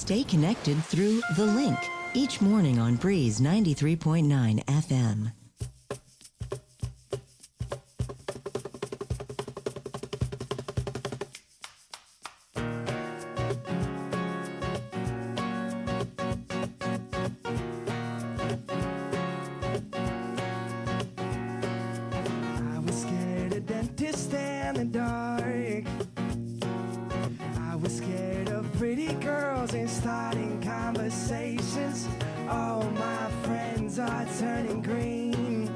Stay connected through The Link each morning on Breeze 93.9 FM. I was scared of dentists in the dark. I was scared of pretty girls and starting conversations. All my friends are turning green.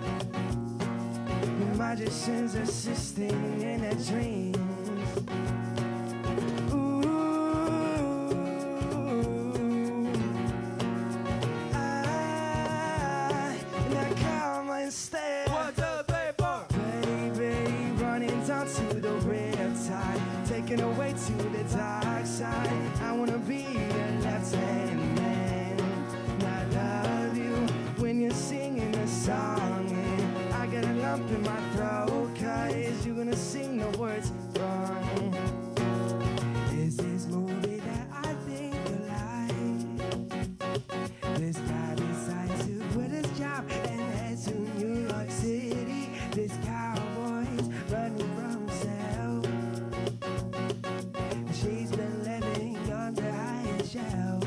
The magician's assisting in their dreams. Ooh, and I come instead. 1, 2, 3, 4. Baby, running down to the riptide, taken away to the dark side. I wanna be a left-hand man. And I love you when you're singing a song, and I get a lump in my throat, 'cause you're gonna sing the words wrong. There's this movie that I think you like. This guy decides to quit his job and head to New York City. This cowboy's running from himself. She's been living on the highest shelf.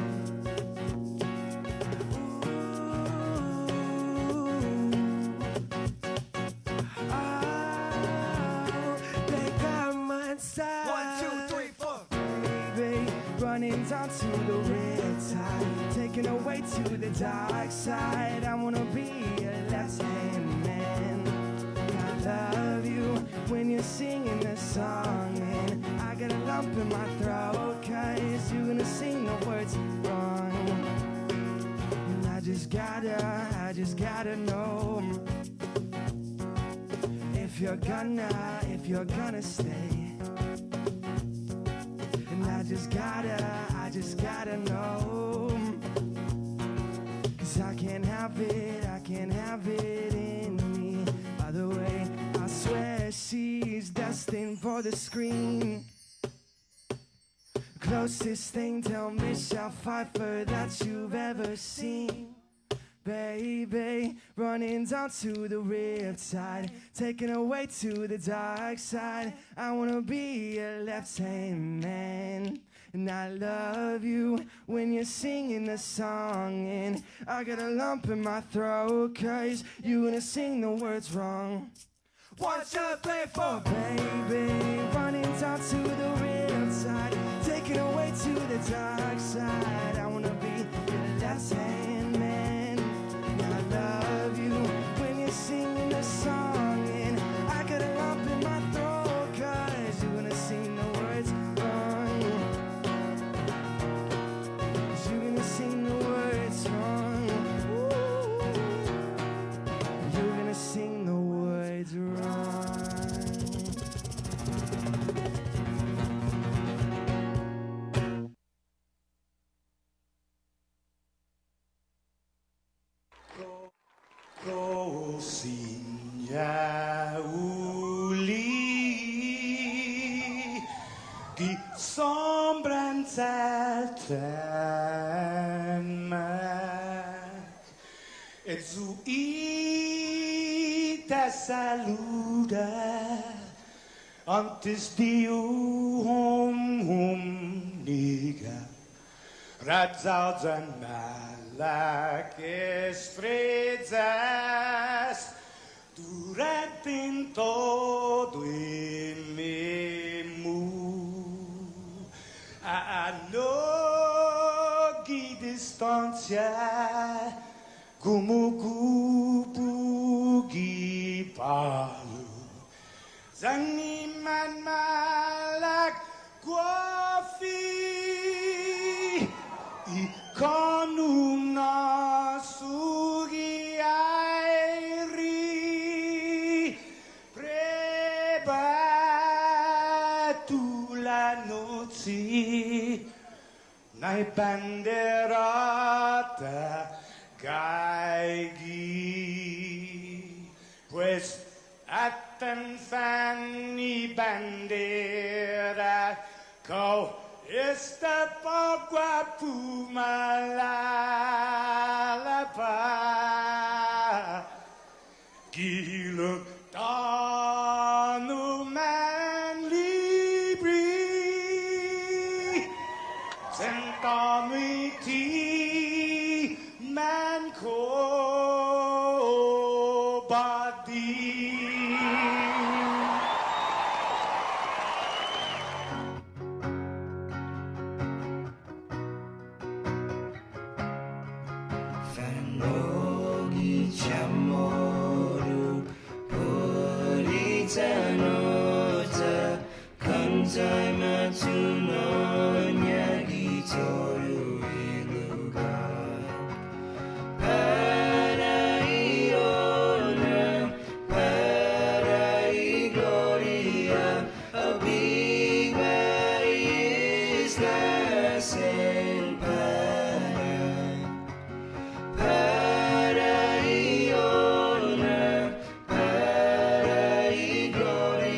Running down to the red tide, taken away to the dark side. I wanna be a left-hand man. I love you when you're singing this song, and I got a lump in my throat, 'cause you're gonna sing the words wrong. And I just gotta know if you're gonna stay. And I just gotta know, 'cause I can't have it in me other way. I swear she's destined for the screen. Closest thing to Michelle Pfeiffer that you've ever seen. Baby, running down to the riptide, taken away to the dark side. I wanna be a left-hand man. And I love you when you're singing the song, and I got a lump in my throat, 'cause you're gonna sing the words wrong. 1, 2, 3, 4. Baby, running down to the riptide, taken away to the dark side. I wanna be your left-hand man. I love you when you're singing the song, and I got a lump in my throat, 'cause you're gonna sing the words wrong. 'Cause you're gonna sing the words wrong. Ooh. You're gonna sing the words wrong. Così uli di sombranzelten e zu i te saluda antes di niga Radzaudzan malak estrezas durante todo em memu a nogi distância como kupugi palu zaniman malak guafi ikonum nasugi airi prebatu la noci nai banderata gaigi pues atan fanni bandera kau Esta pagua pumalalapa Gilog tanu man libri Sentami ti man ko badi Fanogi chamoru Politanota Kantai matunonya gitoru iluga Paraiona Parai gloria A big is la senpai Paraiona, Parai gloria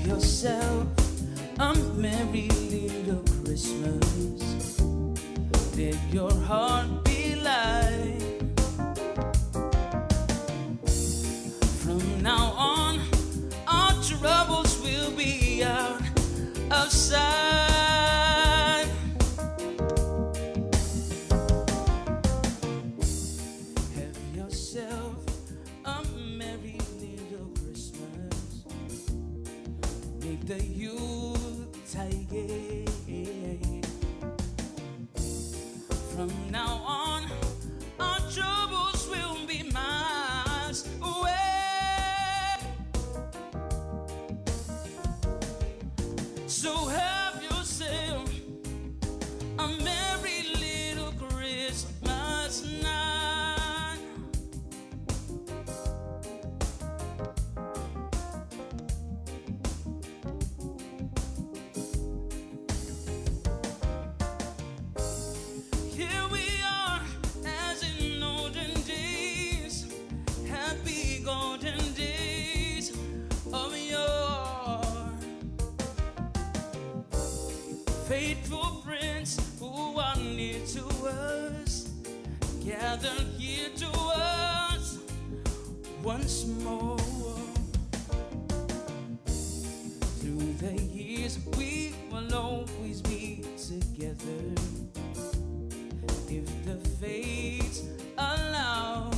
yourself a merry little Christmas. Let your heart be light. From now on, our troubles will be out of sight. Have yourself a merry little Christmas. Make the Yuletide. From now on, our troubles will be miles away. So have yourself a merry little Christmas night. Here we are, as in olden days, happy golden days of yore. Faithful friends who are near to us, gather here to us once more. Through the years we will always be together, if the fates allow.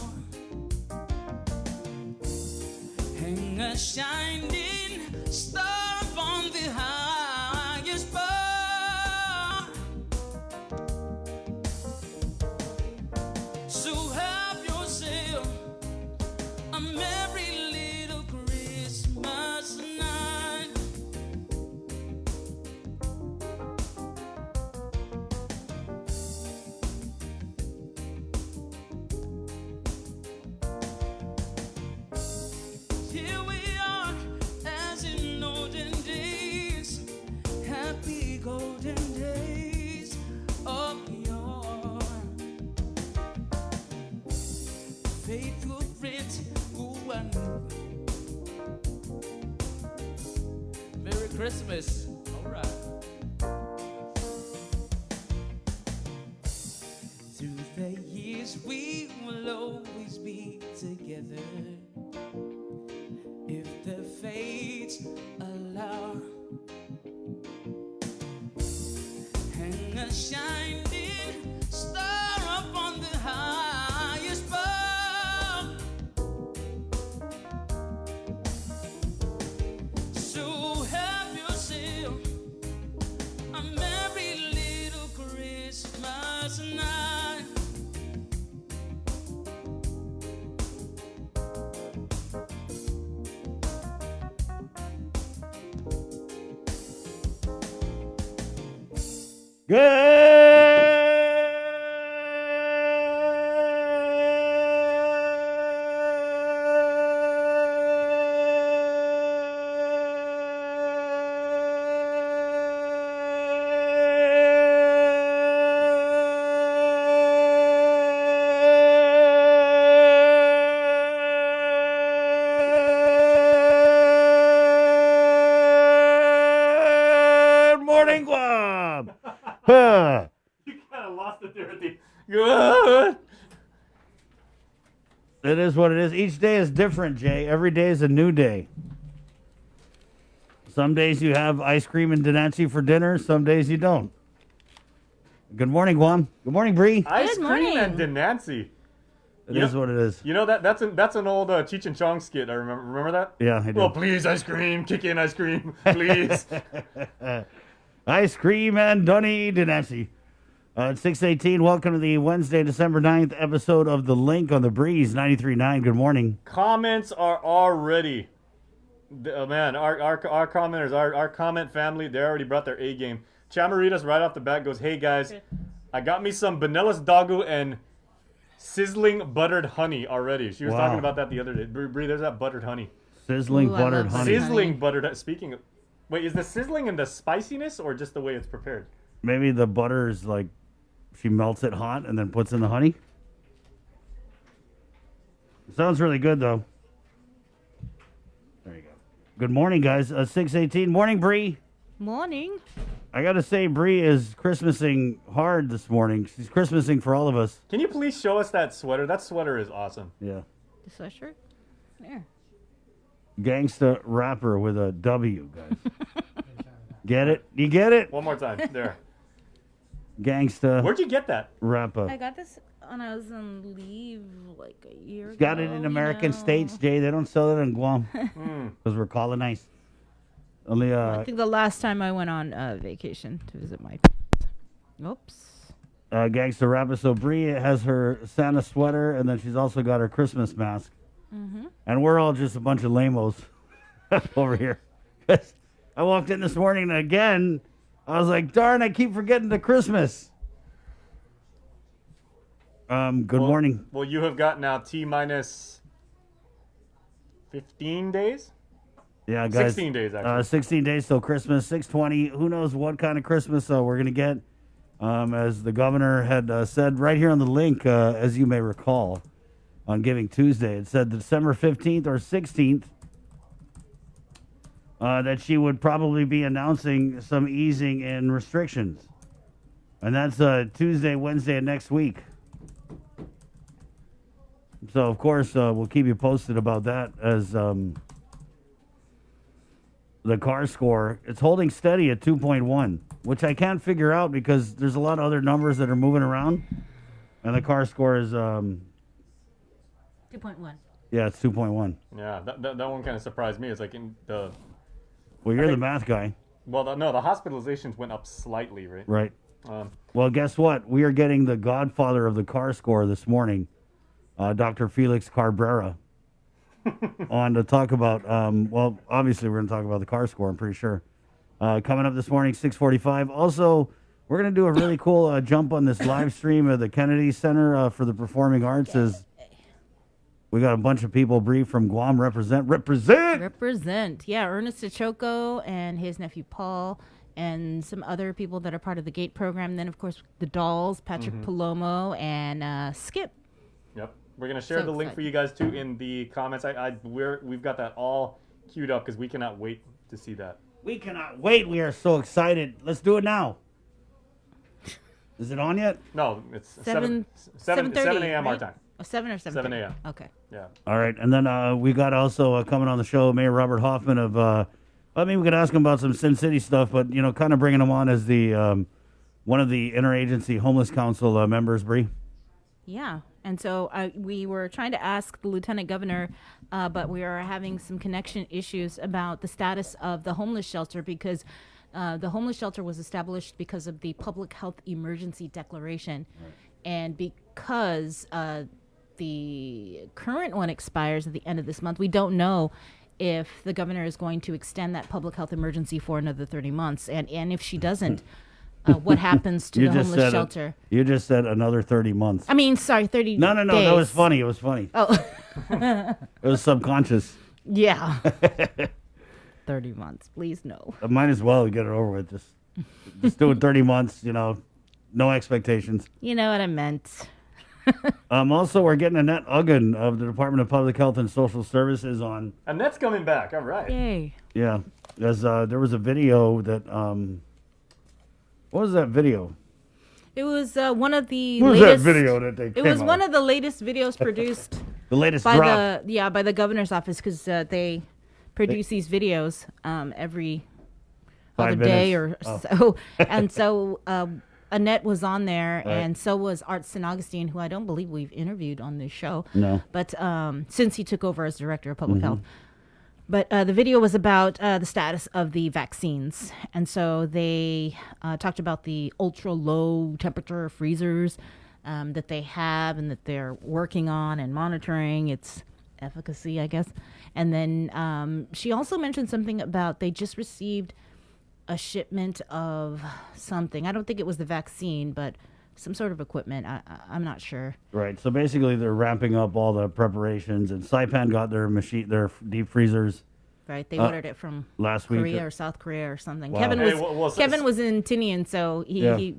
Hang a shining star on the highest bar. So have yourself a merry little Christmas night. Here we are, as in olden days, happy golden days of yore. Faithful friends who are new. Merry Christmas. All right. Through the years we will always be together, if the fates allow. Hang a shining star up on the highest bar. So have yourself a merry little Christmas night. Good morning, Guam. Huh. You kind of lost it there at the good. It is what it is. Each day is different, Jay. Every day is a new day. Some days you have ice cream and Denancy for dinner. Some days you don't. Good morning, Guam. Good morning, Bree. Ice Good cream morning. and Denancy. It is what it is. You know that's an old Cheech and Chong skit. I remember that. Yeah, I do. Well, please, ice cream. Kick in ice cream, please. Ice cream and Dunny Denancy. It's 6:18. Welcome to the Wednesday, December 9th episode of The Link on the Breeze 93.9. Good morning. Comments are already, man. Our commenters, our comment family, they already brought their A game. Chamaritas right off the bat goes, "Hey guys, I got me some Vanillas Doggo and sizzling buttered honey already." She was Wow. talking about that the other day. Bree, there's that buttered honey. Sizzling Ooh, I buttered love honey. Sizzling buttered. Speaking of, wait, is the sizzling and the spiciness or just the way it's prepared? Maybe the butter is like she melts it hot and then puts in the honey. Sounds really good though. There you go. Good morning, guys. 6:18. Morning, Bree. Morning. I got to say, Bree is Christmasing hard this morning. She's Christmasing for all of us. Can you please show us that sweater? That sweater is awesome. Yeah. The sweatshirt? There. Gangsta rapper with a W, guys. Get it? You get it? One more time. There. Gangsta Where'd you get that? rapper. I got this when I was on leave like a year ago. Got it in American states, Jay. They don't sell it in Guam because we're colonized. Only I think the last time I went on vacation to visit my parents. Oops. Gangsta rapper. So Bree has her Santa sweater, and then she's also got her Christmas mask. And we're all just a bunch of lamos over here. I walked in this morning, and again, I was like, darn, I keep forgetting the Christmas. Good morning. Well, you have got now T minus 15 days? Yeah, guys. 16 days, actually. 16 days till Christmas, 620. Who knows what kind of Christmas we're going to get. As the governor had said right here on the link, as you may recall, on Giving Tuesday, it said December 15th or 16th that she would probably be announcing some easing in restrictions. And that's Tuesday, Wednesday of next week. So, of course, we'll keep you posted about that as the car score. It's holding steady at 2.1, which I can't figure out because there's a lot of other numbers that are moving around. And the car score is... 2.1. Yeah, it's 2.1. Yeah, that one kind of surprised me. It's like in the... Well, you're the math guy. Well, no, the hospitalizations went up slightly, right? Right. Well, guess what? We are getting the godfather of the car score this morning, Dr. Felix Cabrera, on to talk about, well, obviously we're going to talk about the car score, I'm pretty sure. Coming up this morning, 6:45. Also, we're going to do a really cool jump on this live stream of the Kennedy Center for the Performing Arts. As we got a bunch of people, Bree, from Guam. Represent. Yeah, Ernest Achoko and his nephew Paul and some other people that are part of the GATE program. Then, of course, the Dolls, Patrick Palomo, and Skip. Yep. We're going to share the link for you guys, too, in the comments. We've got that all queued up because we cannot wait to see that. We cannot wait. We are so excited. Let's do it now. Is it on yet? No, it's 7 a.m. our right? time. 7 or 7? 7 a.m. Okay. Yeah. All right. And then we got also coming on the show, Mayor Robert Hoffman of, I mean, we could ask him about some Sin City stuff, but, you know, kind of bringing him on as the one of the Interagency Homeless Council members, Bree. Yeah. And so we were trying to ask the lieutenant governor, but we are having some connection issues about the status of the homeless shelter because the homeless shelter was established because of the public health emergency declaration. Right. And because the current one expires at the end of this month, we don't know if the governor is going to extend that public health emergency for another 30 months. And if she doesn't, what happens to the homeless shelter? You just said another 30 months. I mean, sorry, 30 No, days. that was funny. It was funny. Oh. It was subconscious. Yeah. 30 months. Please, no. I might as well get it over with. Just do it 30 months, you know, no expectations. You know what I meant. Also, we're getting Annette Uggan of the Department of Public Health and Social Services on. Annette's coming back. All right. Yay. Yeah. There was a video that, what was that video? It was one of the What was latest... that video that they came It was out one with? of the latest videos produced The latest by drop. by the governor's office because they produce these videos every 5 other day or minutes. so. And so Annette was on there, Right. and so was Art St. Augustine, who I don't believe we've interviewed on this show. No. But since he took over as director of public health. But the video was about the status of the vaccines. And so they talked about the ultra low temperature freezers that they have and that they're working on and monitoring its efficacy, I guess. And then she also mentioned something about they just received a shipment of something. I don't think it was the vaccine, but some sort of equipment. I'm not sure. Right. So basically, they're ramping up all the preparations, and Saipan got their deep freezers. Right. They ordered it from last week. Korea or South Korea or something. Wow. Kevin was in Tinian, so he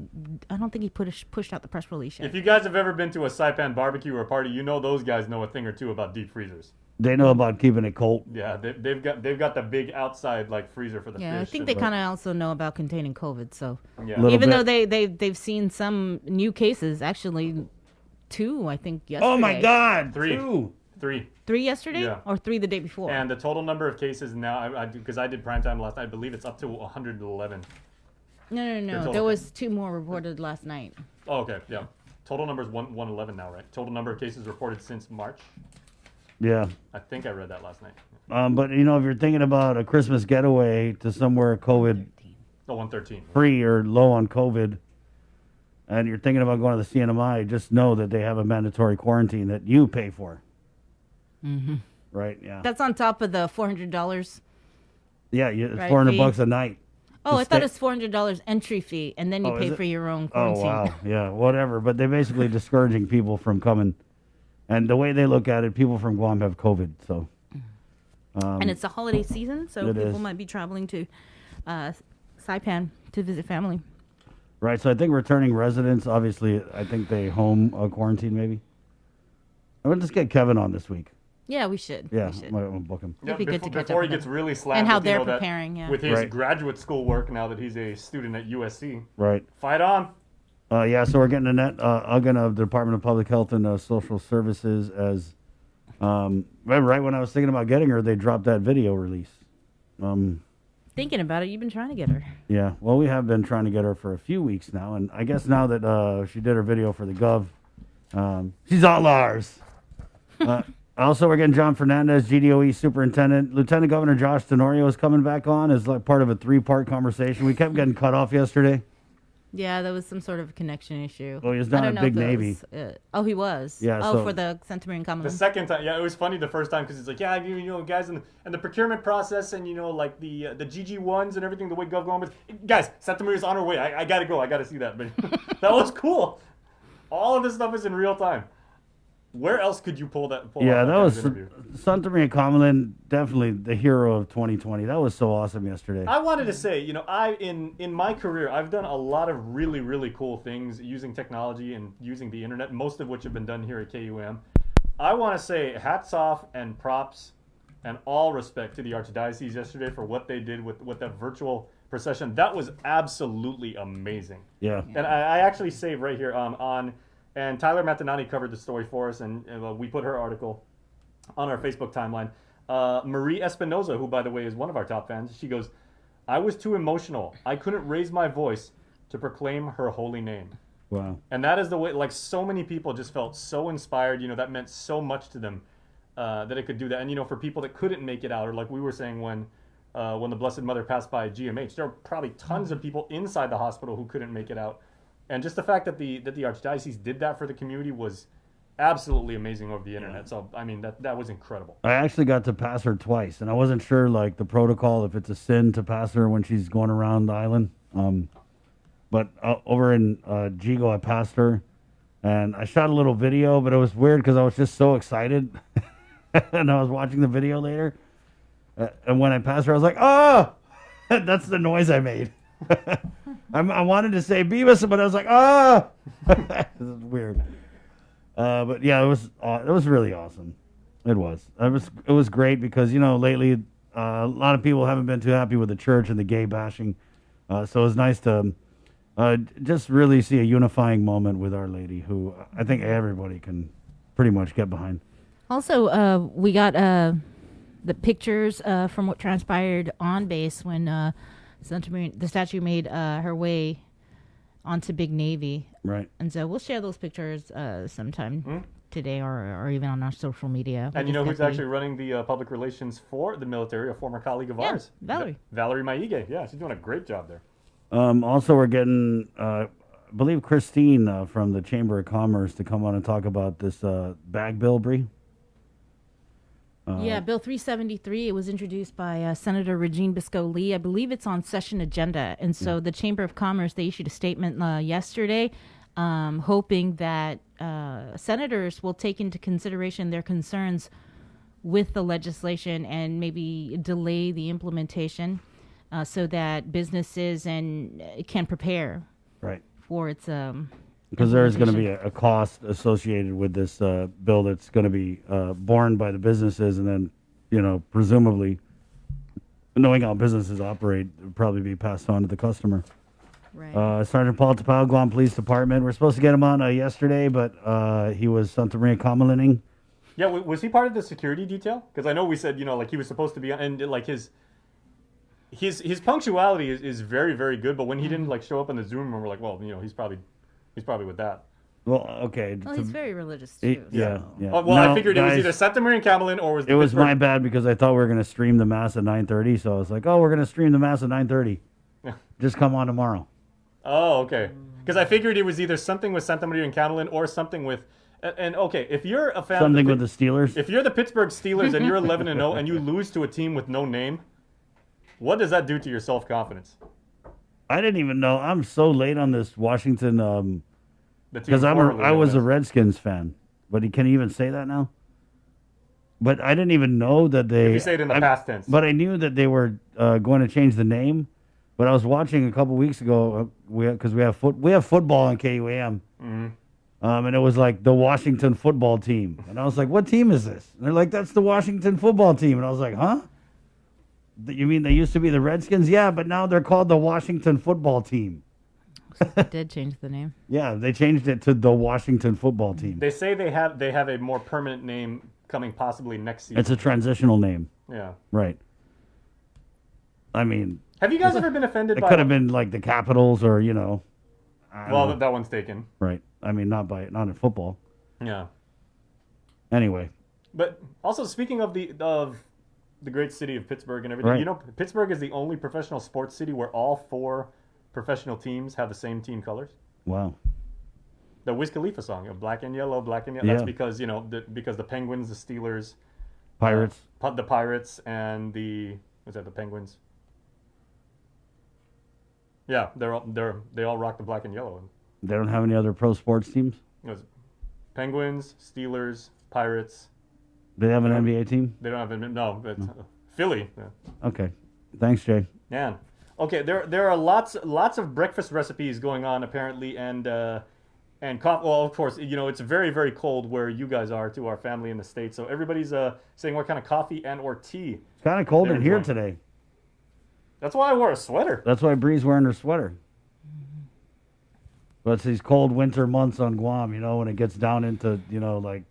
I don't think he pushed out the press release yet. If you guys have ever been to a Saipan barbecue or party, you know those guys know a thing or two about deep freezers. They know about keeping it cold. Yeah, they've got the big outside like freezer for the Yeah, I fish. think and- they kind of also know about containing COVID. So Yeah. Little even bit. though they've seen some new cases, actually 2, I think yesterday. Oh my God! 3. Two. 3. 3 yesterday Yeah. or 3 the day before. And the total number of cases now, because I did prime time last night, I believe it's up to 111. No. total There was 2 more reported last night. Oh, okay, yeah. Total number is 111 now, right? Total number of cases reported since March. Yeah. I think I read that last night. But you know, if you're thinking about a Christmas getaway to somewhere COVID Oh, 113. free or low on COVID, and you're thinking about going to the CNMI, just know that they have a mandatory quarantine that you pay for. Mm-hmm. Right? Yeah. That's on top of the $400. Yeah, it's Right, $400 fee. bucks a night. Oh, to I thought stay- it's $400 entry fee, and then you Oh, is pay it? for your own Oh quarantine. wow, yeah, whatever. But they're basically discouraging people from coming, and the way they look at it, people from Guam have COVID, so. And it's the holiday season, so It people is. might be traveling to Saipan to visit family. Right, so I think returning residents, obviously, I think they home quarantine maybe. I would just get Kevin on this week. Yeah, we should. Yeah, we should. might wanna book him. It'd be good to catch before up he with gets them. really slammed And how with, they're that- preparing, yeah. with his Right. graduate school work now that he's a student at USC. Right. Fight on. Yeah, so we're getting Annette Uggan of the Department of Public Health and Social Services as, right when I was thinking about getting her, they dropped that video release. Thinking about it, you've been trying to get her. Yeah, well, we have been trying to get her for a few weeks now, and I guess now that she did her video for the Gov, she's all ours. Also, we're getting John Fernandez, GDOE Superintendent. Lieutenant Governor Josh Tenorio is coming back on as like part of a 3-part conversation. We kept getting cut off yesterday. Yeah, there was some sort of connection issue. Well, he was I down don't at know Big if it Navy. was, he was. Yeah, Oh, so- for the Centimere The Common. second time, yeah, it was funny the first time because it's like, yeah, you know, guys, and the procurement process and, you know, like the GG1s and everything, the way GovGuam is. Guys, Santa is on our way. I got to go. I got to see that. But that was cool. All of this stuff is in real time. Where else could you pull Yeah, off that kind of was interview? Santa Maria Comelin, definitely the hero of 2020. That was so awesome yesterday. I wanted to say, you know, in my career, I've done a lot of really, really cool things using technology and using the internet, most of which have been done here at KUM. I want to say hats off and props and all respect to the Archdiocese yesterday for what they did with that virtual procession. That was absolutely amazing. Yeah. And I actually saved right here and Tyler Matanani covered the story for us, and we put her article on our Facebook timeline. Marie Espinoza, who, by the way, is one of our top fans, she goes, I was too emotional. I couldn't raise my voice to proclaim her holy name. Wow. And that is the way, like, so many people just felt so inspired. You know, that meant so much to them that it could do that. And, you know, for people that couldn't make it out, or like we were saying when the Blessed Mother passed by GMH, there were probably tons of people inside the hospital who couldn't make it out. And just the fact that the Archdiocese did that for the community was absolutely amazing over the internet. So, I mean, that was incredible. I actually got to pass her twice, and I wasn't sure, like, the protocol, if it's a sin to pass her when she's going around the island. But over in Jigo, I passed her, and I shot a little video, but it was weird because I was just so excited. And I was watching the video later, and when I passed her, I was like, oh! That's the noise I made. I wanted to say Beavis, but I was like, ah! This is weird. But yeah, it was really awesome. It was great because, you know, lately a lot of people haven't been too happy with the church and the gay bashing. So it was nice to just really see a unifying moment with Our Lady, who I think everybody can pretty much get behind. Also, we got the pictures from what transpired on base when the statue made her way onto Big Navy. Right. And so we'll share those pictures sometime today or even on our social media. And you know who's actually running the public relations for the military? A former colleague of ours. Valerie. Valerie Maige. Yeah, she's doing a great job there. Also, we're getting, I believe, Christine from the Chamber of Commerce to come on and talk about this bag bill, Bree. Yeah, Bill 373. It was introduced by Senator Regine Biscoe-Lee. I believe it's on session agenda. And so the Chamber of Commerce, they issued a statement yesterday hoping that senators will take into consideration their concerns with the legislation and maybe delay the implementation so that businesses can prepare Right. for its Because there is going to be a cost associated with this bill that's going to be borne by the businesses, and then, presumably, knowing how businesses operate, it would probably be passed on to the customer. Right. Sergeant Paul Tapao, Guam Police Department. We're supposed to get him on yesterday, but he was Santa Maria Kamalaning. Yeah, was he part of the security detail? Because I know we said, like he was supposed to be, and like his punctuality is very, very good. But when he didn't like show up in the Zoom room, we're like, well, he's probably with that. Well, okay. Well, he's very religious too. Yeah. Well, No, I figured guys, it was either Santa Maria and Camelin or it was my bad because I thought we were going to stream the mass at 9:30. So I was like, oh, we're going to stream the mass at 9:30. Just come on tomorrow. Oh, okay. Because I figured it was either something with Santa Maria and Camelin or something with. And okay, if you're a fan Something of with the Steelers. if you're the Pittsburgh Steelers and you're 11-0 and you lose to a team with no name, what does that do to your self-confidence? I didn't even know. I'm so late on this Washington. The team Because formerly I was a known as- Redskins fan, but can you even say that now? But I didn't even know that they. If you say it in the past tense. But I knew that they were going to change the name. But I was watching a couple weeks ago because we have football on KUAM, and it was like the Washington football team, and I was like, "What team is this?" And they're like, "That's the Washington football team," and I was like, "Huh? You mean they used to be the Redskins? Yeah, but now they're called the Washington football team." They did change the name. Yeah, they changed it to the Washington football team. They say they have a more permanent name coming possibly next season. It's a transitional name. Yeah. Right. I mean, Have you guys ever been offended it by? could have been like the Capitals or, I don't Well, know. that one's taken. Right. I mean, not in football. Yeah. Anyway. But also speaking of the great city of Pittsburgh and everything, Right. Pittsburgh is the only professional sports city where all 4 professional teams have the same team colors. Wow. The Wiz Khalifa song, black and yellow, black and yellow. Yeah. That's because because the Penguins, the Steelers, Pirates. the Pirates, and the Penguins. Yeah, they all rock the black and yellow. They don't have any other pro sports teams? It was Penguins, Steelers, Pirates. They have an NBA team? They don't have no. It's Philly. Yeah. Okay. Thanks, Jay. Man. Okay, there are lots of breakfast recipes going on apparently, and coffee. Well, of course, it's very, very cold where you guys are to our family in the States. So everybody's saying what kind of coffee and or tea. It's kind of cold they're in here enjoying. today. That's why I wore a sweater. That's why Bree's wearing her sweater. But it's these cold winter months on Guam, when it gets down into, like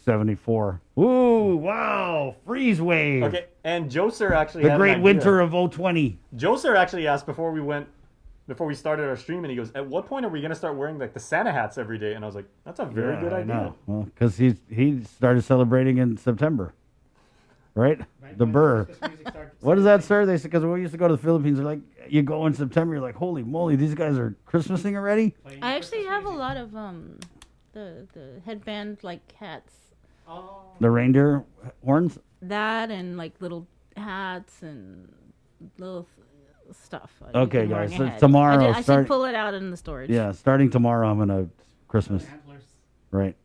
74. Ooh, wow, freeze wave. Okay, and Joser actually The had great an idea. winter of 020. Joser actually asked before we started our stream, and he goes, "At what point are we gonna start wearing like the Santa hats every day?" And I was like, "That's a very good I idea." know. Well, because he started celebrating in September, right? The Burr. What is that, sir? They said because we used to go to the Philippines. They're like, you go in September, you're like, holy moly, these guys are Christmasing already. I actually have a lot of the headband like hats. The reindeer horns. That and like little hats and little stuff. You Okay, can wear guys, on so your head. tomorrow, I should pull it out in the storage. Yeah, starting tomorrow, I'm gonna Christmas. Right.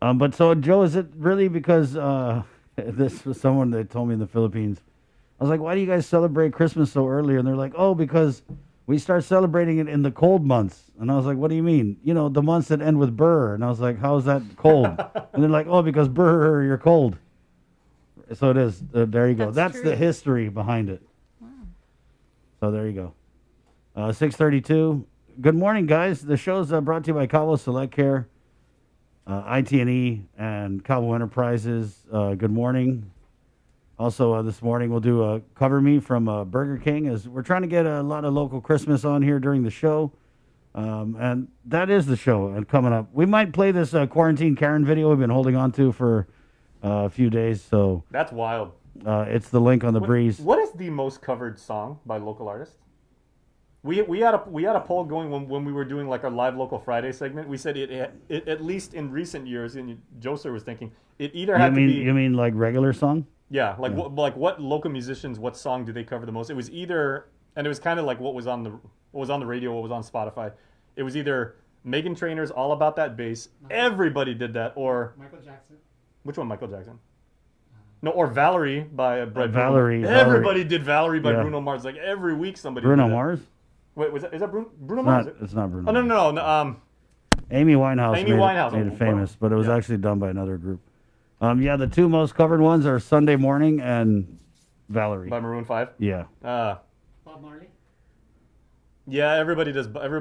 But so Joe, is it really because this was someone that told me in the Philippines? I was like, why do you guys celebrate Christmas so early? And they're like, oh, because we start celebrating it in the cold months. And I was like, what do you mean? The months that end with burr. And I was like, how is that cold? And they're like, oh, because burr, you're cold. So it is. There you go. That's true. the history behind it. Wow. So there you go. 6:32. Good morning, guys. The show's brought to you by Cabo Select Care, IT&E, and Cabo Enterprises. Good morning. Also, this morning we'll do a Cover Me from Burger King, as we're trying to get a lot of local Christmas on here during the show. And that is the show coming up. We might play this Quarantine Karen video we've been holding on to for a few days. So That's wild. it's the link on the breeze. What is the most covered song by local artists? We had a poll going when we were doing like our live local Friday segment. We said it at least in recent years, and Joser was thinking it either had to be. You mean like regular song? Yeah, like what local musicians, what song do they cover the most? It was either, and it was kind of like what was on the radio, what was on Spotify. It was either Meghan Trainor's "All About That Bass." Everybody did that, or Michael Jackson. Which one? Michael Jackson. No, or Valerie by Valerie. Everybody did Valerie by Yeah. Bruno Mars. Like every week somebody. Bruno did that. Mars? Wait, is that Bruno Mars? It's not Bruno. Oh no. Amy Winehouse, Amy made, Winehouse. It, made Oh, it famous, wow. but it was Yeah. actually done by another group. Yeah, the two most covered ones are Sunday Morning and Valerie. By Maroon 5. Yeah. Bob Marley. Yeah, everybody does Bob Well,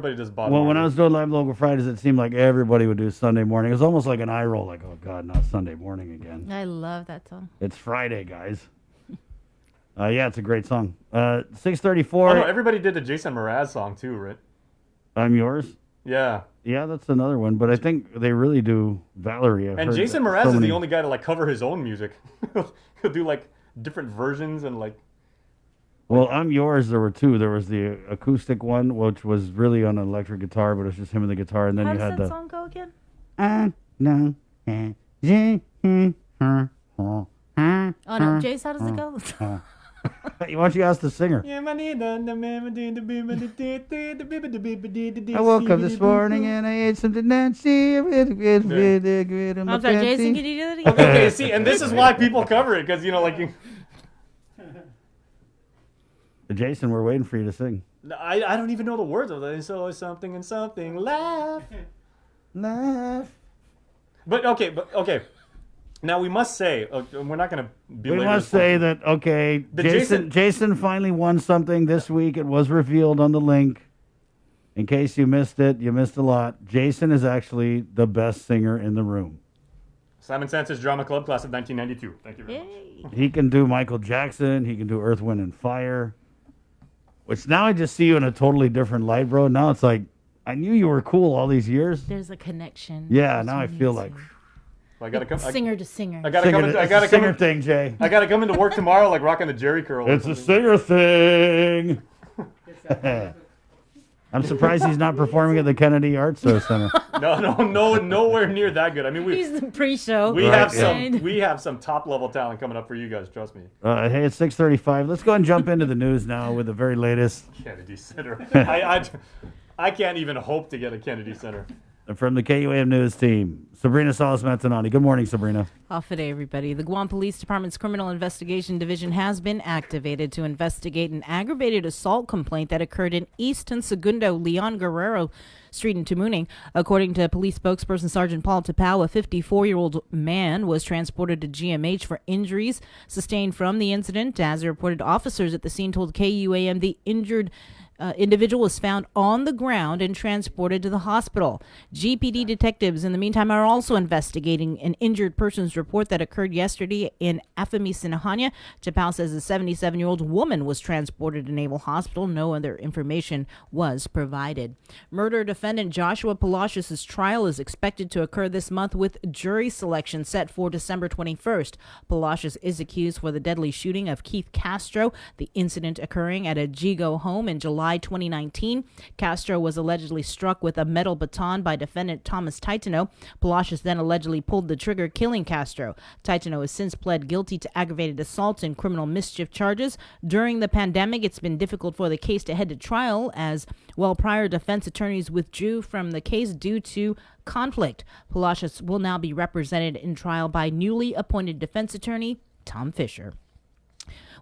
Marley. when I was doing Live Local Fridays, it seemed like everybody would do Sunday Morning. It was almost like an eye roll, like, oh, God, not Sunday Morning again. I love that song. It's Friday, guys. Yeah, it's a great song. Oh, 6:34. no, everybody did the Jason Mraz song too, right? I'm Yours. Yeah. Yeah, that's another one. But I think they really do Valerie. I've And heard Jason so Mraz is many- the only guy to like cover his own music. He'll do like different versions and like. Well, I'm Yours. There were two. There was the acoustic one, which was really on an electric guitar, but it was just him and the guitar. And then How you does had that the. song go again? Oh Oh no, Jace, how does it go? Why don't you ask the singer? I I woke up this morning and I ate something Nancy. I'm sorry, Jason, can you do that again? Okay, see, and this is why people cover it because you know, like, Jason, we're waiting for you to sing. I don't even know the words of it. So something and something, laugh. But okay. Now we must say, we're not going to be. We must say that, okay, Jason finally won something this week. It was revealed on the link. In case you missed it, you missed a lot. Jason is actually the best singer in the room. Simon Sanchez Drama Club, class of 1992. Thank you very much. He can do Michael Jackson. He can do Earth, Wind, and Fire. Which now I just see you in a totally different light, bro. Now it's like, I knew you were cool all these years. There's a connection. Yeah, now I feel like... I gotta come. Singer to singer. I gotta come. I gotta come. Singer thing, Jay. I gotta come into work tomorrow, like rocking the Jerry curl. It's a singer thing. I'm surprised he's not performing at the Kennedy Arts Center. No, nowhere near that good. I mean, He's the pre-show. we have some top level talent coming up for you guys. Trust me. Hey, it's 6:35. Let's go and jump into the news now with the very latest. Kennedy Center. I can't even hope to get a Kennedy Center. From the KUAM News team, Sabrina Salas-Mantanani. Good morning, Sabrina. Off today, everybody. The Guam Police Department's Criminal Investigation Division has been activated to investigate an aggravated assault complaint that occurred in Easton Segundo Leon Guerrero Street in Tamuning. According to police spokesperson Sergeant Paul Tapau, a 54-year-old man was transported to GMH for injuries sustained from the incident. As reported, officers at the scene told KUAM the injured individual was found on the ground and transported to the hospital. GPD detectives, in the meantime, are also investigating an injured person's report that occurred yesterday in Afami, Sinahanya. Tapau says a 77-year-old woman was transported to Naval Hospital. No other information was provided. Murder defendant Joshua Polocious' trial is expected to occur this month with jury selection set for December 21st. Polocious is accused for the deadly shooting of Keith Castro, the incident occurring at a Jigo home in July 2019. Castro was allegedly struck with a metal baton by defendant Thomas Titano. Polocious then allegedly pulled the trigger, killing Castro. Titano has since pled guilty to aggravated assault and criminal mischief charges. During the pandemic, it's been difficult for the case to head to trial as well. Prior defense attorneys withdrew from the case due to conflict. Polocious will now be represented in trial by newly appointed defense attorney Tom Fisher.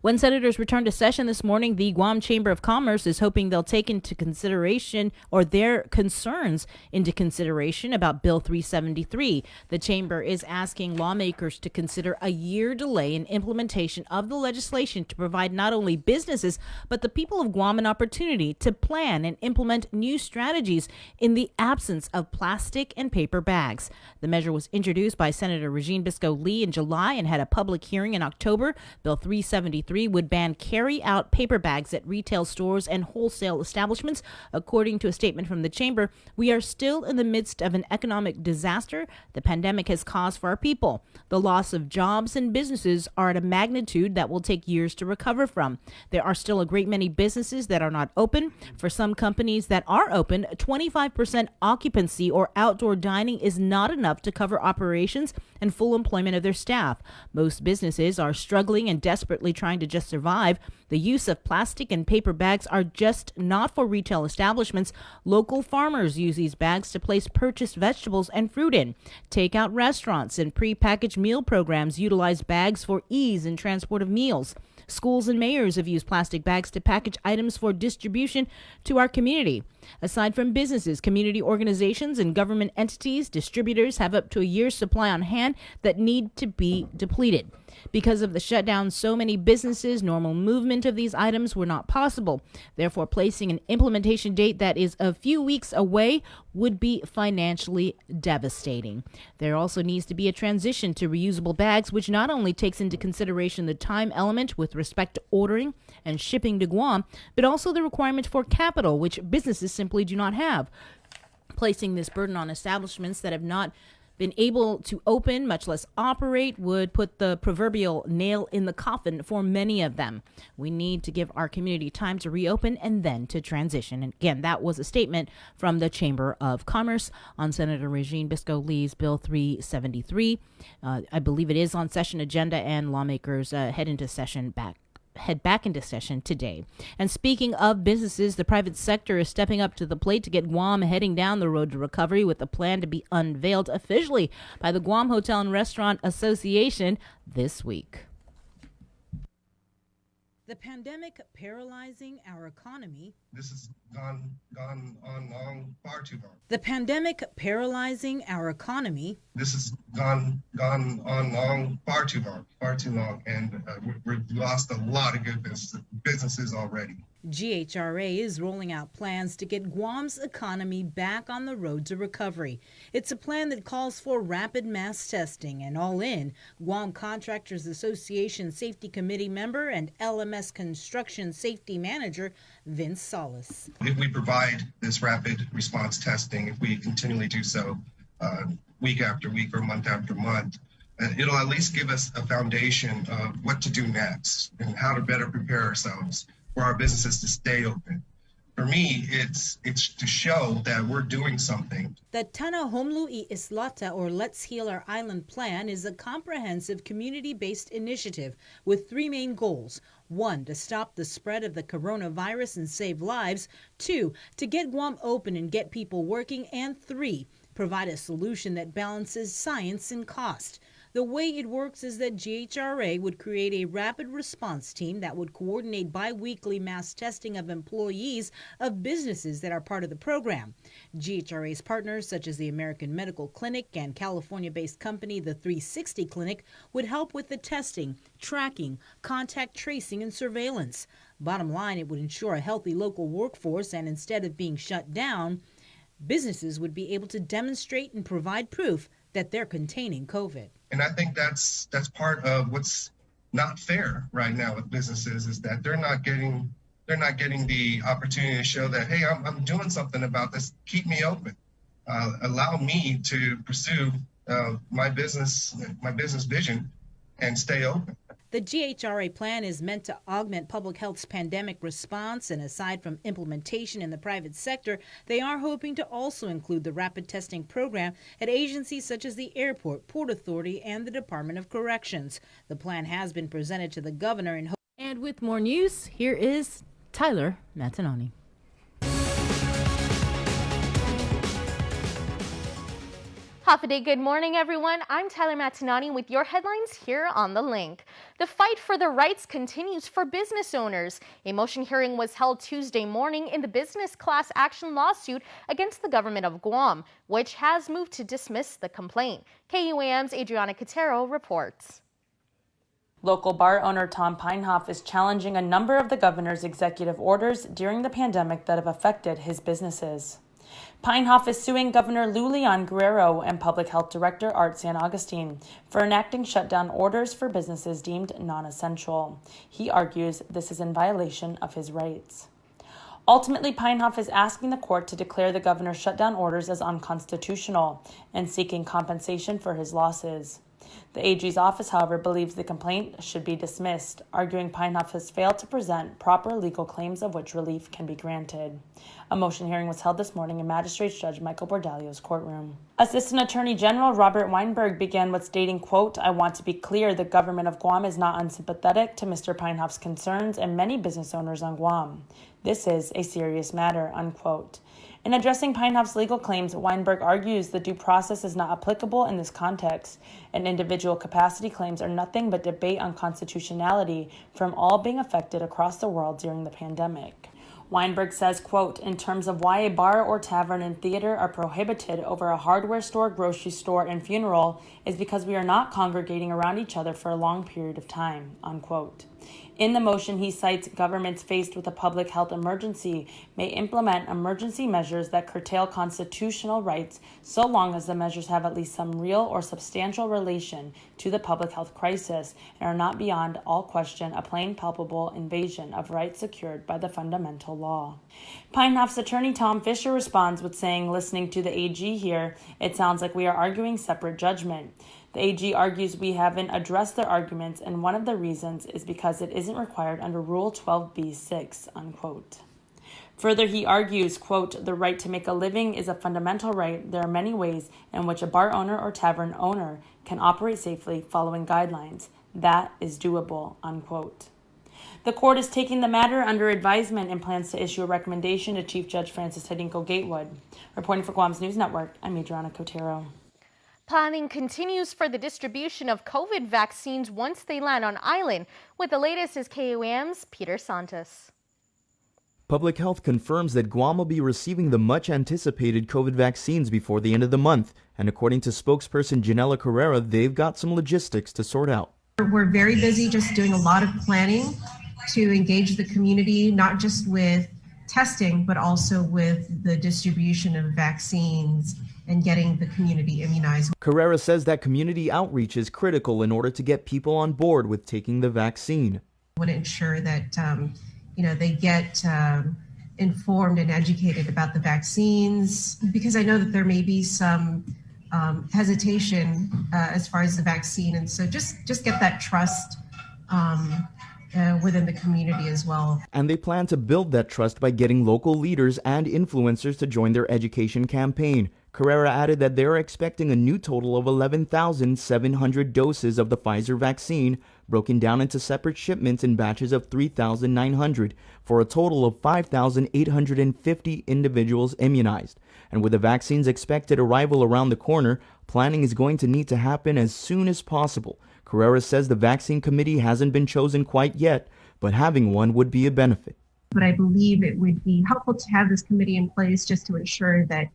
When senators return to session this morning, the Guam Chamber of Commerce is hoping they'll take into consideration or their concerns into consideration about Bill 373. The chamber is asking lawmakers to consider a year delay in implementation of the legislation to provide not only businesses but the people of Guam an opportunity to plan and implement new strategies in the absence of plastic and paper bags. The measure was introduced by Senator Regine Biscoe Lee in July and had a public hearing in October. Bill 373 would ban carry-out paper bags at retail stores and wholesale establishments. According to a statement from the chamber, we are still in the midst of an economic disaster the pandemic has caused for our people. The loss of jobs and businesses are at a magnitude that will take years to recover from. There are still a great many businesses that are not open. For some companies that are open, 25% occupancy or outdoor dining is not enough to cover operations and full employment of their staff. Most businesses are struggling and desperately trying to just survive. The use of plastic and paper bags are just not for retail establishments. Local farmers use these bags to place purchased vegetables and fruit in. Takeout restaurants and prepackaged meal programs utilize bags for ease in transport of meals. Schools and mayors have used plastic bags to package items for distribution to our community. Aside from businesses, community organizations, and government entities, distributors have up to a year's supply on hand that need to be depleted. Because of the shutdown, so many businesses, normal movement of these items were not possible. Therefore, placing an implementation date that is a few weeks away would be financially devastating. There also needs to be a transition to reusable bags, which not only takes into consideration the time element with respect to ordering and shipping to Guam, but also the requirement for capital, which businesses simply do not have. Placing this burden on establishments that have not been able to open, much less operate, would put the proverbial nail in the coffin for many of them. We need to give our community time to reopen and then to transition. And again, that was a statement from the Chamber of Commerce on Senator Regine Bisco-Lee's Bill 373. I believe it is on session agenda, and lawmakers head back into session today. And speaking of businesses, the private sector is stepping up to the plate to get Guam heading down the road to recovery, with a plan to be unveiled officially by the Guam Hotel and Restaurant Association this week. The pandemic paralyzing our economy. This has gone on long, far too long. The pandemic paralyzing our economy. This has gone on long, far too long, and we've lost a lot of good businesses already. GHRA is rolling out plans to get Guam's economy back on the road to recovery. It's a plan that calls for rapid mass testing, and all in, Guam Contractors Association Safety Committee member and LMS Construction Safety Manager Vince Solis. If we provide this rapid response testing, if we continually do so week after week or month after month, it'll at least give us a foundation of what to do next and how to better prepare ourselves for our businesses to stay open. For me, it's to show that we're doing something. The Tana Homlu y Islata, or Let's Heal Our Island plan, is a comprehensive community-based initiative with three main goals. 1, to stop the spread of the coronavirus and save lives. 2, to get Guam open and get people working. And 3, provide a solution that balances science and cost. The way it works is that GHRA would create a rapid response team that would coordinate bi-weekly mass testing of employees of businesses that are part of the program. GHRA's partners, such as the American Medical Clinic and California-based company The 360 Clinic, would help with the testing, tracking, contact tracing, and surveillance. Bottom line, it would ensure a healthy local workforce, and instead of being shut down, businesses would be able to demonstrate and provide proof that they're containing COVID. And I think that's part of what's not fair right now with businesses, is that they're not getting the opportunity to show that, hey, I'm doing something about this. Keep me open. Allow me to pursue my business vision and stay open. The GHRA plan is meant to augment public health's pandemic response, and aside from implementation in the private sector, they are hoping to also include the rapid testing program at agencies such as the airport, Port Authority, and the Department of Corrections. The plan has been presented to the governor in hope. And with more news, here is Tyler Matinani. Hafa-day, good morning, everyone. I'm Tyler Matinani with your headlines here on The Link. The fight for their rights continues for business owners. A motion hearing was held Tuesday morning in the business class action lawsuit against the government of Guam, which has moved to dismiss the complaint. KUAM's Adriana Quintero reports. Local bar owner Tom Pinehoff is challenging a number of the governor's executive orders during the pandemic that have affected his businesses. Pinehoff is suing Governor Lou Leon Guerrero and Public Health Director Art San Agustin for enacting shutdown orders for businesses deemed non-essential. He argues this is in violation of his rights. Ultimately, Pinehoff is asking the court to declare the governor's shutdown orders as unconstitutional and seeking compensation for his losses. The AG's office, however, believes the complaint should be dismissed, arguing Pinehoff has failed to present proper legal claims of which relief can be granted. A motion hearing was held this morning in Magistrate Judge Michael Bordalio's courtroom. Assistant Attorney General Robert Weinberg began with stating, quote, "I want to be clear, the government of Guam is not unsympathetic to Mr. Pinehoff's concerns and many business owners on Guam. This is a serious matter, unquote. In addressing Peinhoff's legal claims, Weinberg argues the due process is not applicable in this context, and individual capacity claims are nothing but debate on constitutionality from all being affected across the world during the pandemic. Weinberg says, quote, in terms of why a bar or tavern and theater are prohibited over a hardware store, grocery store, and funeral is because we are not congregating around each other for a long period of time, unquote. In the motion, he cites governments faced with a public health emergency may implement emergency measures that curtail constitutional rights so long as the measures have at least some real or substantial relation to the public health crisis and are not beyond all question a plain palpable invasion of rights secured by the fundamental law. Peinhoff's attorney Tom Fisher responds with saying, listening to the AG here, it sounds like we are arguing separate judgment. The AG argues we haven't addressed their arguments, and one of the reasons is because it isn't required under Rule 12b-6, unquote. Further, he argues, quote, the right to make a living is a fundamental right. There are many ways in which a bar owner or tavern owner can operate safely following guidelines. That is doable, unquote. The court is taking the matter under advisement and plans to issue a recommendation to Chief Judge Francis Hidinko Gatewood. Reporting for Guam's News Network, I'm Adriana Cotero. Planning continues for the distribution of COVID vaccines once they land on island. With the latest is KUAM's Peter Santos. Public Health confirms that Guam will be receiving the much-anticipated COVID vaccines before the end of the month. And according to spokesperson Janela Carrera, they've got some logistics to sort out. We're very busy just doing a lot of planning to engage the community, not just with testing, but also with the distribution of vaccines and getting the community immunized. Carrera says that community outreach is critical in order to get people on board with taking the vaccine. I want to ensure that they get informed and educated about the vaccines, because I know that there may be some hesitation as far as the vaccine, and so just get that trust within the community as well. And they plan to build that trust by getting local leaders and influencers to join their education campaign. Carrera added that they are expecting a new total of 11,700 doses of the Pfizer vaccine, broken down into separate shipments in batches of 3,900, for a total of 5,850 individuals immunized. And with the vaccine's expected arrival around the corner, planning is going to need to happen as soon as possible. Carrera says the vaccine committee hasn't been chosen quite yet, but having one would be a benefit. But I believe it would be helpful to have this committee in place just to ensure that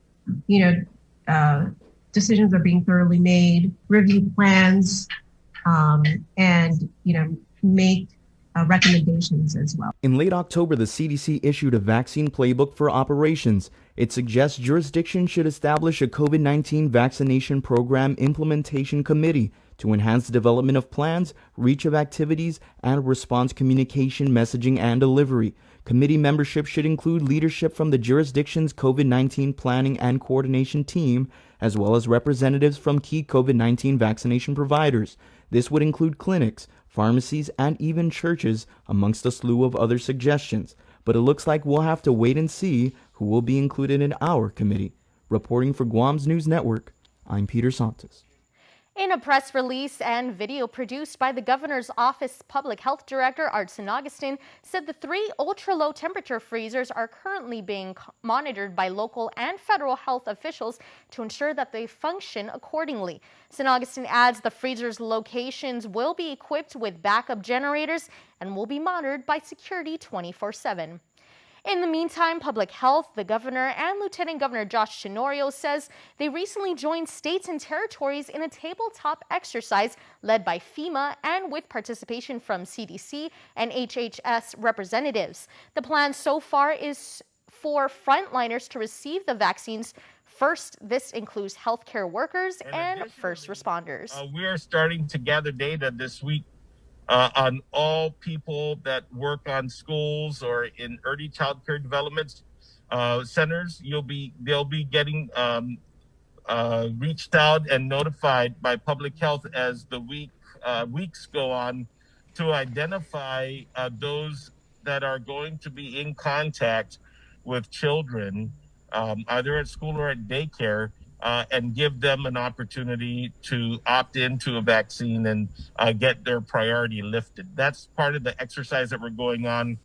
decisions are being thoroughly made, review plans, and make recommendations as well. In late October, the CDC issued a vaccine playbook for operations. It suggests jurisdictions should establish a COVID-19 vaccination program implementation committee to enhance the development of plans, reach of activities, and response communication, messaging, and delivery. Committee membership should include leadership from the jurisdiction's COVID-19 planning and coordination team, as well as representatives from key COVID-19 vaccination providers. This would include clinics, pharmacies, and even churches, amongst a slew of other suggestions. But it looks like we'll have to wait and see who will be included in our committee. Reporting for Guam's News Network, I'm Peter Santos. In a press release and video produced by the Governor's Office Public Health Director Artson Augustin said the 3 ultra-low temperature freezers are currently being monitored by local and federal health officials to ensure that they function accordingly. St. Augustine adds the freezers' locations will be equipped with backup generators and will be monitored by security 24/7. In the meantime, Public Health, the Governor, and Lieutenant Governor Josh Tenorio says they recently joined states and territories in a tabletop exercise led by FEMA and with participation from CDC and HHS representatives. The plan so far is for frontliners to receive the vaccines first. This includes healthcare workers and first responders. We are starting to gather data this week on all people that work on schools or in early child care development centers. They'll be getting reached out and notified by Public Health as the weeks go on to identify those that are going to be in contact with children, either at school or at daycare, and give them an opportunity to opt into a vaccine and get their priority lifted. That's part of the exercise that we're going on.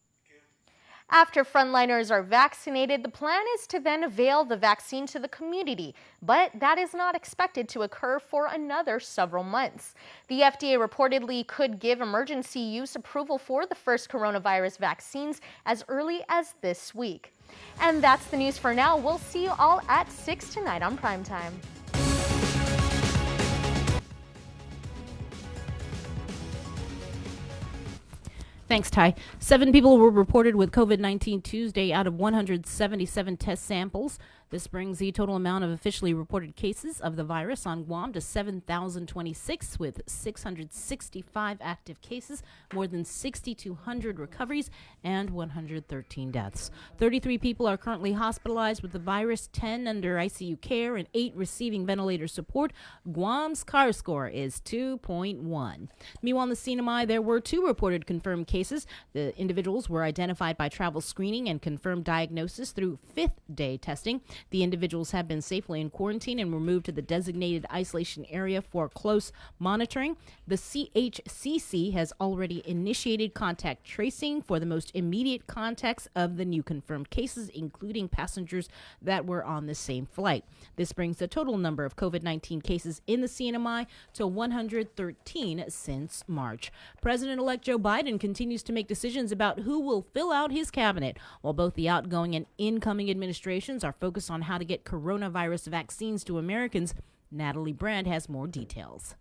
After frontliners are vaccinated, the plan is to then avail the vaccine to the community, but that is not expected to occur for another several months. The FDA reportedly could give emergency use approval for the first coronavirus vaccines as early as this week. And that's the news for now. We'll see you all at 6 tonight on Primetime. Thanks, Ty. 7 people were reported with COVID-19 Tuesday out of 177 test samples. This brings the total amount of officially reported cases of the virus on Guam to 7,026, with 665 active cases, more than 6,200 recoveries, and 113 deaths. 33 people are currently hospitalized with the virus, 10 under ICU care, and 8 receiving ventilator support. Guam's CAR score is 2.1. Meanwhile, in the CNMI, there were 2 reported confirmed cases. The individuals were identified by travel screening and confirmed diagnosis through 5th-day testing. The individuals have been safely in quarantine and were moved to the designated isolation area for close monitoring. The CHCC has already initiated contact tracing for the most immediate contacts of the new confirmed cases, including passengers that were on the same flight. This brings the total number of COVID-19 cases in the CNMI to 113 since March. President-elect Joe Biden continues to make decisions about who will fill out his cabinet, while both the outgoing and incoming administrations are focused on how to get coronavirus vaccines to Americans. Natalie Brand has more details.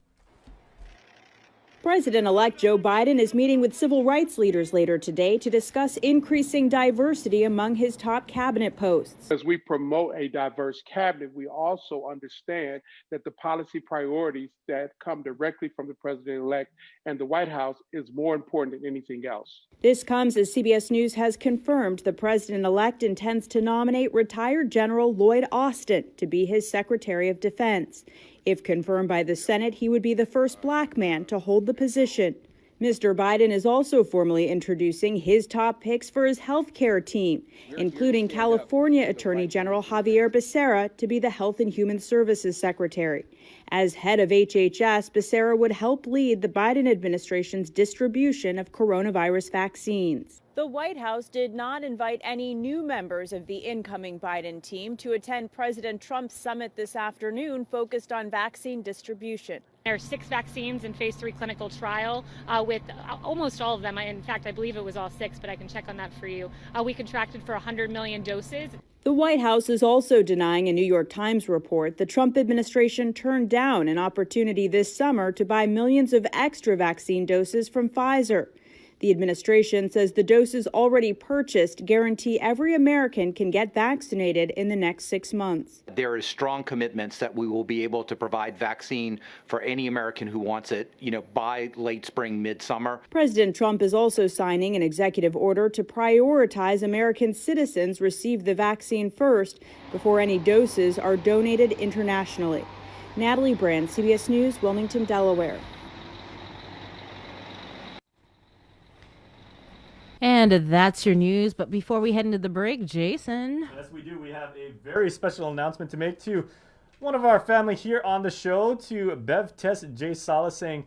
President-elect Joe Biden is meeting with civil rights leaders later today to discuss increasing diversity among his top cabinet posts. As we promote a diverse cabinet, we also understand that the policy priorities that come directly from the president-elect and the White House is more important than anything else. This comes as CBS News has confirmed the president-elect intends to nominate retired General Lloyd Austin to be his Secretary of Defense. If confirmed by the Senate, he would be the first black man to hold the position. Mr. Biden is also formally introducing his top picks for his health care team, including California Attorney General Javier Becerra to be the Health and Human Services Secretary. As head of HHS, Becerra would help lead the Biden administration's distribution of coronavirus vaccines. The White House did not invite any new members of the incoming Biden team to attend President Trump's summit this afternoon focused on vaccine distribution. There are 6 vaccines in phase 3 clinical trial with almost all of them. In fact, I believe it was all 6, but I can check on that for you. We contracted for 100 million doses. The White House is also denying a New York Times report the Trump administration turned down an opportunity this summer to buy millions of extra vaccine doses from Pfizer. The administration says the doses already purchased guarantee every American can get vaccinated in the next 6 months. There is strong commitments that we will be able to provide vaccine for any American who wants it, by late spring, midsummer. President Trump is also signing an executive order to prioritize American citizens receive the vaccine first before any doses are donated internationally. Natalie Brand, CBS News, Wilmington, Delaware. And that's your news. But before we head into the break, Jason. Yes, we do. We have a very special announcement to make to one of our family here on the show, to Bev Tess J. Sala, saying,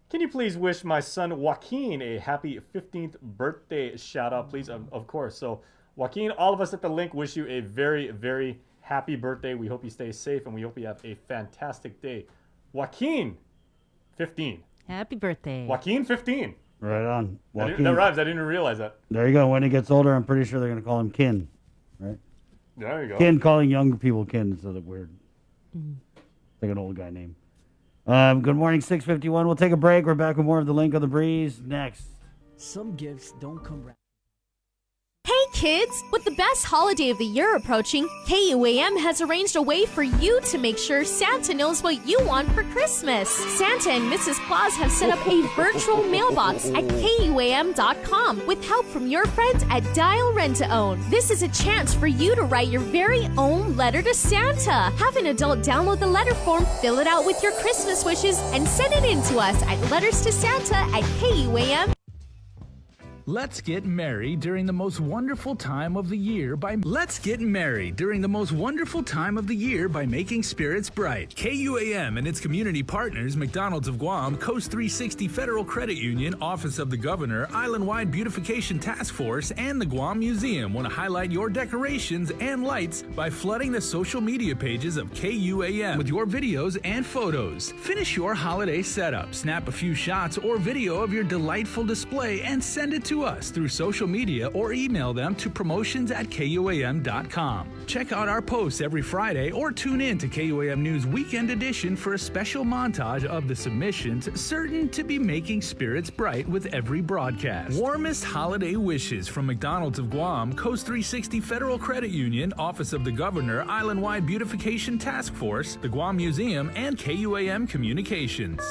can you please wish my son Joaquin a happy 15th birthday shout out, please? Of course. So, Joaquin, all of us at the link wish you a very, very happy birthday. We hope you stay safe and we hope you have a fantastic day. Joaquin, 15. Happy birthday. Joaquin, 15. Right on. That rhymes. I didn't even realize that. There you go. When he gets older, I'm pretty sure they're going to call him Kin. Right? There you go. Kin, calling younger people Kin instead of weird. Like an old guy name. Good morning, 6:51. We'll take a break. We're back with more of The Link of the Breeze next. Some gifts don't come wrapped. Hey kids! With the best holiday of the year approaching, KUAM has arranged a way for you to make sure Santa knows what you want for Christmas. Santa and Mrs. Claus have set up a virtual mailbox at KUAM.com with help from your friends at Dial Rent to Own. This is a chance for you to write your very own letter to Santa. Have an adult download the letter form, fill it out with your Christmas wishes, and send it in to us at letterstosanta@KUAM. Let's get merry during the most wonderful time of the year by making spirits bright. KUAM and its community partners, McDonald's of Guam, Coast 360 Federal Credit Union, Office of the Governor, Island-Wide Beautification Task Force, and the Guam Museum want to highlight your decorations and lights by flooding the social media pages of KUAM with your videos and photos. Finish your holiday setup, snap a few shots or video of your delightful display, and send it to us through social media or email them to promotions@kuam.com. Check out our posts every Friday or tune in to KUAM News Weekend Edition for a special montage of the submissions certain to be making spirits bright with every broadcast. Warmest holiday wishes from McDonald's of Guam, Coast 360 Federal Credit Union, Office of the Governor, Island-Wide Beautification Task Force, the Guam Museum, and KUAM Communications.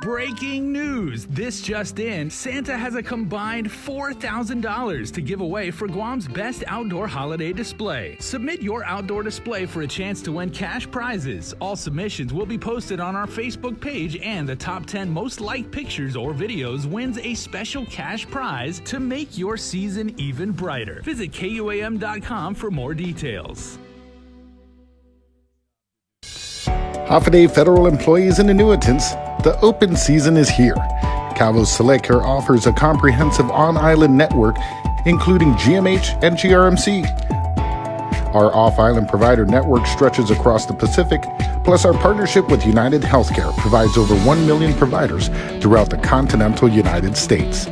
Breaking news! This just in, Santa has a combined $4,000 to give away for Guam's best outdoor holiday display. Submit your outdoor display for a chance to win cash prizes. All submissions will be posted on our Facebook page, and the top 10 most liked pictures or videos wins a special cash prize to make your season even brighter. Visit KUAM.com for more details. Holiday federal employees and annuitants, the open season is here. Calvo's Select Care offers a comprehensive on-island network, including GMH and GRMC. Our off-island provider network stretches across the Pacific, plus our partnership with United Healthcare provides over 1 million providers throughout the continental United States.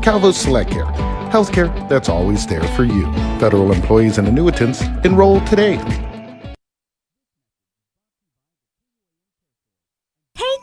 Calvo's Select Care, healthcare that's always there for you. Federal employees and annuitants, enroll today.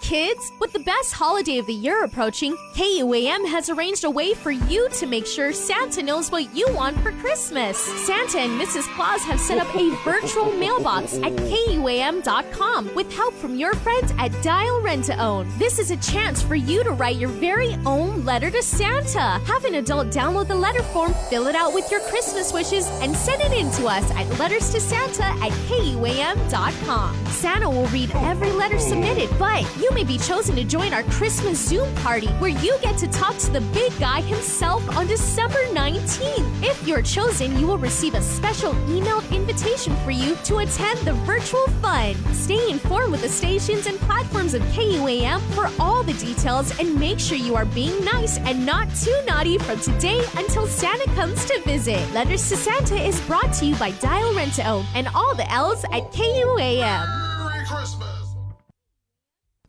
Kids, with the best holiday of the year approaching, KUAM has arranged a way for you to make sure Santa knows what you want for Christmas. Santa and Mrs. Claus have set up a virtual mailbox at KUAM.com with help from your friends at Dial Rent to Own. This is a chance for you to write your very own letter to Santa. Have an adult download the letter form, fill it out with your Christmas wishes, and send it in to us at letterstosanta@KUAM.com. Santa will read every letter submitted, but you may be chosen to join our Christmas Zoom party where you get to talk to the big guy himself on December 19th. If you're chosen, you will receive a special emailed invitation for you to attend the virtual fun. Stay informed with the stations and platforms of KUAM for all the details, and make sure you are being nice and not too naughty from today until Santa comes to visit. Letters to Santa is brought to you by Dial Rent to Own and all the L's at KUAM. Merry Christmas!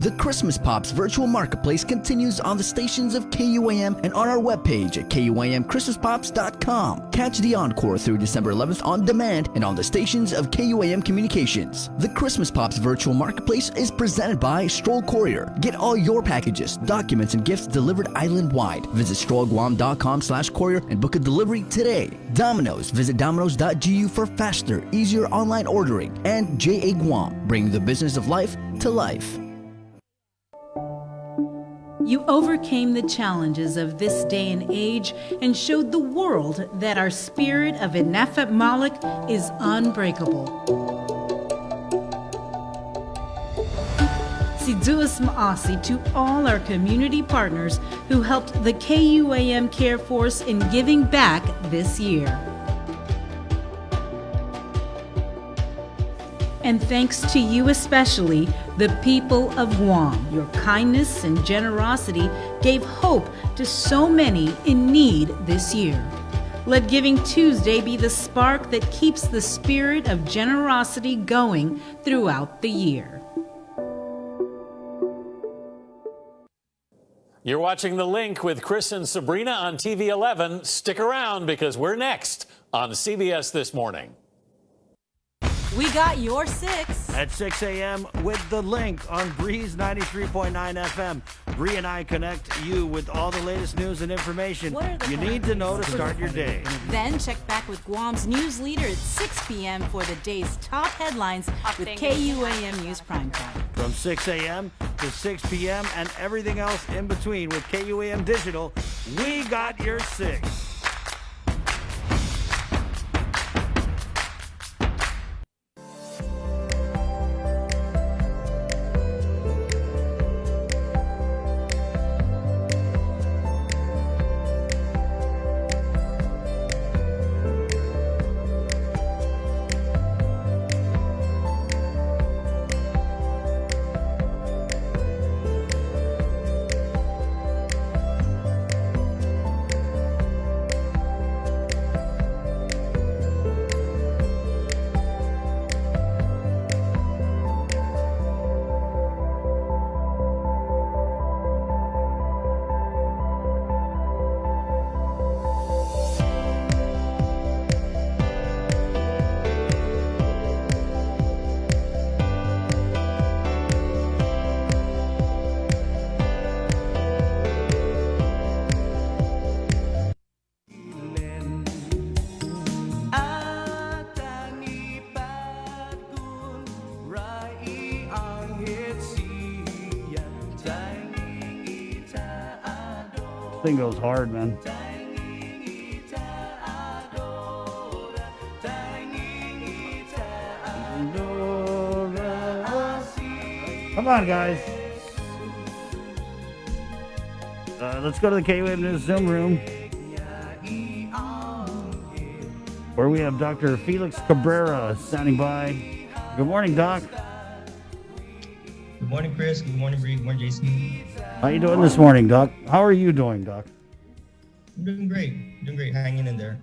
The Christmas Pops virtual marketplace continues on the stations of KUAM and on our webpage at KUAMChristmasPops.com. Catch the encore through December 11th on demand and on the stations of KUAM Communications. The Christmas Pops virtual marketplace is presented by Stroll Courier. Get all your packages, documents, and gifts delivered island-wide. Visit strollguam.com/courier and book a delivery today. Domino's. Visit domino's.gu for faster, easier online ordering. And JA Guam, bringing the business of life to life. You overcame the challenges of this day and age and showed the world that our spirit of Inafat Malik is unbreakable. Siduas Maasi to all our community partners who helped the KUAM Care Force in giving back this year. And thanks to you especially, the people of Guam. Your kindness and generosity gave hope to so many in need this year. Let Giving Tuesday be the spark that keeps the spirit of generosity going throughout the year. You're watching The Link with Chris and Sabrina on TV 11. Stick around because we're next on CBS This Morning. We got your 6. At 6 a.m. with The Link on Breeze 93.9 FM. Bree and I connect you with all the latest news and information you need to know to start your day. Then check back with Guam's news leader at 6 p.m. for the day's top headlines with KUAM News Primetime. From 6 a.m. to 6 p.m. and everything else in between with KUAM Digital, we got your 6. thing goes hard, man. Come on, guys. Let's go to the KUAM News Zoom room, where we have Dr. Felix Cabrera standing by. Good morning, Doc. Good morning, Chris. Good morning, Bree. Good morning, Jason. How you doing this morning, Doc? How are you doing, Doc? I'm doing great. Hanging in there.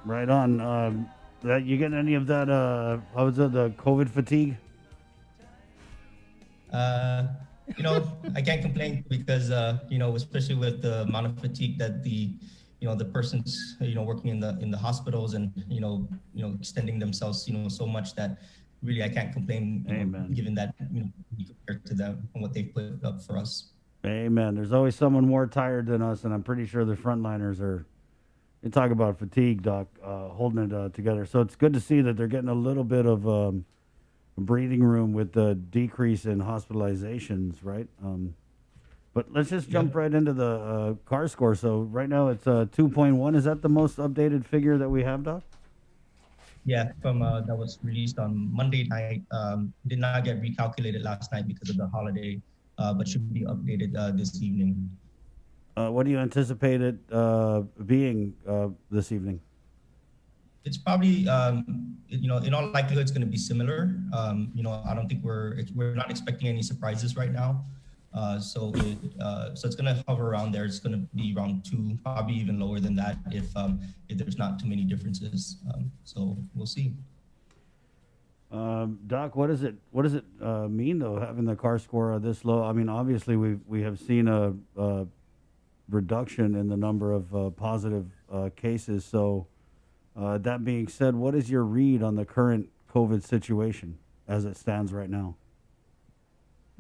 Right on. That you getting any of that? How was it? The COVID fatigue? I can't complain because especially with the amount of fatigue that the persons working in the hospitals and extending themselves so much that really I can't complain. Given that compared to them and what they've put up for us. Amen. There's always someone more tired than us, and I'm pretty sure the frontliners are. You talk about fatigue, Doc, holding it together. So it's good to see that they're getting a little bit of breathing room with the decrease in hospitalizations, right? But let's just jump right into the CAR score. So right now it's 2.1. Is that the most updated figure that we have, Doc? Yeah, from that was released on Monday night. Did not get recalculated last night because of the holiday, but should be updated this evening. What do you anticipate it being this evening? It's probably, in all likelihood, it's going to be similar. I don't think we're not expecting any surprises right now. So it's going to hover around there. It's going to be around 2, probably even lower than that if there's not too many differences. So we'll see. Doc, what does it mean though, having the CAR score this low? I mean, obviously we have seen a reduction in the number of positive cases. So that being said, what is your read on the current COVID situation as it stands right now?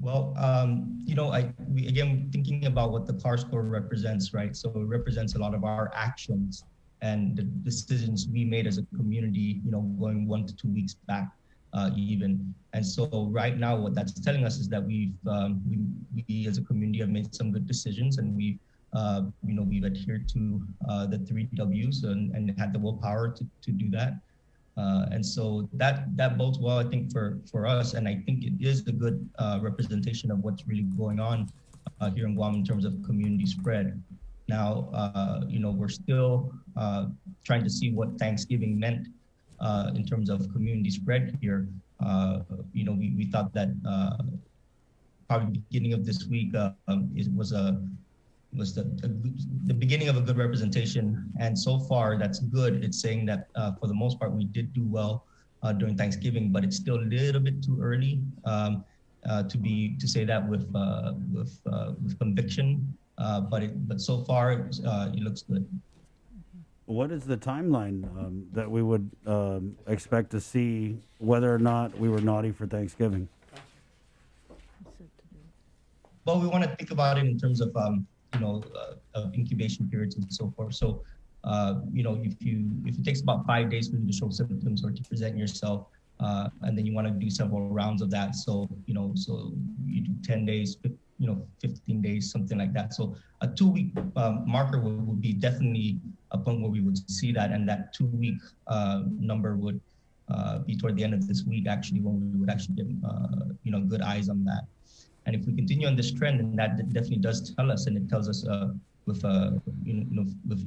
Well, again, thinking about what the CAR score represents, right? So it represents a lot of our actions and the decisions we made as a community, going 1 to 2 weeks back, even. And so right now, what that's telling us is that we as a community have made some good decisions, and we've adhered to the 3 Ws and had the willpower to do that. And so that bodes well, I think, for us. And I think it is a good representation of what's really going on here in Guam in terms of community spread. Now, we're still trying to see what Thanksgiving meant in terms of community spread here. We thought that probably beginning of this week was the beginning of a good representation, and so far that's good. It's saying that for the most part we did do well during Thanksgiving, but it's still a little bit too early to say that with conviction. But so far it looks good. What is the timeline that we would expect to see whether or not we were naughty for Thanksgiving? Well, we want to think about it in terms of of incubation periods and so forth. So, if it takes about 5 days for you to show symptoms or to present yourself, and then you want to do several rounds of that. So, so you do 10 days, 15 days, something like that. So a 2-week marker would be definitely a point where we would see that, and that 2-week number would be toward the end of this week, actually, when we would actually get, good eyes on that. And if we continue on this trend, then that definitely does tell us, and it tells us with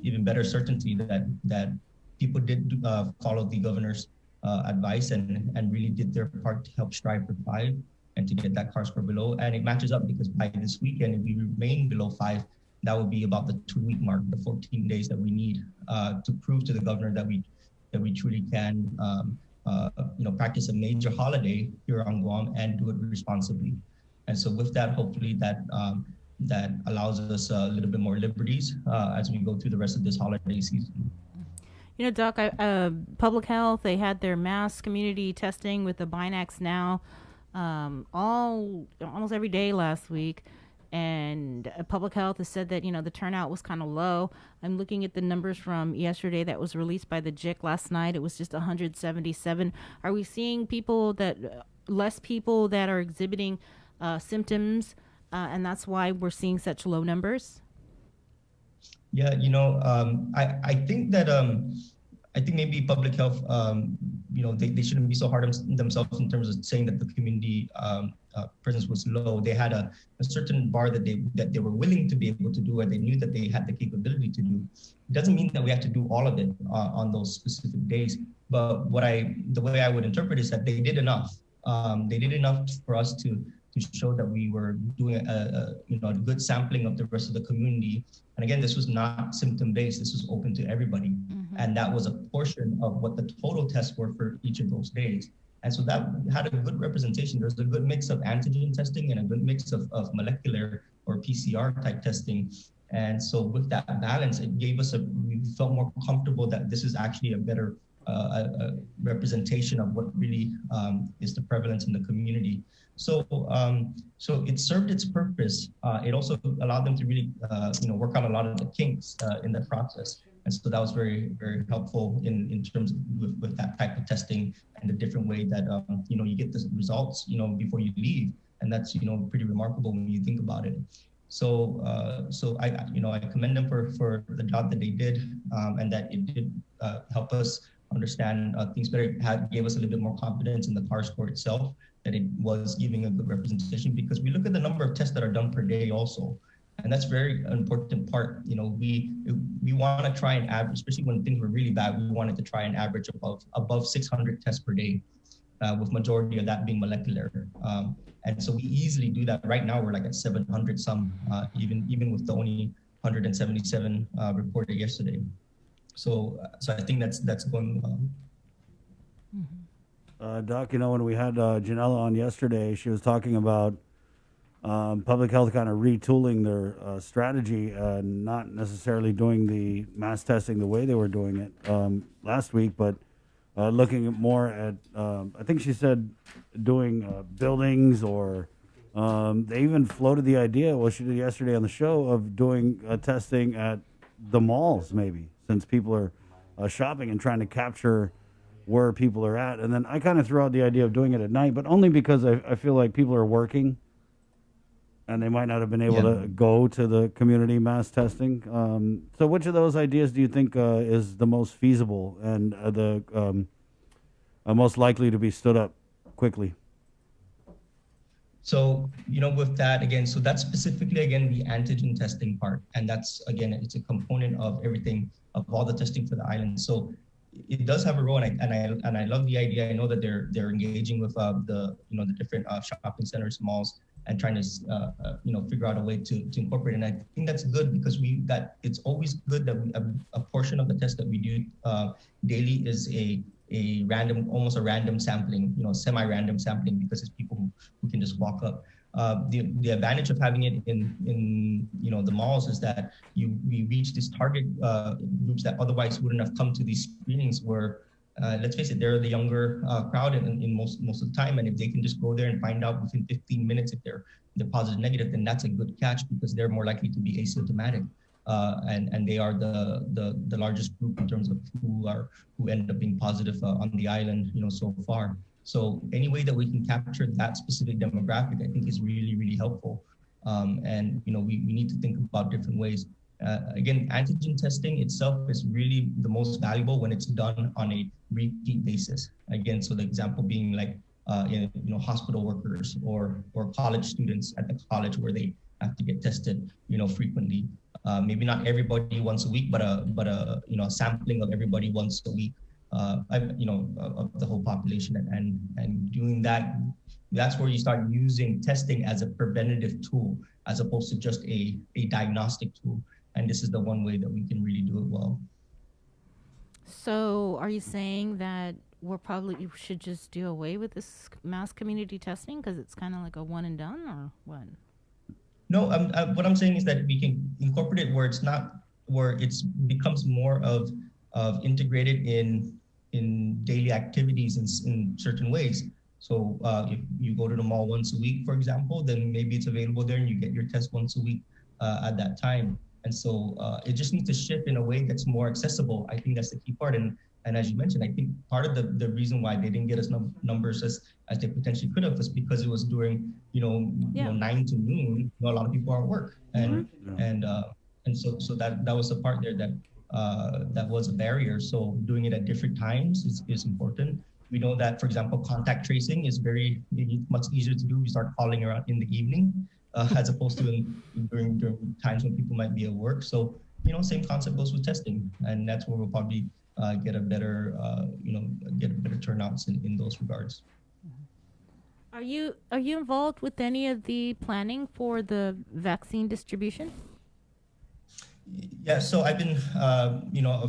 even better certainty that people did follow the governor's advice and really did their part to help strive for 5 and to get that CAR score below. And it matches up because by this weekend, if we remain below 5, that would be about the 2-week mark, the 14 days that we need to prove to the governor that we truly can practice a major holiday here on Guam and do it responsibly. And so with that, hopefully that allows us a little bit more liberties as we go through the rest of this holiday season. Doc, Public Health, they had their mass community testing with the Binax Now almost every day last week. And Public Health has said that, the turnout was kind of low. I'm looking at the numbers from yesterday that was released by the JIC last night. It was just 177. Are we seeing less people that are exhibiting symptoms, and that's why we're seeing such low numbers? Yeah, I think that I think maybe public health, they shouldn't be so hard on themselves in terms of saying that the community presence was low. They had a certain bar that they were willing to be able to do, or they knew that they had the capability to do. It doesn't mean that we have to do all of it on those specific days. But the way I would interpret is that they did enough. They did enough for us to show that we were doing a good sampling of the rest of the community. And again, this was not symptom-based. This was open to everybody. Mm-hmm. And that was a portion of what the total tests were for each of those days. And so that had a good representation. There's a good mix of antigen testing and a good mix of molecular or PCR type testing. And so with that balance, it gave us we felt more comfortable that this is actually a better representation of what really is the prevalence in the community. So it served its purpose. It also allowed them to really work out a lot of the kinks in the process. And so that was very, very helpful in terms of with that type of testing and the different way that you get the results before you leave, and that's pretty remarkable when you think about it. So I commend them for the job that they did, and that it did help us understand things better. Gave us a little bit more confidence in the CAR score itself, that it was giving a good representation, because we look at the number of tests that are done per day also. And that's very important part. We want to try and average, especially when things were really bad, we wanted to try and average above 600 tests per day, with majority of that being molecular. And so we easily do that. Right now, we're like at 700 some, even with the only 177 reported yesterday. So I think that's going well. Doc, when we had Janella on yesterday, she was talking about public health kind of retooling their strategy, not necessarily doing the mass testing the way they were doing it last week, but looking more at, I think she said, doing buildings, or they even floated the idea, well, she did yesterday on the show, of doing testing at the malls, maybe, since people are shopping and trying to capture where people are at. And then I kind of threw out the idea of doing it at night, but only because I feel like people are working and they might not have been able to go to the community mass testing. So which of those ideas do you think is the most feasible and the most likely to be stood up quickly? So, with that, again, so that's specifically, again, the antigen testing part. And that's, again, it's a component of everything, of all the testing for the island. So it does have a role, and I love the idea. I know that they're engaging with the different shopping centers, malls, and trying to figure out a way to incorporate. And I think that's good, because it's always good that a portion of the test that we do daily is a random, almost a random sampling, semi-random sampling, because it's people who can just walk up. The advantage of having it in the malls is that we reach these target groups that otherwise wouldn't have come to these screenings, where let's face it, they're the younger crowd in most of the time, and if they can just go there and find out within 15 minutes if they're positive, negative, then that's a good catch, because they're more likely to be asymptomatic, and they are the largest group in terms of who end up being positive on the island, so far. So any way that we can capture that specific demographic, I think, is really, really helpful. And we need to think about different ways. Again, antigen testing itself is really the most valuable when it's done on a repeat basis. Again, so the example being like hospital workers or college students at the college, where they have to get tested frequently. Maybe not everybody once a week, but a sampling of everybody once a week. Of the whole population, and doing that, that's where you start using testing as a preventative tool, as opposed to just a diagnostic tool. And this is the one way that we can really do it well. So are you saying that we should just do away with this mass community testing because it's kind of like a one and done, or what? No, what I'm saying is that we can incorporate it where it becomes more of integrated in daily activities in certain ways. So if you go to the mall once a week, for example, then maybe it's available there and you get your test once a week at that time. And so it just needs to shift in a way that's more accessible. I think that's the key part. And as you mentioned, I think part of the reason why they didn't get us numbers as they potentially could have was because it was during 9 to noon. A lot of people are at work, and And so that was the part there that was a barrier. So doing it at different times is important. We know that, for example, contact tracing is much easier to do. We start calling around in the evening as opposed to during times when people might be at work. So, same concept goes with testing, and that's where we'll probably get a better turnouts in those regards. Are you involved with any of the planning for the vaccine distribution? Yeah, so I've been,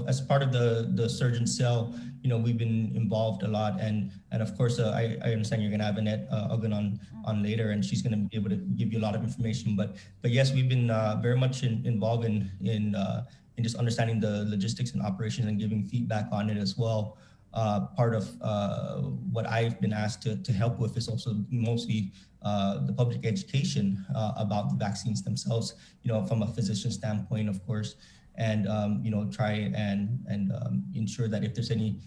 as part of the surgeon cell, we've been involved a lot, and of course, I understand you're going to have Annette Uggan on later, and she's going to be able to give you a lot of information. But yes, we've been very much involved in just understanding the logistics and operations and giving feedback on it as well. Part of what I've been asked to help with is also mostly the public education about the vaccines themselves, from a physician standpoint, of course, and try and ensure that if there's any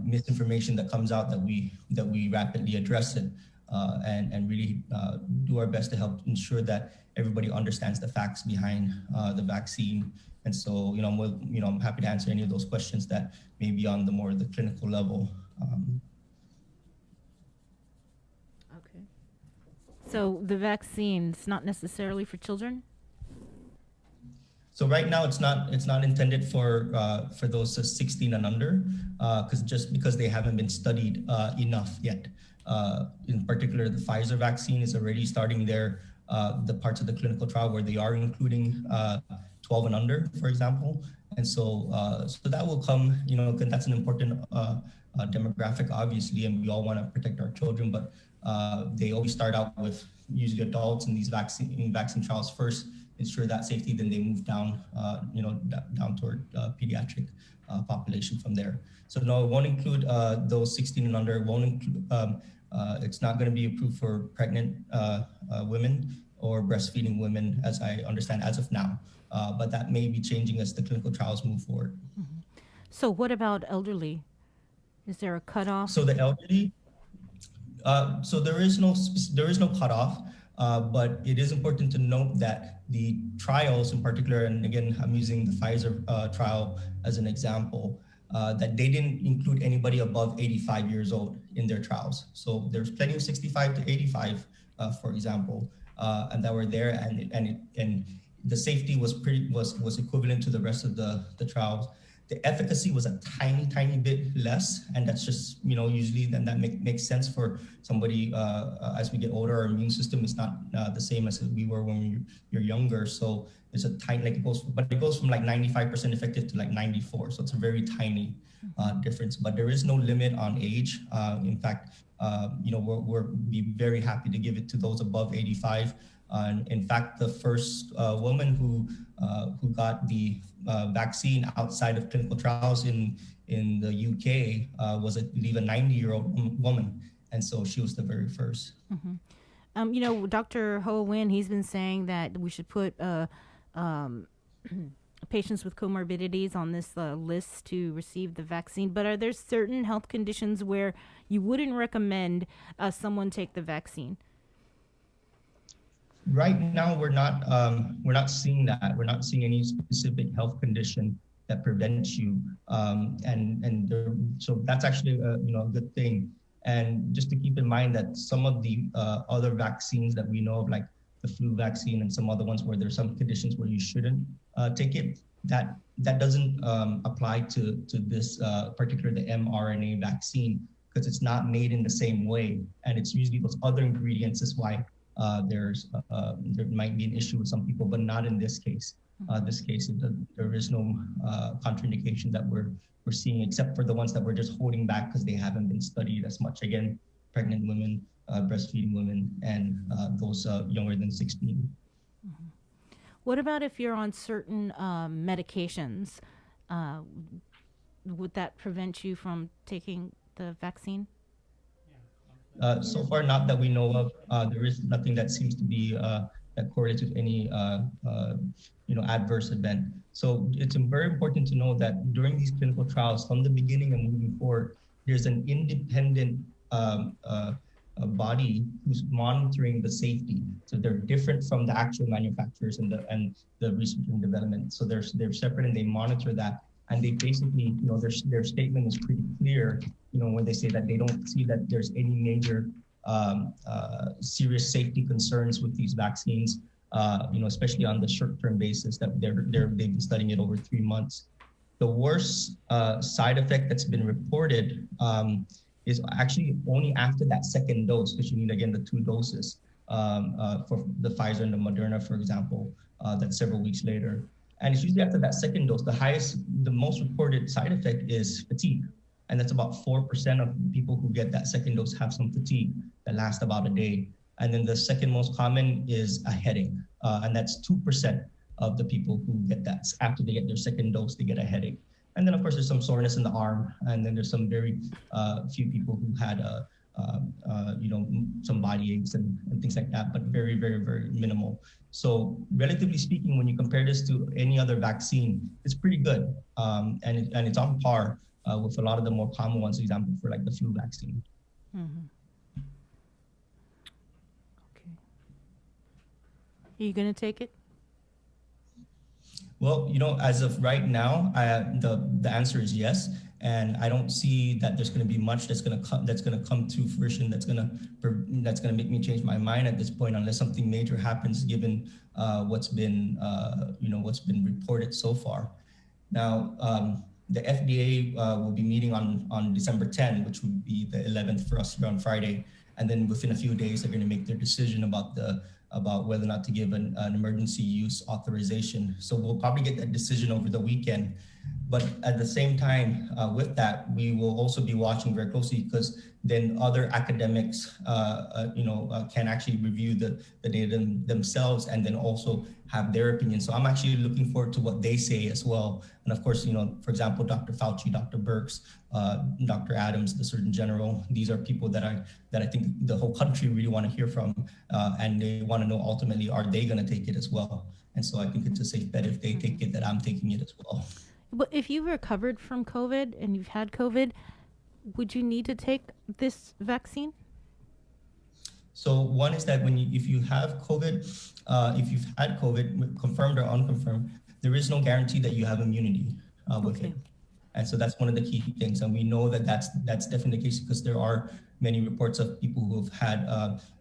misinformation that comes out, that we rapidly address it and really do our best to help ensure that everybody understands the facts behind the vaccine. And so, I'm happy to answer any of those questions that may be on the clinical level. Okay. So the vaccine's not necessarily for children? So right now, it's not intended for those 16 and under, because they haven't been studied enough yet. In particular, the Pfizer vaccine is already starting the parts of the clinical trial where they are including 12 and under, for example. And so that will come, because that's an important demographic, obviously, and we all want to protect our children, but they always start out with usually adults in these vaccine trials first, ensure that safety, then they move down, down toward pediatric population from there. So no, it won't include those 16 and under. It won't include, it's not going to be approved for pregnant women or breastfeeding women, as I understand, as of now. But that may be changing as the clinical trials move forward. Mm-hmm. So what about elderly? Is there a cutoff? So the elderly, so there is no cutoff, but it is important to note that the trials in particular, and again, I'm using the Pfizer trial as an example, that they didn't include anybody above 85 years old in their trials. So there's plenty of 65 to 85, for example, and that were there, and the safety was equivalent to the rest of the trials. The efficacy was a tiny bit less, and that's just, usually then that makes sense for somebody as we get older. Our immune system is not the same as we were when you're younger. So it's a tiny, it goes from like 95% effective to like 94. So it's a very difference, but there is no limit on age. In fact, we're be very happy to give it to those above 85. In fact, the first woman who got the vaccine outside of clinical trials in the UK was, I believe, a 90-year-old woman, and so she was the very first. Mm-hmm. Dr. Ho Win, he's been saying that we should put patients with comorbidities on this list to receive the vaccine. But are there certain health conditions where you wouldn't recommend someone take the vaccine? Right now, we're not seeing that. We're not seeing any specific health condition that prevents you, so that's actually a good thing. And just to keep in mind that some of the other vaccines that we know of, like the flu vaccine and some other ones where there's some conditions where you shouldn't take it, that doesn't apply to this particular the mRNA vaccine, because it's not made in the same way, and it's usually those other ingredients is why there might be an issue with some people, but not in this case. There is no contraindication that we're seeing, except for the ones that we're just holding back because they haven't been studied as much. Again, pregnant women, breastfeeding women, and those younger than 16. Mm-hmm. What about if you're on certain medications? Would that prevent you from taking the vaccine? So far, not that we know of. There is nothing that seems to be that correlates with any adverse event. So it's very important to know that during these clinical trials, from the beginning and moving forward, there's an independent body who's monitoring the safety. So they're different from the actual manufacturers and the research and development. So they're separate and they monitor that. And they basically, their statement is pretty clear, when they say that they don't see that there's any major serious safety concerns with these vaccines, especially on the short-term basis that they've been studying it over 3 months. The worst side effect that's been reported is actually only after that second dose, because you need, again, the 2 doses for the Pfizer and the Moderna, for example, that's several weeks later. And it's usually after that second dose, the most reported side effect is fatigue. And that's about 4% of people who get that second dose have some fatigue that lasts about a day. And then the second most common is a headache. And that's 2% of the people who get that. After they get their second dose, they get a headache. And then, of course, there's some soreness in the arm. And then there's some very few people who had, some body aches and things like that, but very, very, very minimal. So relatively speaking, when you compare this to any other vaccine, it's pretty good. And it's on par with a lot of the more common ones, for example, for like the flu vaccine. Mm-hmm. Okay. Are you going to take it? Well, as of right now, the answer is yes, and I don't see that there's going to be much that's going to come to fruition that's going to make me change my mind at this point, unless something major happens, given what's been reported so far. Now, the FDA will be meeting on December 10, which would be the 11th for us here on Friday, and then within a few days they're going to make their decision about whether or not to give an emergency use authorization. So we'll probably get that decision over the weekend. But at the same time, with that, we will also be watching very closely, because then other academics, can actually review the data themselves and then also have their opinion. So I'm actually looking forward to what they say as well. And of course, for example, Dr. Fauci, Dr. Birx, Dr. Adams, the Surgeon General, these are people that I think the whole country really want to hear from, and they want to know ultimately, are they going to take it as well? And so I think it's a safe bet if they take it that I'm taking it as well. But if you've recovered from COVID and you've had COVID, would you need to take this vaccine? So one is that if you have COVID, if you've had COVID, confirmed or unconfirmed, there is no guarantee that you have immunity with it. And so that's one of the key things. And we know that that's definitely the case, because there are many reports of people who have had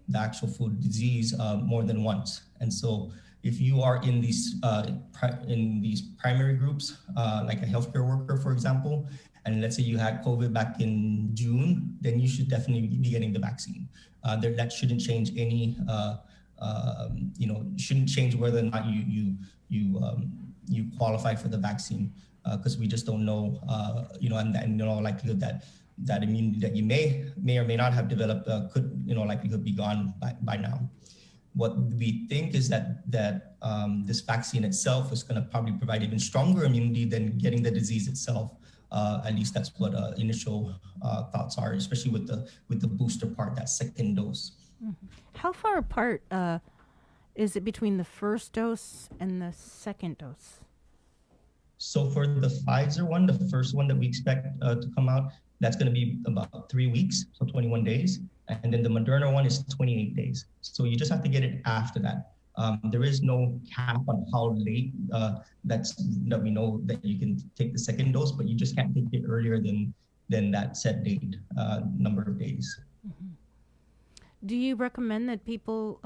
the actual food disease more than once. And so if you are in these primary groups, like a healthcare worker, for example, and let's say you had COVID back in June, then you should definitely be getting the vaccine. That shouldn't change any, shouldn't change whether or not you qualify for the vaccine, because we just don't know, and in all likelihood that immunity that you may or may not have developed could, likelihood be gone by now. What we think is that this vaccine itself is going to probably provide even stronger immunity than getting the disease itself. At least that's what initial thoughts are, especially with the booster part, that second dose. Mm-hmm. How far apart is it between the first dose and the second dose? So for the Pfizer one, the first one that we expect to come out, that's going to be about 3 weeks, so 21 days. And then the Moderna one is 28 days. So you just have to get it after that. There is no cap on how late that we know that you can take the second dose, but you just can't take it earlier than that set date, number of days. Mm-hmm. Do you recommend that people,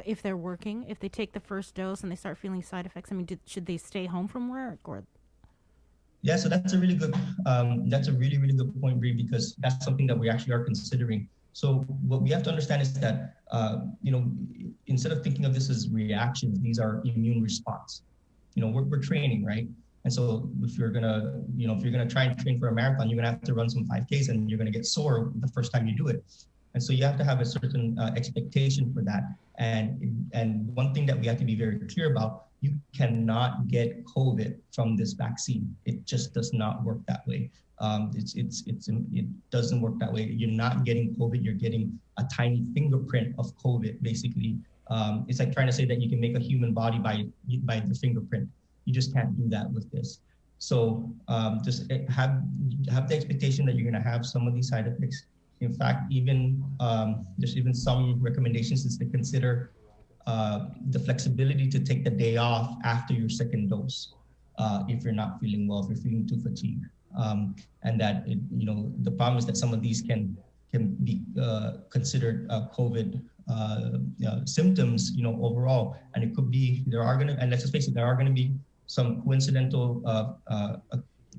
if they're working, if they take the first dose and they start feeling side effects, should they stay home from work or? Yeah, so that's a really good point, Bree, because that's something that we actually are considering. So what we have to understand is that, instead of thinking of this as reactions, these are immune response. We're training, right? And so if you're gonna try and train for a marathon, you're gonna have to run some 5Ks and you're gonna get sore the first time you do it. And so you have to have a certain expectation for that. And one thing that we have to be very clear about, you cannot get COVID from this vaccine. It just does not work that way. It doesn't work that way. You're not getting COVID. You're getting a tiny fingerprint of COVID, basically. It's like trying to say that you can make a human body by the fingerprint. You just can't do that with this. So just have the expectation that you're going to have some of these side effects. In fact, even there's even some recommendations is to consider the flexibility to take the day off after your second dose if you're not feeling well, if you're feeling too fatigued. And that, the problem is that some of these can be considered COVID symptoms, overall. And it could be, and let's just face it, there are going to be some coincidental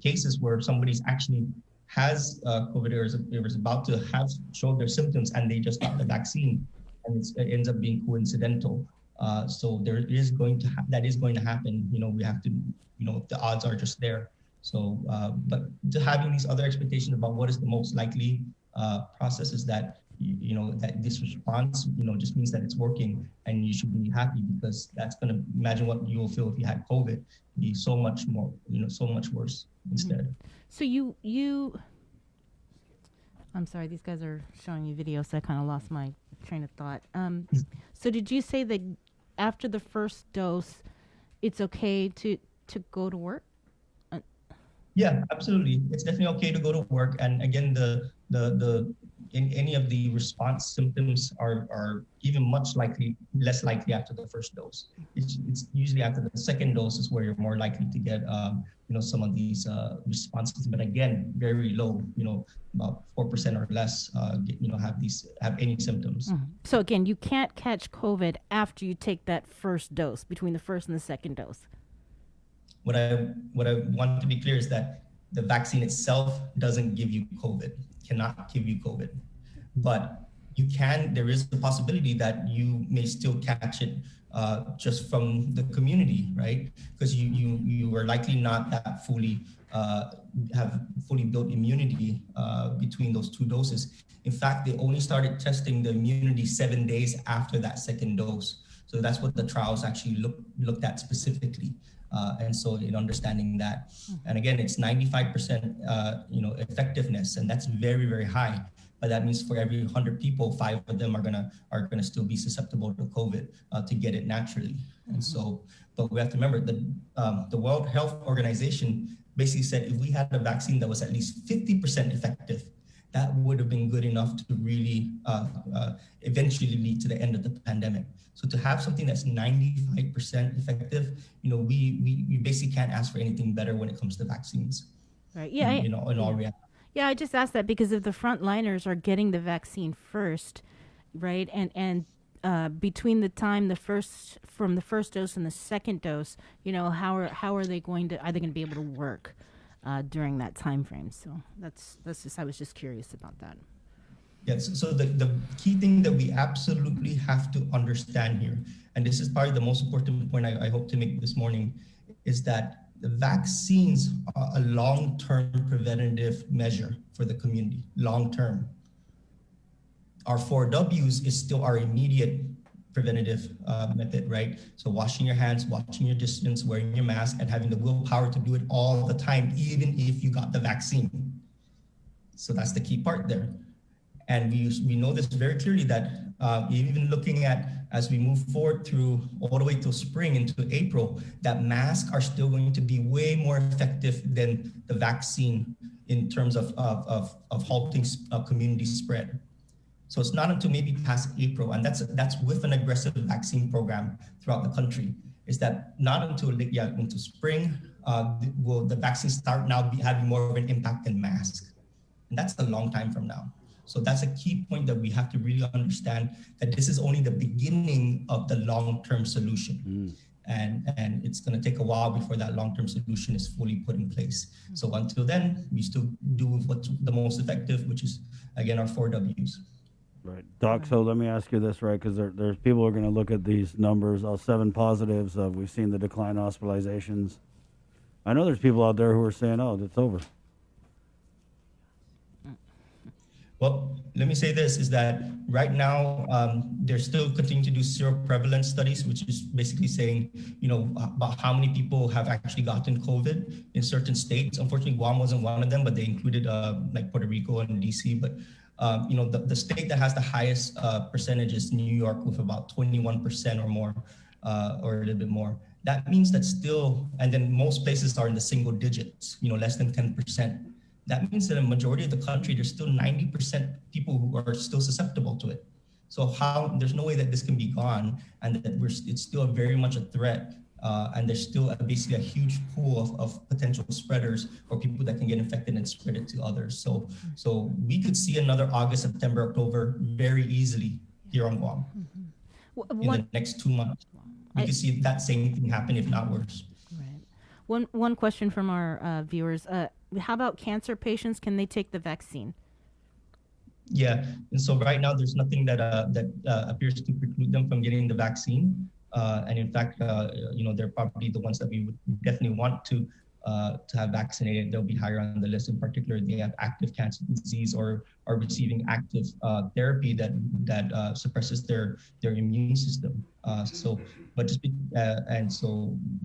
cases where somebody's actually has COVID or is about to have showed their symptoms and they just got the vaccine, and it ends up being coincidental. So that is going to happen. We have to, the odds are just there. So, but to having these other expectations about what is the most likely process is that, that this response, just means that it's working, and you should be happy, because that's going to, imagine what you will feel if you had COVID, be so much more, so much worse instead. So I'm sorry, these guys are showing me video, so I kind of lost my train of thought. So did you say that after the first dose, it's okay to go to work? Yeah, absolutely. It's definitely okay to go to work. And again, in any of the response symptoms are even less likely after the first dose. It's usually after the second dose is where you're more likely to get some of these responses, but again, very low. About 4% or less have any symptoms. Mm-hmm. So again, you can't catch COVID after you take that first dose, between the first and the second dose. What I want to be clear is that the vaccine itself doesn't give you COVID, cannot give you COVID, but there is the possibility that you may still catch it just from the community, right? Because you are likely not that have fully built immunity between those two doses. In fact, they only started testing the immunity 7 days after that second dose. So that's what the trials actually looked at specifically. And so in understanding that, and again, it's 95% effectiveness, and that's very, very high. But that means for every 100 people, 5 of them are gonna still be susceptible to COVID to get it naturally. And so, but we have to remember that the World Health Organization basically said if we had a vaccine that was at least 50% effective, that would have been good enough to really eventually lead to the end of the pandemic. So to have something that's 95% effective, we basically can't ask for anything better when it comes to vaccines. Right. Yeah. In all reality. Yeah, I just asked that because if the frontliners are getting the vaccine first, right, and between the time from the first dose and the second dose, how are they going to be able to work during that time frame? So that's just, I was just curious about that. Yes. So the key thing that we absolutely have to understand here, and this is probably the most important point I hope to make this morning, is that the vaccines are a long-term preventative measure for the community, long-term. Our 4Ws is still our immediate preventative method, right? So washing your hands, watching your distance, wearing your mask, and having the willpower to do it all the time, even if you got the vaccine. So that's the key part there. And we know this very clearly that even looking at, as we move forward through all the way till spring into April, that masks are still going to be way more effective than the vaccine in terms of halting community spread. So it's not until maybe past April, and that's with an aggressive vaccine program throughout the country, is that not until into spring will the vaccine start now having more of an impact than masks. And that's a long time from now. So that's a key point that we have to really understand, that this is only the beginning of the long-term solution. And it's going to take a while before that long-term solution is fully put in place. So until then, we still do what's the most effective, which is, again, our 4Ws. Right. Doc, so let me ask you this, right, because there's people who are going to look at these numbers, all 7 positives. We've seen the decline in hospitalizations. I know there's people out there who are saying, oh, it's over. Well, let me say this, is that right now, they're still continuing to do seroprevalence studies, which is basically saying, about how many people have actually gotten COVID in certain states. Unfortunately, Guam wasn't one of them, but they included like Puerto Rico and DC. But, the state that has the highest percentage is New York, with about 21% or more, or a little bit more. That means that still, and then most places are in the single digits, less than 10%. that means that a majority of the country, there's still 90% people who are still susceptible to it. So there's no way that this can be gone, and that it's still very much a threat. And there's still basically a huge pool of potential spreaders or people that can get infected and spread it to others. So we could see another August, September, October very easily here on Guam in the next 2 months. We could see that same thing happen, if not worse. One question from our viewers. How about cancer patients? Can they take the vaccine? Yeah, and so right now there's nothing that appears to preclude them from getting the vaccine. And in fact, they're probably the ones that we would definitely want to have vaccinated. They'll be higher on the list. In particular, they have active cancer disease or are receiving active therapy that suppresses their immune system. So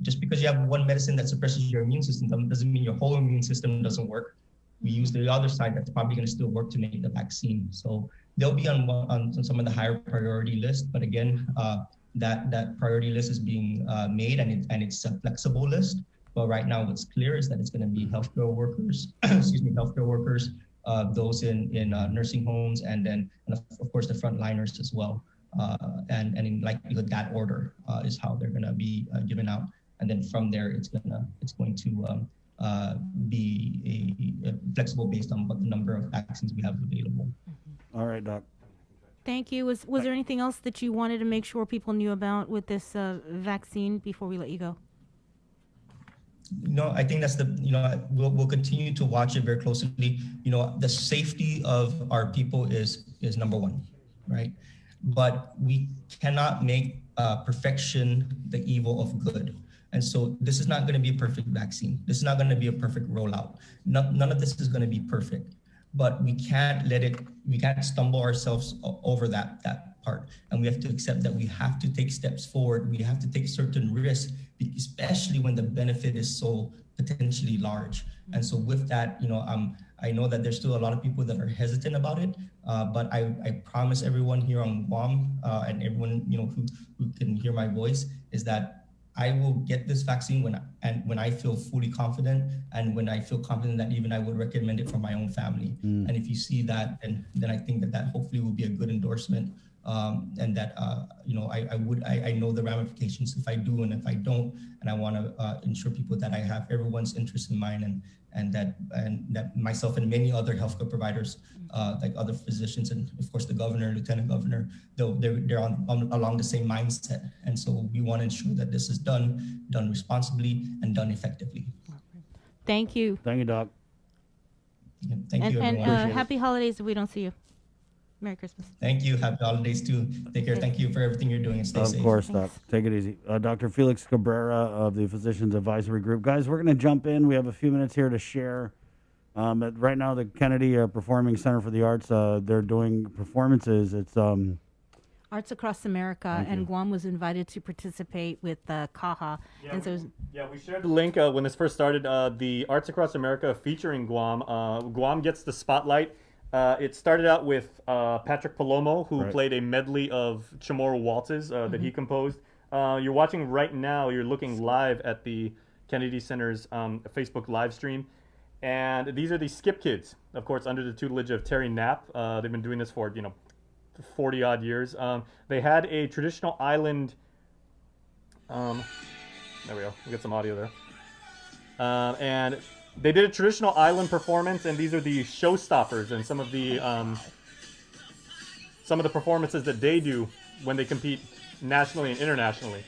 just because you have one medicine that suppresses your immune system doesn't mean your whole immune system doesn't work. We use the other side that's probably going to still work to make the vaccine. So they'll be on some of the higher priority list. But again, that priority list is being made, and it's a flexible list. But right now, what's clear is that it's going to be healthcare workers, those in nursing homes, and then of course the frontliners as well. And in likelihood, that order is how they're going to be given out. And then from there, it's going to be flexible based on what the number of vaccines we have available. All right, Doc. Thank you. Was there anything else that you wanted to make sure people knew about with this vaccine before we let you go? No, I think that's we'll continue to watch it very closely. The safety of our people is number one, right? But we cannot make perfection the evil of good. And so this is not going to be a perfect vaccine. This is not going to be a perfect rollout. None of this is going to be perfect, but we can't stumble ourselves over that part. And we have to accept that we have to take steps forward. We have to take certain risks, especially when the benefit is so potentially large. And so with that, I know that there's still a lot of people that are hesitant about it, but I promise everyone here on Guam and everyone who can hear my voice is that I will get this vaccine when I feel fully confident, and when I feel confident that even I would recommend it for my own family. And if you see that, then I think that hopefully will be a good endorsement. And that I know the ramifications if I do and if I don't, and I want to ensure people that I have everyone's interest in mind, and that myself and many other healthcare providers, like other physicians, and of course the governor, lieutenant governor, they're along the same mindset. And so we want to ensure that this is done responsibly and done effectively. Thank you. Thank you, Doc. Yeah, thank you, everyone. And happy holidays if we don't see you. Merry Christmas. Thank you. Happy holidays too. Take care. Thank you for everything you're doing, and stay safe. Of course, Doc. Take it easy. Dr. Felix Cabrera of the Physicians Advisory Group. Guys, we're going to jump in. We have a few minutes here to share. Right now, the Kennedy Performing Center for the Arts, they're doing performances. It's Arts Across America, and Guam was invited to participate with CAHA. Yeah, and so we shared the link when this first started. The Arts Across America featuring Guam. Guam gets the spotlight. It started out with Patrick Palomo, who played a medley of Chamorro waltzes that he composed. You're watching right now, you're looking live at the Kennedy Center's Facebook live stream. And these are the Skip Kids, of course, under the tutelage of Terry Knapp. They've been doing this for, 40 odd years. They had a traditional island, there we go, we got some audio there. And they did a traditional island performance, and these are the showstoppers and some of the performances that they do when they compete nationally and internationally.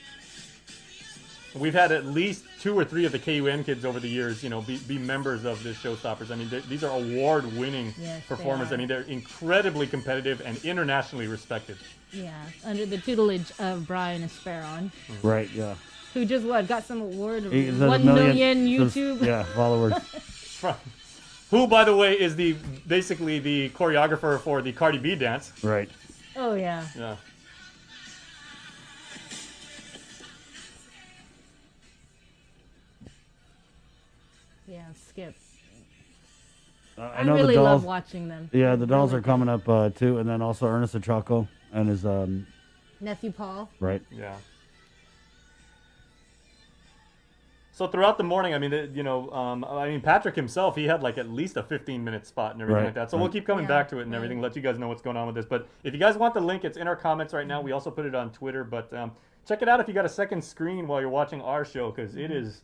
We've had at least 2 or 3 of the KUN kids over the years, be members of this showstoppers. I mean, these are award-winning performers. I mean, they're incredibly competitive and internationally respected. Yeah, under the tutelage of Brian Esperon. Right, yeah. Who just got some award of 1 million YouTube followers. Who, by the way, is basically the choreographer for the Cardi B dance. Right. Oh yeah. Yeah. Yeah, Skip. I know really the dolls, love watching them. Yeah, the dolls are coming up too, and then also Ernest Achaco and his nephew Paul. Right. Yeah. So throughout the morning, I mean, Patrick himself, he had like at least a 15-minute spot and everything Right, like that. So we'll keep coming back to it and everything, let you guys know what's going on with this. But if you guys want the link, it's in our comments right now. We also put it on Twitter. But check it out if you got a second screen while you're watching our show, because it is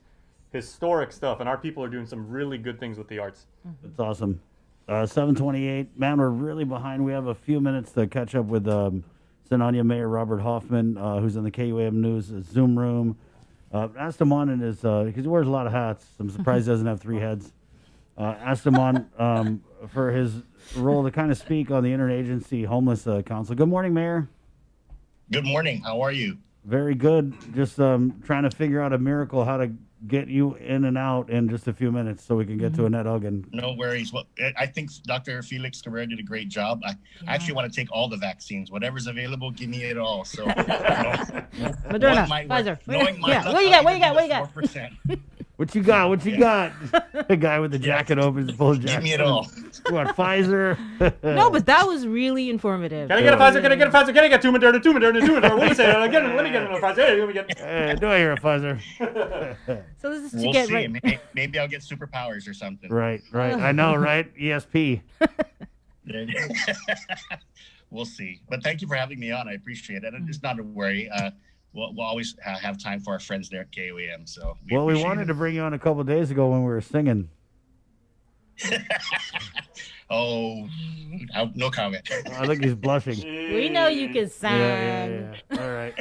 historic stuff, and our people are doing some really good things with the arts. That's awesome. 7:28. Man, we're really behind. We have a few minutes to catch up with Sinania Mayor Robert Hoffman, who's in the KUAM News Zoom room. Asked him on in his, because he wears a lot of hats. I'm surprised he doesn't have 3 heads. Asked him on for his role to kind of speak on the Interagency Homeless Council. Good morning, Mayor. Good morning. How are you? Very good. Just trying to figure out a miracle how to get you in and out in just a few minutes so we can get to Annette Huggan. No worries. Well, I think Dr. Felix Cabrera did a great job. I actually want to take all the vaccines. Whatever's available, give me it all. So, Moderna, Pfizer. Knowing my luck, What you got? What you got? What you got? 4%. What you got? What you got? The guy with the jacket opens the full jacket. Give me it all. What, Pfizer? No, but that was really informative. Can I get a Pfizer? Can I get a Pfizer? Can I get 2 Moderna? 2 Moderna? 2 Moderna? What do you say? Let me get another Pfizer. Hey, let me get. Do I hear a Pfizer? So this is to We'll get see. right. Maybe I'll get superpowers or something. Right. I know, right? ESP. We'll see. But thank you for having me on. I appreciate it. And it's not a worry. We'll always have time for our friends there at KUAM. So We wanted to bring you on a couple of days ago when we were singing. Oh, no comment. I think he's blushing. We know you can sing. Yeah. All right.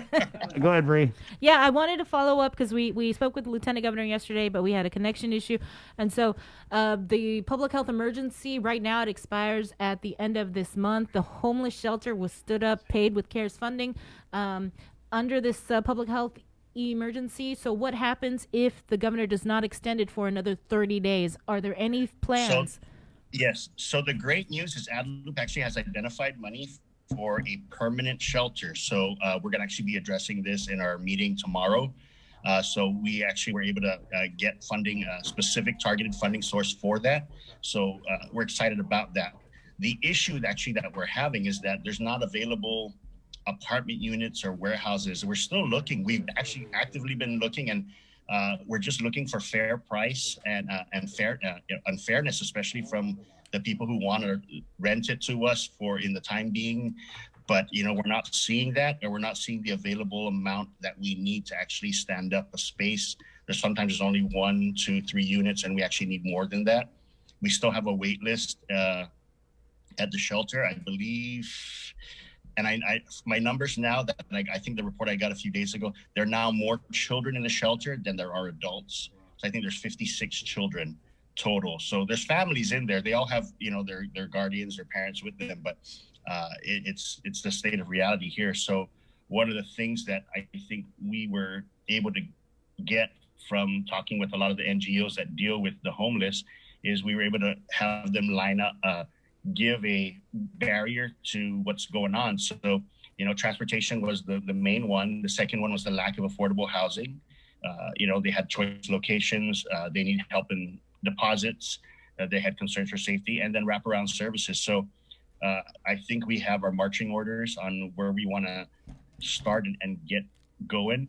Go ahead, Bree. Yeah, I wanted to follow up because we spoke with the Lieutenant Governor yesterday, but we had a connection issue. And so the public health emergency, right now it expires at the end of this month. The homeless shelter was stood up, paid with CARES funding under this public health emergency. So what happens if the governor does not extend it for another 30 days? Are there any plans? Yes. So the great news is Adelup actually has identified money for a permanent shelter. So we're going to actually be addressing this in our meeting tomorrow. So we actually were able to get funding, specific targeted funding source for that. So we're excited about that. The issue that we're having is that there's not available apartment units or warehouses. We're still looking. We've actually actively been looking, and we're just looking for fair price and unfairness, especially from the people who want to rent it to us for in the time being. But we're not seeing that, or we're not seeing the available amount that we need to actually stand up a space. There's only 1, 2, 3 units, and we actually need more than that. We still have a wait list at the shelter, I believe. And my numbers now that I think the report I got a few days ago, there are now more children in the shelter than there are adults. So I think there's 56 children total. So there's families in there. They all have, their guardians, their parents with them, but it's the state of reality here. So one of the things that I think we were able to get from talking with a lot of the NGOs that deal with the homeless is we were able to have them line up, give a barrier to what's going on. So, transportation was the main one. The second one was the lack of affordable housing. They had choice locations. They need help in deposits. They had concerns for safety, and then wraparound services. So I think we have our marching orders on where we want to start and get going.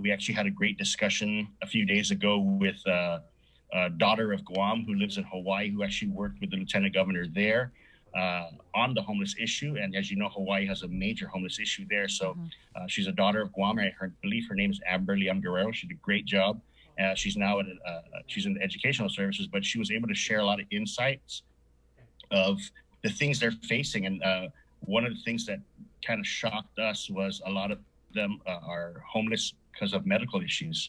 We actually had a great discussion a few days ago with a daughter of Guam who lives in Hawaii, who actually worked with the lieutenant governor there on the homeless issue. And as you know, Hawaii has a major homeless issue there. So she's a daughter of Guam. I believe her name is Amber Liam Guerrero. She did a great job. She's now she's in the educational services, but she was able to share a lot of insights of the things they're facing. And one of the things that kind of shocked us was a lot of them are homeless because of medical issues,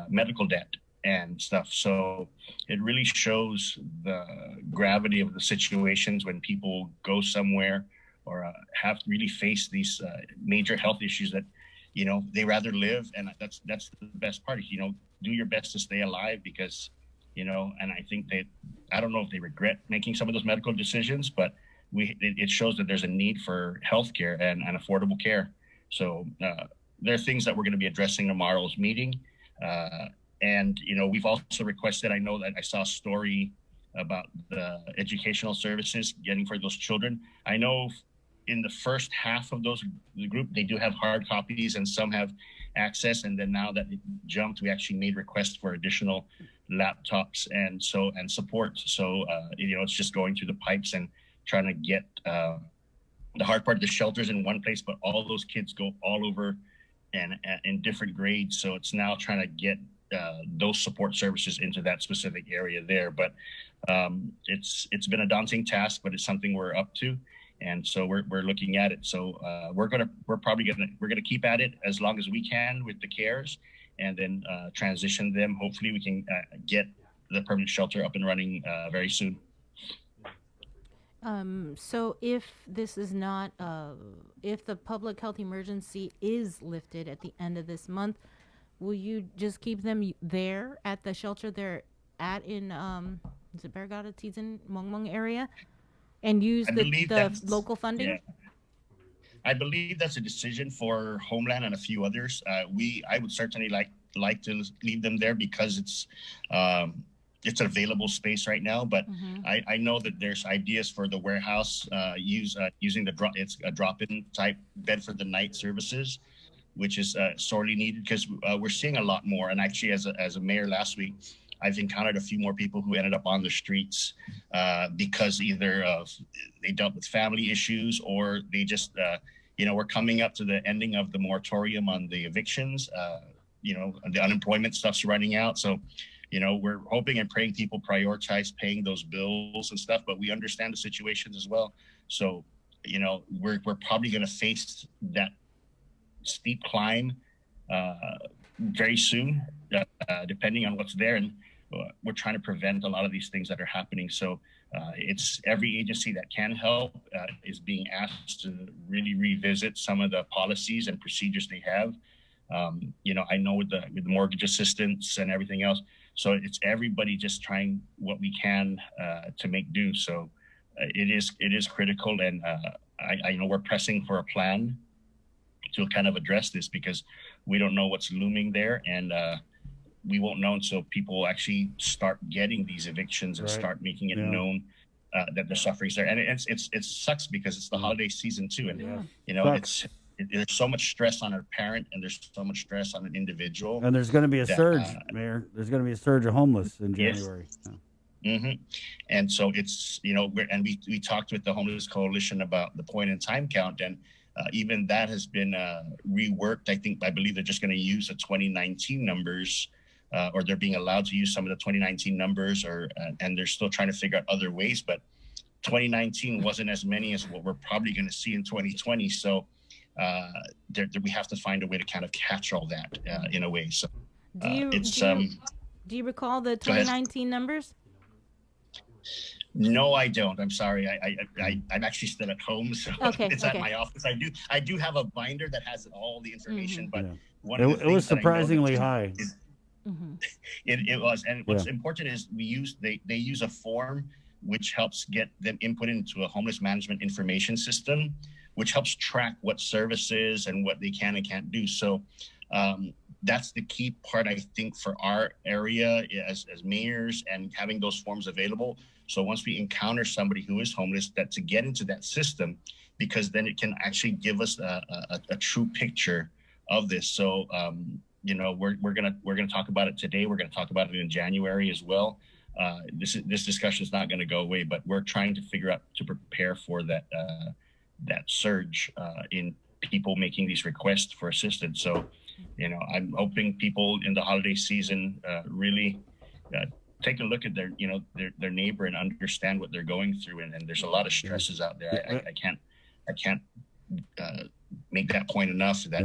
medical debt and stuff. So it really shows the gravity of the situations when people go somewhere or have to really face these major health issues that, they rather live. And that's the best part, do your best to stay alive because, and I think I don't know if they regret making some of those medical decisions, but it shows that there's a need for healthcare and affordable care. So there are things that we're going to be addressing tomorrow's meeting. And, we've also requested, I know that I saw a story about the educational services getting for those children. I know in the first half of the group, they do have hard copies and some have access. And then now that it jumped, we actually made requests for additional laptops and support. So, it's just going through the pipes and trying to get the hard part of the shelters in one place, but all those kids go all over and in different grades. So it's now trying to get those support services into that specific area there. But it's been a daunting task, but it's something we're up to. And so we're looking at it. So we're gonna keep at it as long as we can with the cares, and then transition them. Hopefully we can get the permanent shelter up and running very soon. So if this is not, if the public health emergency is lifted at the end of this month, will you just keep them there at the shelter they're at in, is it Barragata, Tizen, Mongmong area, and use the local funding? Yeah. I believe that's a decision for Homeland and a few others. I would certainly like to leave them there because it's available space right now, but I know that there's ideas for the warehouse using it's a drop-in type bed for the night services, which is sorely needed because we're seeing a lot more. And actually, as a mayor last week, I've encountered a few more people who ended up on the streets because either they dealt with family issues or they just, we're coming up to the ending of the moratorium on the evictions. The unemployment stuff's running out, so. We're hoping and praying people prioritize paying those bills and stuff, but we understand the situations as well. So, we're probably going to face that steep climb very soon, depending on what's there. And we're trying to prevent a lot of these things that are happening. So it's every agency that can help is being asked to really revisit some of the policies and procedures they have. I know with the mortgage assistance and everything else. So it's everybody just trying what we can to make do. So it is critical, and I know we're pressing for a plan to kind of address this because we don't know what's looming there, and we won't know until people actually start getting these evictions and start making it known that the suffering's there. And it sucks because it's the holiday season too, and there's so much stress on a parent and there's so much stress on an individual. And there's going to be a surge, Mayor. There's going to be a surge of homeless in January. Yes. And so it's, we talked with the Homeless Coalition about the point in time count, and even that has been reworked. I believe they're just going to use the 2019 numbers, or they're being allowed to use some of the 2019 numbers, and they're still trying to figure out other ways. But 2019 wasn't as many as what we're probably going to see in 2020. So we have to find a way to kind of catch all that in a way. So do you recall the 2019 numbers? No, I don't. I'm sorry. I'm actually still at home, so it's at my office. I do have a binder that has all the information, but it was surprisingly high. It was, and what's important is they use a form which helps get them input into a homeless management information system, which helps track what services and what they can and can't do. So that's the key part, I think, for our area as mayors, and having those forms available. So once we encounter somebody who is homeless, that to get into that system, because then it can actually give us a true picture of this. So we're gonna talk about it today. We're gonna talk about it in January as well. This discussion is not going to go away, but we're trying to figure out to prepare for that surge in people making these requests for assistance. So, I'm hoping people in the holiday season really take a look at their neighbor and understand what they're going through. And there's a lot of stresses out there. I can't make that point enough that,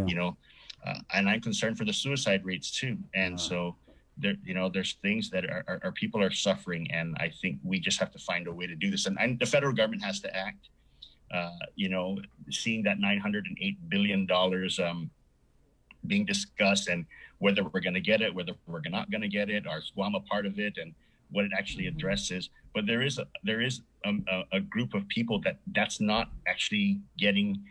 and I'm concerned for the suicide rates too. And so there's things that our people are suffering. And I think we just have to find a way to do this. And the federal government has to act, seeing that $908 billion being discussed, and whether we're going to get it, whether we're not going to get it, or Guam a part of it, and what it actually addresses. But there is a group of people that's not actually getting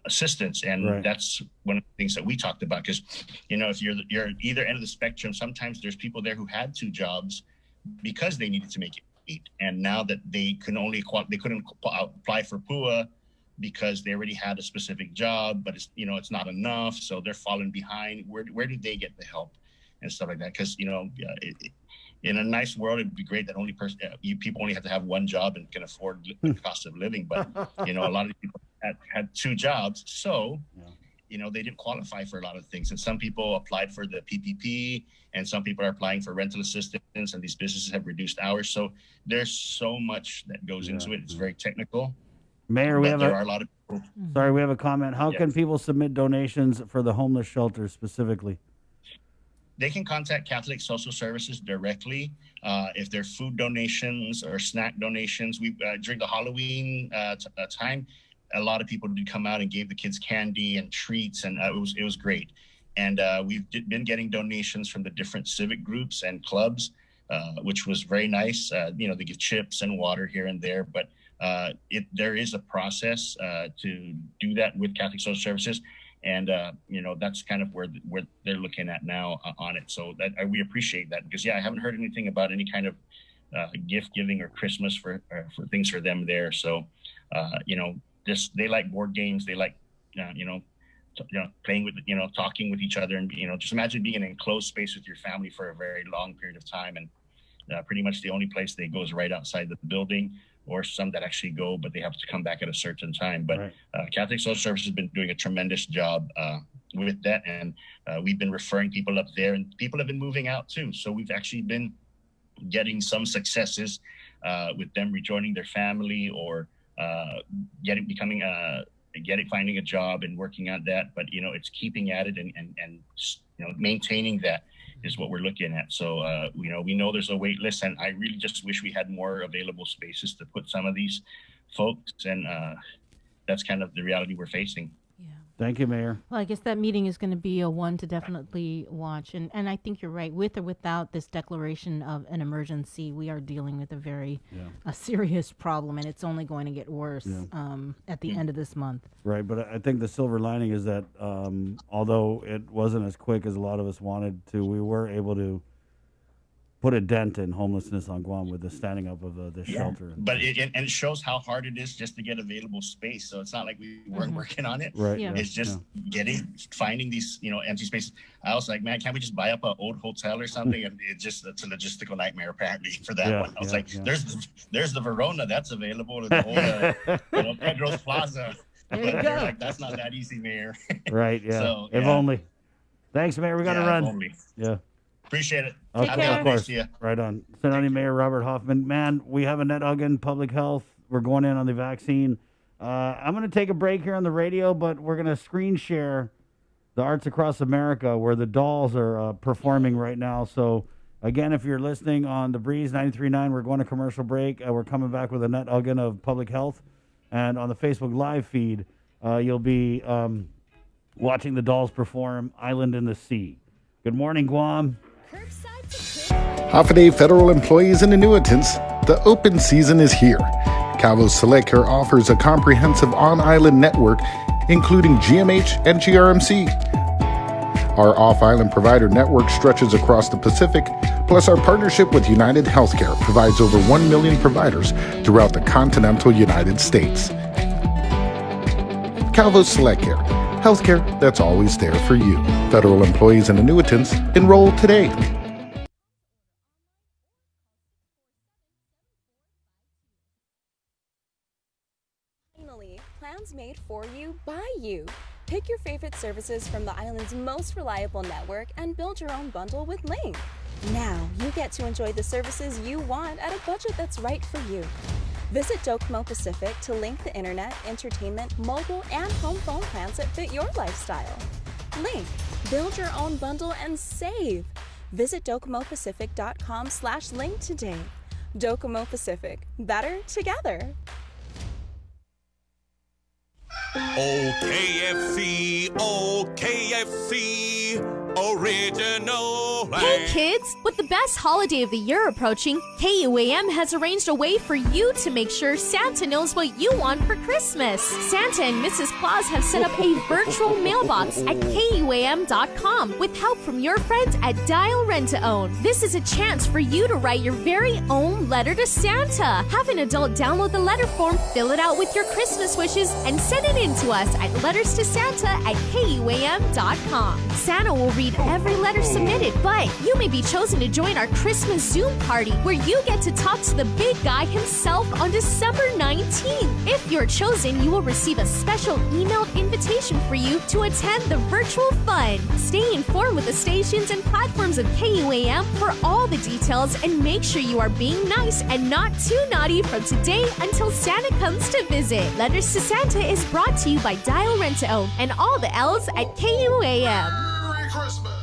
assistance, and that's one of the things that we talked about. Because if you're either end of the spectrum, sometimes there's people there who had 2 jobs because they needed to make it eat, and now that they couldn't apply for PUA because they already had a specific job, but it's, it's not enough. So they're falling behind. Where do they get the help and stuff like that? Because, in a nice world, it'd be great that people only have to have one job and can afford the cost of living. But, a lot of people had two jobs. So, they didn't qualify for a lot of things. And some people applied for the PPP, and some people are applying for rental assistance, and these businesses have reduced hours. So there's so much that goes into it. It's very technical. Mayor, we have a lot of people. Sorry, we have a comment. How can people submit donations for the homeless shelter specifically? They can contact Catholic Social Services directly. If they're food donations or snack donations, during the Halloween time, a lot of people did come out and gave the kids candy and treats, and it was great. And we've been getting donations from the different civic groups and clubs, which was very nice. They give chips and water here and there, but there is a process to do that with Catholic Social Services. And, that's kind of where they're looking at now on it. So we appreciate that, because, I haven't heard anything about any kind of gift giving or Christmas for things for them there. So, they like board games. They like, playing with, talking with each other, and, just imagine being in an enclosed space with your family for a very long period of time. And pretty much the only place they go is right outside the building, or some that actually go, but they have to come back at a certain time. But Catholic Social Services has been doing a tremendous job with that. And we've been referring people up there, and people have been moving out too. So we've actually been getting some successes with them rejoining their family, or finding a job and working on that. But, it's keeping at it and maintaining that is what we're looking at. So, we know there's a wait list, and I really just wish we had more available spaces to put some of these folks. And that's kind of the reality we're facing. Thank you, Mayor. Well, I guess that meeting is going to be a one to definitely watch. And I think you're right. With or without this declaration of an emergency, we are dealing with a serious problem, and it's only going to get worse at the end of this month. Right, but I think the silver lining is that although it wasn't as quick as a lot of us wanted to, we were able to put a dent in homelessness on Guam with the standing up of the shelter. But it shows how hard it is just to get available space. So it's not like we weren't working on it. Right. It's just finding these, empty spaces. I was like, man, can't we just buy up an old hotel or something? And it's a logistical nightmare apparently for that one. I was like, there's the Verona that's available, or the old Pedro's Plaza. There you But go. they're like, that's not that easy, Mayor. Right, yeah. So, if only. Thanks, Mayor. We got to run. If only. Yeah. Appreciate it. Okay, of course. Right on. Sonoma Mayor Robert Hoffman. Man, we have a net hug in public health. We're going in on the vaccine. I'm going to take a break here on the radio, but we're going to screen share the Arts Across America, where the dolls are performing right now. So, again, if you're listening on the Breeze 93.9, we're going to commercial break. We're coming back with a net hug in of public health. And on the Facebook Live feed, you'll be watching the dolls perform Island in the Sea. Good morning, Guam. Holiday federal employees and annuitants, the open season is here. Calvo's Select Care offers a comprehensive on-island network, including GMH and GRMC. Our off-island provider network stretches across the Pacific, plus our partnership with United Healthcare provides over 1 million providers throughout the continental United States. Calvo's Select Care, healthcare that's always there for you. Federal employees and annuitants, enroll today. Finally, plans made for you by you. Pick your favorite services from the island's most reliable network and build your own bundle with Link. Now you get to enjoy the services you want at a budget that's right for you. Visit Docomo Pacific to link the internet, entertainment, mobile, and home phone plans that fit your lifestyle. Link, build your own bundle and save. Visit DocomoPacific.com/link today. Docomo Pacific, better together. OKFC, OKFC, original. Hey kids! With the best holiday of the year approaching, KUAM has arranged a way for you to make sure Santa knows what you want for Christmas. Santa and Mrs. Claus have set up a virtual mailbox at KUAM.com with help from your friends at Dial Rent to Own. This is a chance for you to write your very own letter to Santa. Have an adult download the letter form, fill it out with your Christmas wishes, and send it in to us at letterstosanta@KUAM.com. Santa will read every letter submitted, but you may be chosen to join our Christmas Zoom party where you get to talk to the big guy himself on December 19th. If you're chosen, you will receive a special emailed invitation for you to attend the virtual fun. Stay informed with the stations and platforms of KUAM for all the details, and make sure you are being nice and not too naughty from today until Santa comes to visit. Letters to Santa is brought to you by Dial Rent to Own and all the L's at KUAM. Merry Christmas.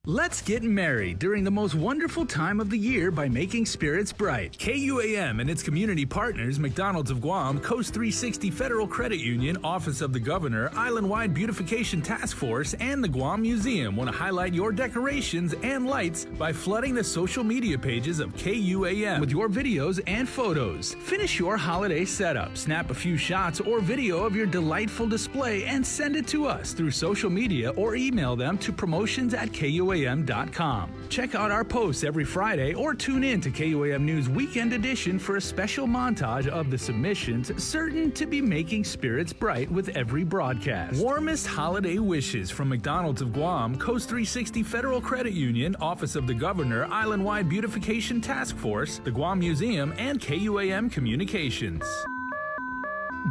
Let's get merry during the most wonderful time of the year by making spirits bright. KUAM and its community partners, McDonald's of Guam, Coast 360 Federal Credit Union, Office of the Governor, Island-Wide Beautification Task Force, and the Guam Museum want to highlight your decorations and lights by flooding the social media pages of KUAM with your videos and photos. Finish your holiday setup, snap a few shots or video of your delightful display, and send it to us through social media or email them to promotions@KUAM.com. Check out our posts every Friday or tune in to KUAM News Weekend Edition for a special montage of the submissions certain to be making spirits bright with every broadcast. Warmest holiday wishes from McDonald's of Guam, Coast 360 Federal Credit Union, Office of the Governor, Island-Wide Beautification Task Force, the Guam Museum, and KUAM Communications.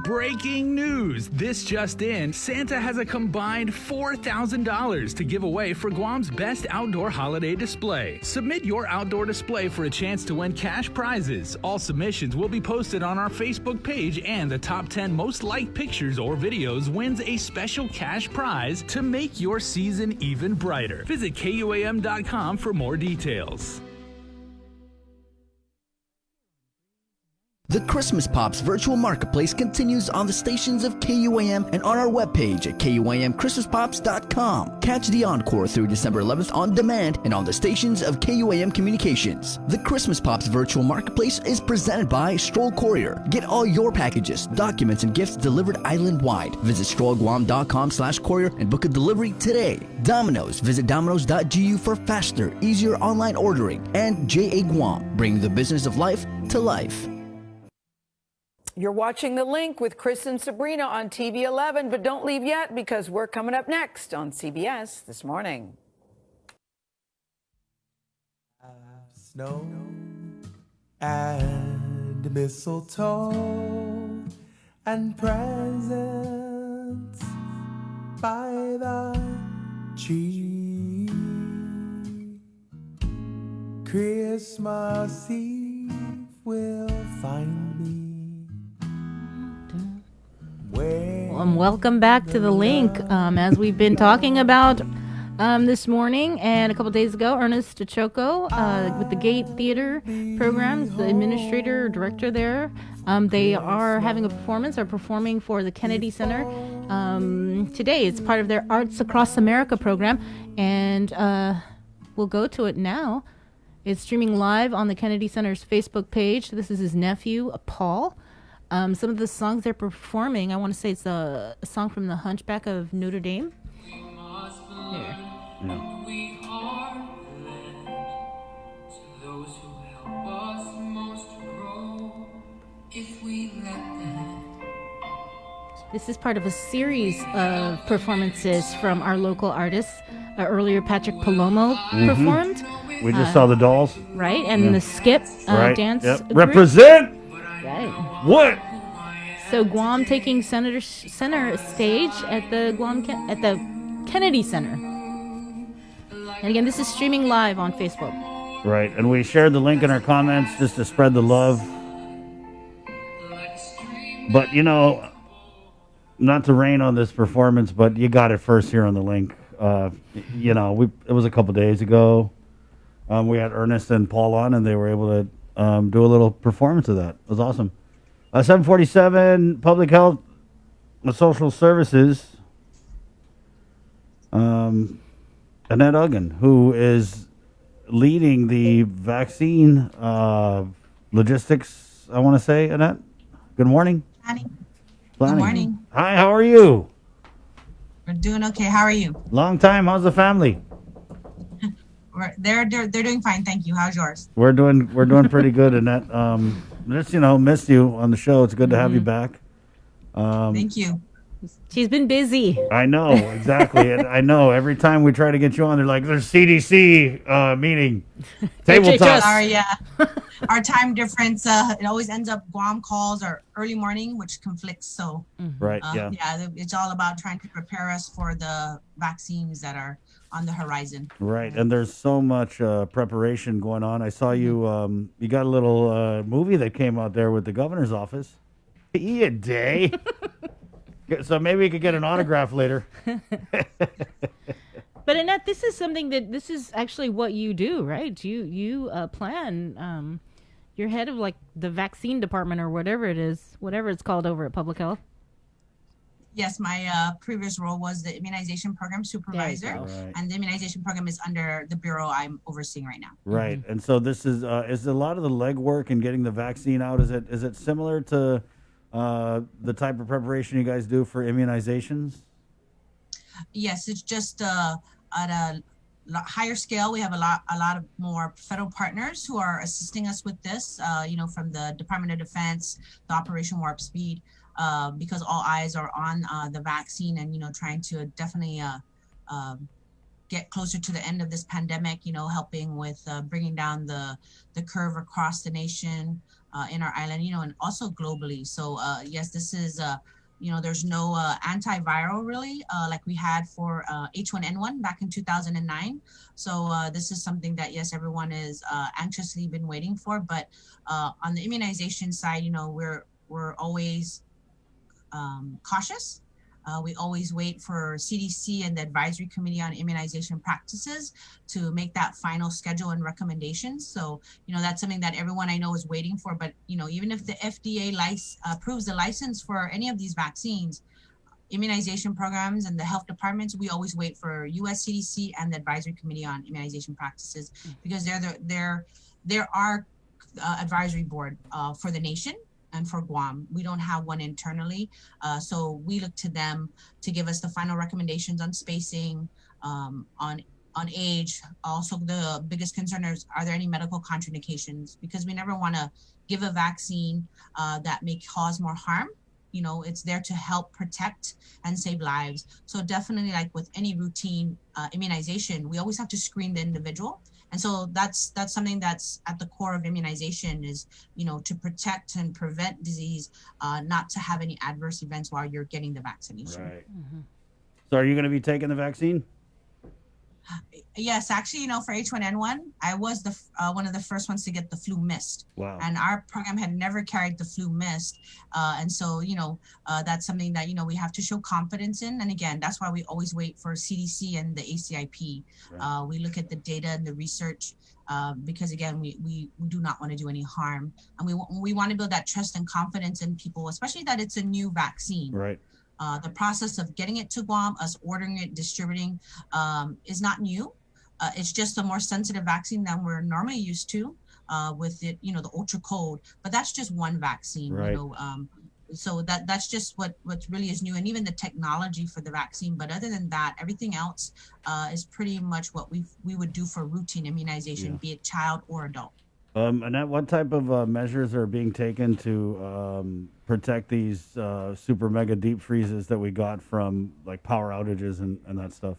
Breaking news! This just in, Santa has a combined $4,000 to give away for Guam's best outdoor holiday display. Submit your outdoor display for a chance to win cash prizes. All submissions will be posted on our Facebook page, and the top 10 most liked pictures or videos wins a special cash prize to make your season even brighter. Visit KUAM.com for more details. The Christmas Pops virtual marketplace continues on the stations of KUAM and on our webpage at KUAMChristmasPops.com. Catch the encore through December 11th on demand and on the stations of KUAM Communications. The Christmas Pops virtual marketplace is presented by Stroll Courier. Get all your packages, documents, and gifts delivered island-wide. Visit strollguam.com/courier and book a delivery today. Domino's. Visit domino's.gu for faster, easier online ordering. And JA Guam, bringing the business of life to life. You're watching The Link with Chris and Sabrina on TV 11, but don't leave yet because we're coming up next on CBS This Morning. Snow and mistletoe and presents by the tree. Christmas Eve will find me. Welcome back to The Link. As we've been talking about this morning and a couple days ago, Ernest DeChoco with the Gate Theater programs, the administrator, director there, they are having a performance, are performing for the Kennedy Center today. It's part of their Arts Across America program, and we'll go to it now. It's streaming live on the Kennedy Center's Facebook page. This is his nephew, Paul. Some of the songs they're performing, I want to say it's a song from The Hunchback of Notre Dame. Here. This is part of a series of performances from our local artists. Earlier, Patrick Palomo performed. We just saw the Dolls. Right, and the Skip dance group. Represent! Right. What? So Guam taking center stage at the Kennedy Center. And again, this is streaming live on Facebook. Right, and we shared the link in our comments just to spread the love. But not to rain on this performance, but you got it first here on the link. It was a couple days ago. We had Ernest and Paul on, and they were able to do a little performance of that. It was awesome. 747 Public Health Social Services, Annette Uggan, who is leading the vaccine logistics, I want to say. Annette, good morning. Planning. Planning. Good morning. Hi, how are you? We're doing okay. How are you? Long time. How's the family? They're doing fine, thank you. How's yours? We're doing pretty good, Annette. Just missed you on the show. It's good to have you back. Thank you. She's been busy. I know, exactly. And I know every time we try to get you on, they're like, there's CDC meeting. Table talk. Our time difference, it always ends up Guam calls or early morning, which conflicts. So, Right, yeah. It's all about trying to prepare us for the vaccines that are on the horizon. Right, and there's so much preparation going on. I saw you, you got a little movie that came out there with the governor's office. Yeah, day. So maybe we could get an autograph later. But Annette, this is actually what you do, right? You plan. You're head of like the vaccine department or whatever it's called over at Public Health. Yes, my previous role was the immunization program supervisor, and the immunization program is under the bureau I'm overseeing right now. Right, and so this is a lot of the legwork in getting the vaccine out. Is it similar to the type of preparation you guys do for immunizations? Yes, it's just at a higher scale. We have a lot of more federal partners who are assisting us with this. From the Department of Defense, the Operation Warp Speed, because all eyes are on the vaccine and trying to definitely get closer to the end of this pandemic. Helping with bringing down the curve across the nation. In our island, and also globally. So yes, this is, there's no antiviral really, like we had for H1N1 back in 2009. So this is something that, yes, everyone is anxiously been waiting for. But on the immunization side, we're always cautious. We always wait for CDC and the Advisory Committee on Immunization Practices to make that final schedule and recommendations. So, that's something that everyone I know is waiting for. But, even if the FDA approves the license for any of these vaccines, immunization programs and the health departments, we always wait for US CDC and the Advisory Committee on Immunization Practices because they're our advisory board for the nation. And for Guam, we don't have one internally, so we look to them to give us the final recommendations on spacing, on age. Also, the biggest concern is, are there any medical contraindications? Because we never want to give a vaccine that may cause more harm. It's there to help protect and save lives. So definitely, like with any routine immunization, we always have to screen the individual. And so that's something that's at the core of immunization is, to protect and prevent disease, not to have any adverse events while you're getting the vaccination. Right. So are you going to be taking the vaccine? Yes, actually, for H1N1, I was one of the first ones to get the flu mist. Wow. And our program had never carried the flu mist. And so, that's something that, we have to show confidence in. And again, that's why we always wait for CDC and the ACIP. Right. We look at the data and the research because, again, we do not want to do any harm. And we want to build that trust and confidence in people, especially that it's a new vaccine. Right. The process of getting it to Guam, us ordering it, distributing, is not new. It's just a more sensitive vaccine than we're normally used to with it, the ultra cold. But that's just one vaccine, right. So that's just what really is new, and even the technology for the vaccine. But other than that, everything else is pretty much what we would do for routine immunization, be it child or adult. Annette, what type of measures are being taken to protect these super mega deep freezes that we got from like power outages and that stuff?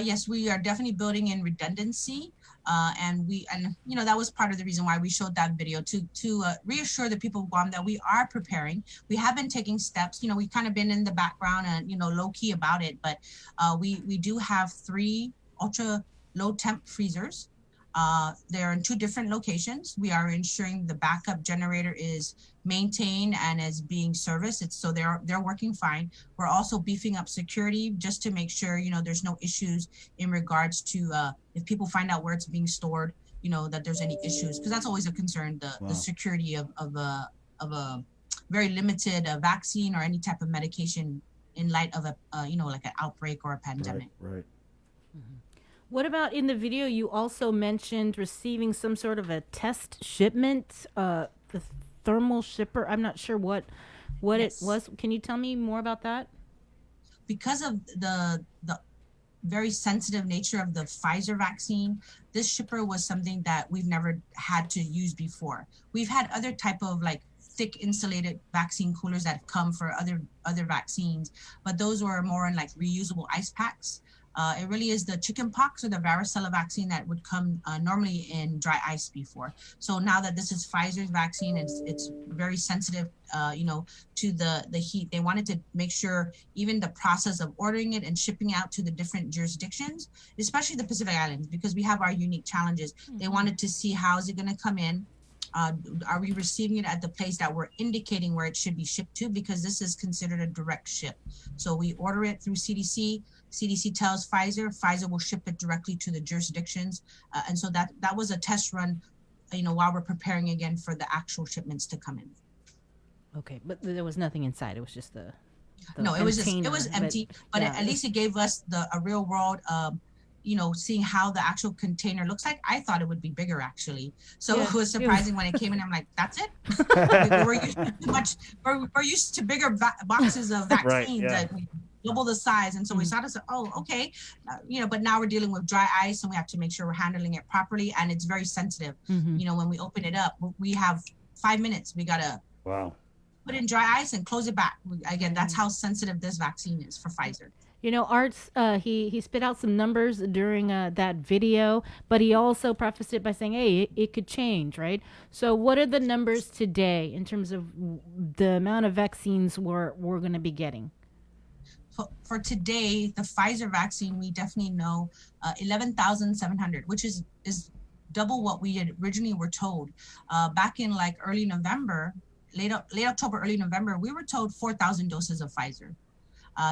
Yes, we are definitely building in redundancy. And that was part of the reason why we showed that video to reassure the people of Guam that we are preparing. We have been taking steps. We've kind of been in the background and, low key about it. But we do have 3 ultra low temp freezers. They're in 2 different locations. We are ensuring the backup generator is maintained and is being serviced. So they're working fine. We're also beefing up security just to make sure, there's no issues in regards to if people find out where it's being stored, that there's any issues, because that's always a concern, the security of a very limited vaccine or any type of medication in light of a, like an outbreak or a pandemic. Right. What about in the video? You also mentioned receiving some sort of a test shipment, the thermal shipper. I'm not sure what Yes. it was. Can you tell me more about that? Because of the very sensitive nature of the Pfizer vaccine, this shipper was something that we've never had to use before. We've had other type of like thick insulated vaccine coolers that have come for other vaccines, but those were more in like reusable ice packs. It really is the chicken pox or the varicella vaccine that would come normally in dry ice before. So now that this is Pfizer's vaccine, it's very sensitive, to the heat. They wanted to make sure even the process of ordering it and shipping out to the different jurisdictions, especially the Pacific Islands, because we have our unique challenges. They wanted to see how is it going to come in. Are we receiving it at the place that we're indicating where it should be shipped to? Because this is considered a direct ship. So we order it through CDC. CDC tells Pfizer will ship it directly to the jurisdictions. And so that was a test run, while we're preparing again for the actual shipments to come in. Okay, but there was nothing inside. It was just the no, it was container, empty, but yeah. at least it gave us a real world, seeing how the actual container looks like. I thought it would be bigger actually. So Yeah, it was surprising when it came in. I'm like, that's it? We're used to bigger boxes of vaccines that we double the size. And so we started to say, oh, okay. But now we're dealing with dry ice and we have to make sure we're handling it properly. And it's very sensitive. When we open it up, we have 5 minutes. We got to put in dry ice and close it back. Again, that's how sensitive this vaccine is for Pfizer. Arts, he spit out some numbers during that video, but he also prefaced it by saying, hey, it could change, right? So what are the numbers today in terms of the amount of vaccines we're going to be getting? For today, the Pfizer vaccine, we definitely know 11,700, which is double what we had originally were told. Back in like early November, late October, early November, we were told 4,000 doses of Pfizer.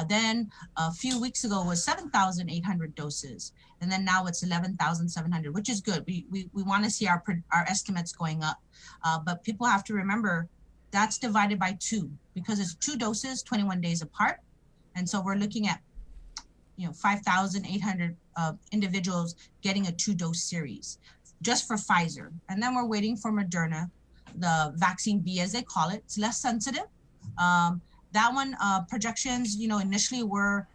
Then a few weeks ago was 7,800 doses. And then now it's 11,700, which is good. We want to see our estimates going up. But people have to remember that's divided by 2 because it's 2 doses, 21 days apart. And so we're looking at, 5,800 individuals getting a 2-dose series just for Pfizer. And then we're waiting for Moderna, the vaccine B as they call it. It's less sensitive. That one, projections, initially were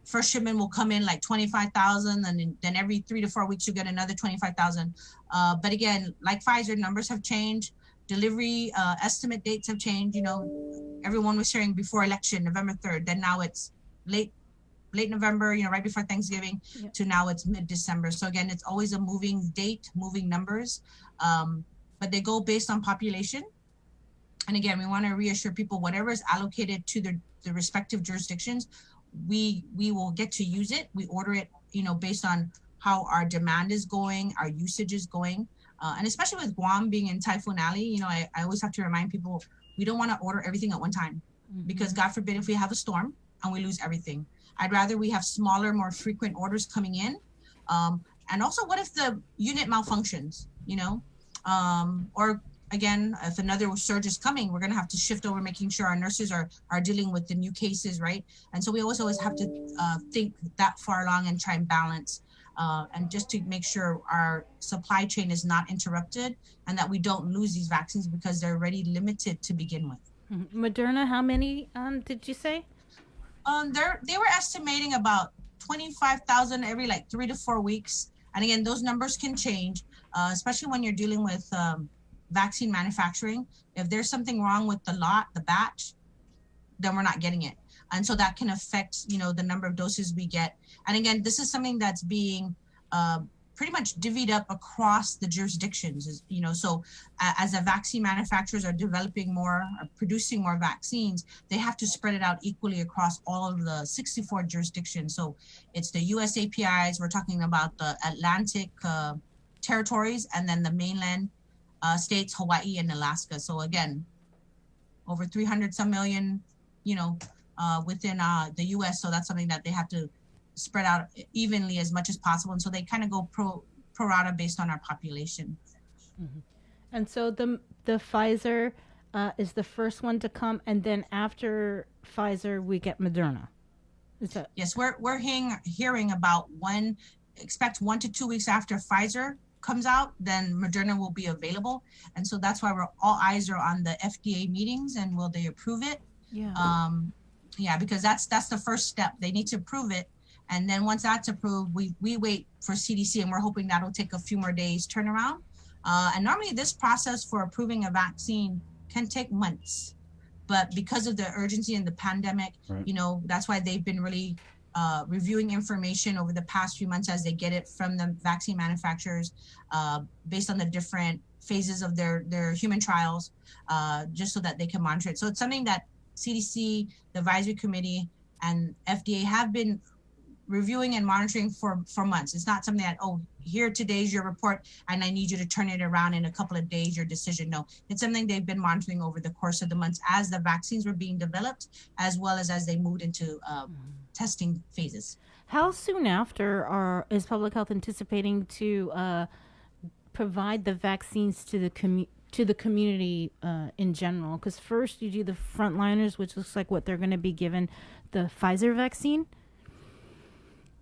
first shipment will come in like 25,000, and then every 3 to 4 weeks you get another 25,000. But again, like Pfizer, numbers have changed. Delivery estimate dates have changed. Everyone was sharing before election, November 3rd. Then now it's late November, right before Thanksgiving, to now it's mid-December. So again, it's always a moving date, moving numbers, but they go based on population. And again, we want to reassure people, whatever is allocated to the respective jurisdictions, we will get to use it. We order it, based on how our demand is going, our usage is going. And especially with Guam being in Typhoon Alley, I always have to remind people, we don't want to order everything at one time because God forbid if we have a storm and we lose everything. I'd rather we have smaller, more frequent orders coming in. And also, what if the unit malfunctions, or again, if another surge is coming, we're going to have to shift over, making sure our nurses are dealing with the new cases, right? And so we always have to think that far along and try and balance, and just to make sure our supply chain is not interrupted and that we don't lose these vaccines because they're already limited to begin with. Moderna, how many did you say? They were estimating about 25,000 every like 3 to 4 weeks. And again, those numbers can change, especially when you're dealing with vaccine manufacturing. If there's something wrong with the batch, then we're not getting it. And so that can affect, the number of doses we get. And again, this is something that's being pretty much divvied up across the jurisdictions, so as the vaccine manufacturers are developing more, or producing more vaccines, they have to spread it out equally across all of the 64 jurisdictions. So it's the US APIs, we're talking about the Atlantic territories, and then the mainland states, Hawaii and Alaska. So again, over 300 some million, within the US. So that's something that they have to spread out evenly as much as possible. And so they kind of go pro rata based on our population. And so the Pfizer is the first one to come, and then after Pfizer, we get Moderna. Is that? Yes, we're hearing about expect 1 to 2 weeks after Pfizer comes out, then Moderna will be available. And so that's why all eyes are on the FDA meetings and will they approve it? Yeah. Because that's the first step. They need to approve it. And then once that's approved, we wait for CDC, and we're hoping that'll take a few more days turnaround. And normally this process for approving a vaccine can take months. But because of the urgency in the pandemic, that's why they've been really reviewing information over the past few months as they get it from the vaccine manufacturers based on the different phases of their human trials, just so that they can monitor it. So it's something that CDC, the advisory committee, and FDA have been reviewing and monitoring for months. It's not something that, here today's your report and I need you to turn it around in a couple of days, your decision. No, it's something they've been monitoring over the course of the months as the vaccines were being developed, as well as they moved into testing phases. How soon after is public health anticipating to provide the vaccines to the community in general? Because first you do the frontliners, which looks like what they're going to be given the Pfizer vaccine.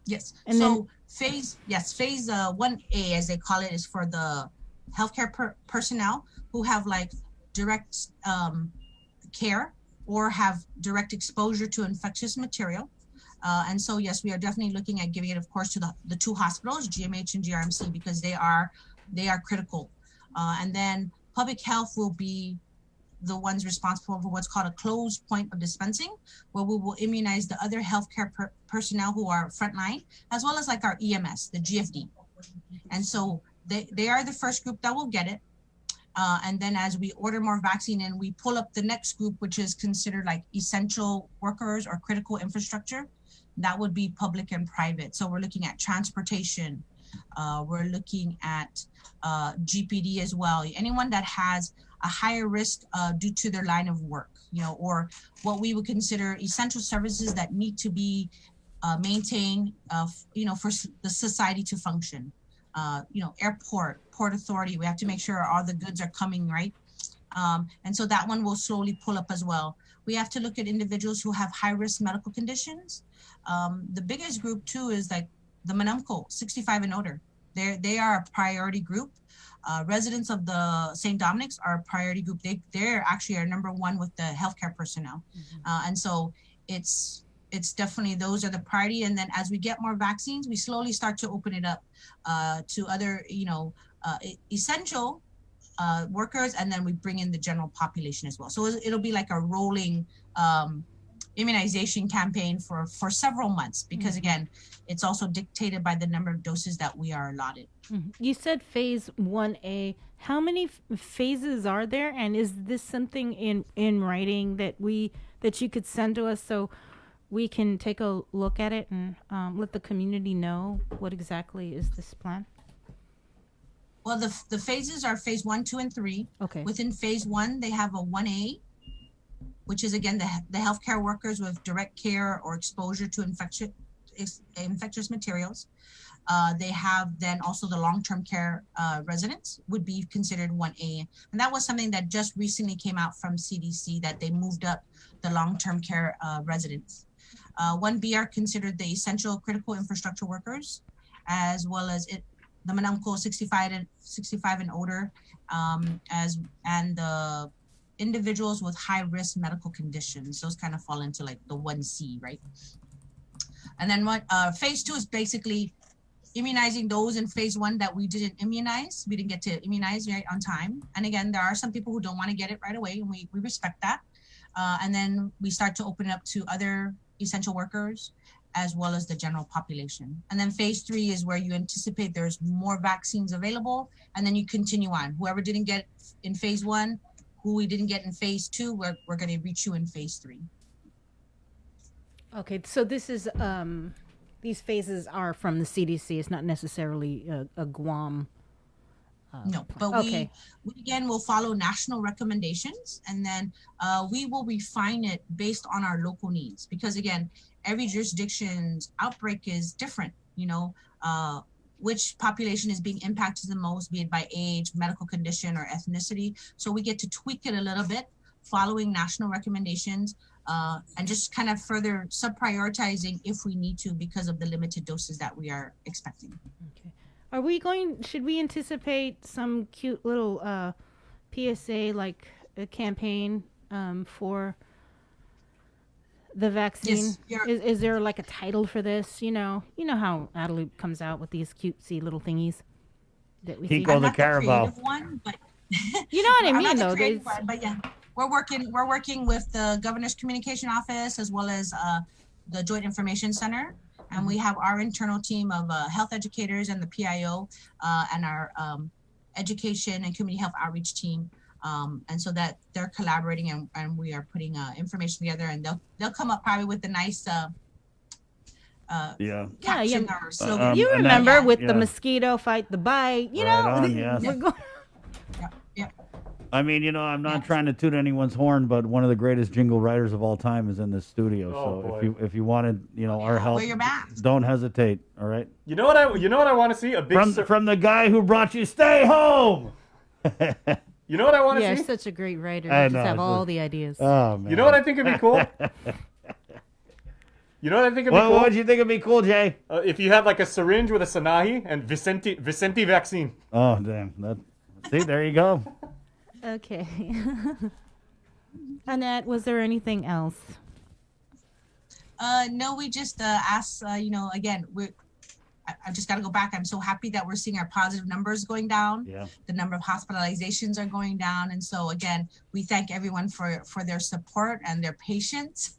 Yes. And so phase 1A, as they call it, is for the healthcare personnel who have like direct care or have direct exposure to infectious material. And so, yes, we are definitely looking at giving it, of course, to the two hospitals, GMH and GRMC, because they are critical. And then public health will be the ones responsible for what's called a closed point of dispensing, where we will immunize the other healthcare personnel who are frontline, as well as like our EMS, the GFD. And so they are the first group that will get it. And then as we order more vaccine and we pull up the next group, which is considered like essential workers or critical infrastructure, that would be public and private. So we're looking at transportation. We're looking at GPD as well. Anyone that has a higher risk due to their line of work, or what we would consider essential services that need to be maintained, for the society to function. Airport, Port Authority, we have to make sure all the goods are coming, right? And so that one will slowly pull up as well. We have to look at individuals who have high risk medical conditions. The biggest group too is like the Manamco, 65 and older. They are a priority group. Residents of the St. Dominic's are a priority group. They're actually our number one with the healthcare personnel. And so it's definitely, those are the priority. And then as we get more vaccines, we slowly start to open it up to other, essential workers, and then we bring in the general population as well. So it'll be like a rolling immunization campaign for several months, because again, it's also dictated by the number of doses that we are allotted. You said phase 1A. How many phases are there? And is this something in writing that you could send to us so we can take a look at it and let the community know what exactly is this plan? Well, the phases are phase 1, 2, and 3. Okay. Within phase 1, they have a 1A, which is again the healthcare workers with direct care or exposure to infectious materials. They have then also the long-term care residents would be considered 1A. And that was something that just recently came out from CDC, that they moved up the long-term care residents. 1B are considered the essential critical infrastructure workers, as well as the Manamco 65 and older, and the individuals with high risk medical conditions. Those kind of fall into like the 1C, right? And then phase 2 is basically immunizing those in phase 1 that we didn't immunize. We didn't get to immunize right on time. And again, there are some people who don't want to get it right away, and we respect that. And then we start to open it up to other essential workers, as well as the general population. And then phase 3 is where you anticipate there's more vaccines available, and then you continue on. Whoever didn't get in phase 1, who we didn't get in phase 2, we're going to reach you in phase 3. Okay, so this is these phases are from the CDC. It's not necessarily a Guam. No, but we again will follow national recommendations, and then we will refine it based on our local needs. Because again, every jurisdiction's outbreak is different. Which population is being impacted the most, be it by age, medical condition, or ethnicity. So we get to tweak it a little bit following national recommendations and just kind of further sub-prioritizing if we need to because of the limited doses that we are expecting. Okay. Should we anticipate some cute little PSA like a campaign for the vaccine? Yes, is there like a title for this? You know how Adelie comes out with these cutesy little thingies that we see. Kiko the Carabao. The one, but you know what I I'm mean, not the though. creative one, but yeah, we're working with the Governor's Communication Office as well as the Joint Information Center, and we have our internal team of health educators and the PIO and our education and community health outreach team. And so that they're collaborating and we are putting information together, and they'll come up probably with the nice caption or slogan. You remember with the mosquito fight the bite, you know? On, yes. I mean, I'm not trying to toot anyone's horn, but one of the greatest jingle writers of all time is in this studio. So if you wanted, our help, wear your mask. Don't hesitate. All right. You know what I want to see? A big from the guy who brought you Stay Home. You know what I want to see? Yeah, you're such a great writer. I You just know, have it's all just- the ideas. Oh man. You know what I think would be cool? You know what I think would be cool? What would you think would be cool, Jay? If you had like a syringe with a Sanahi and Vicente Vaccine. Oh damn! See, there you go. Okay. Annette, was there anything else? No, we just asked, again, I just got to go back. I'm so happy that we're seeing our positive numbers going down. Yeah. The number of hospitalizations are going down. And so again, we thank everyone for their support and their patience.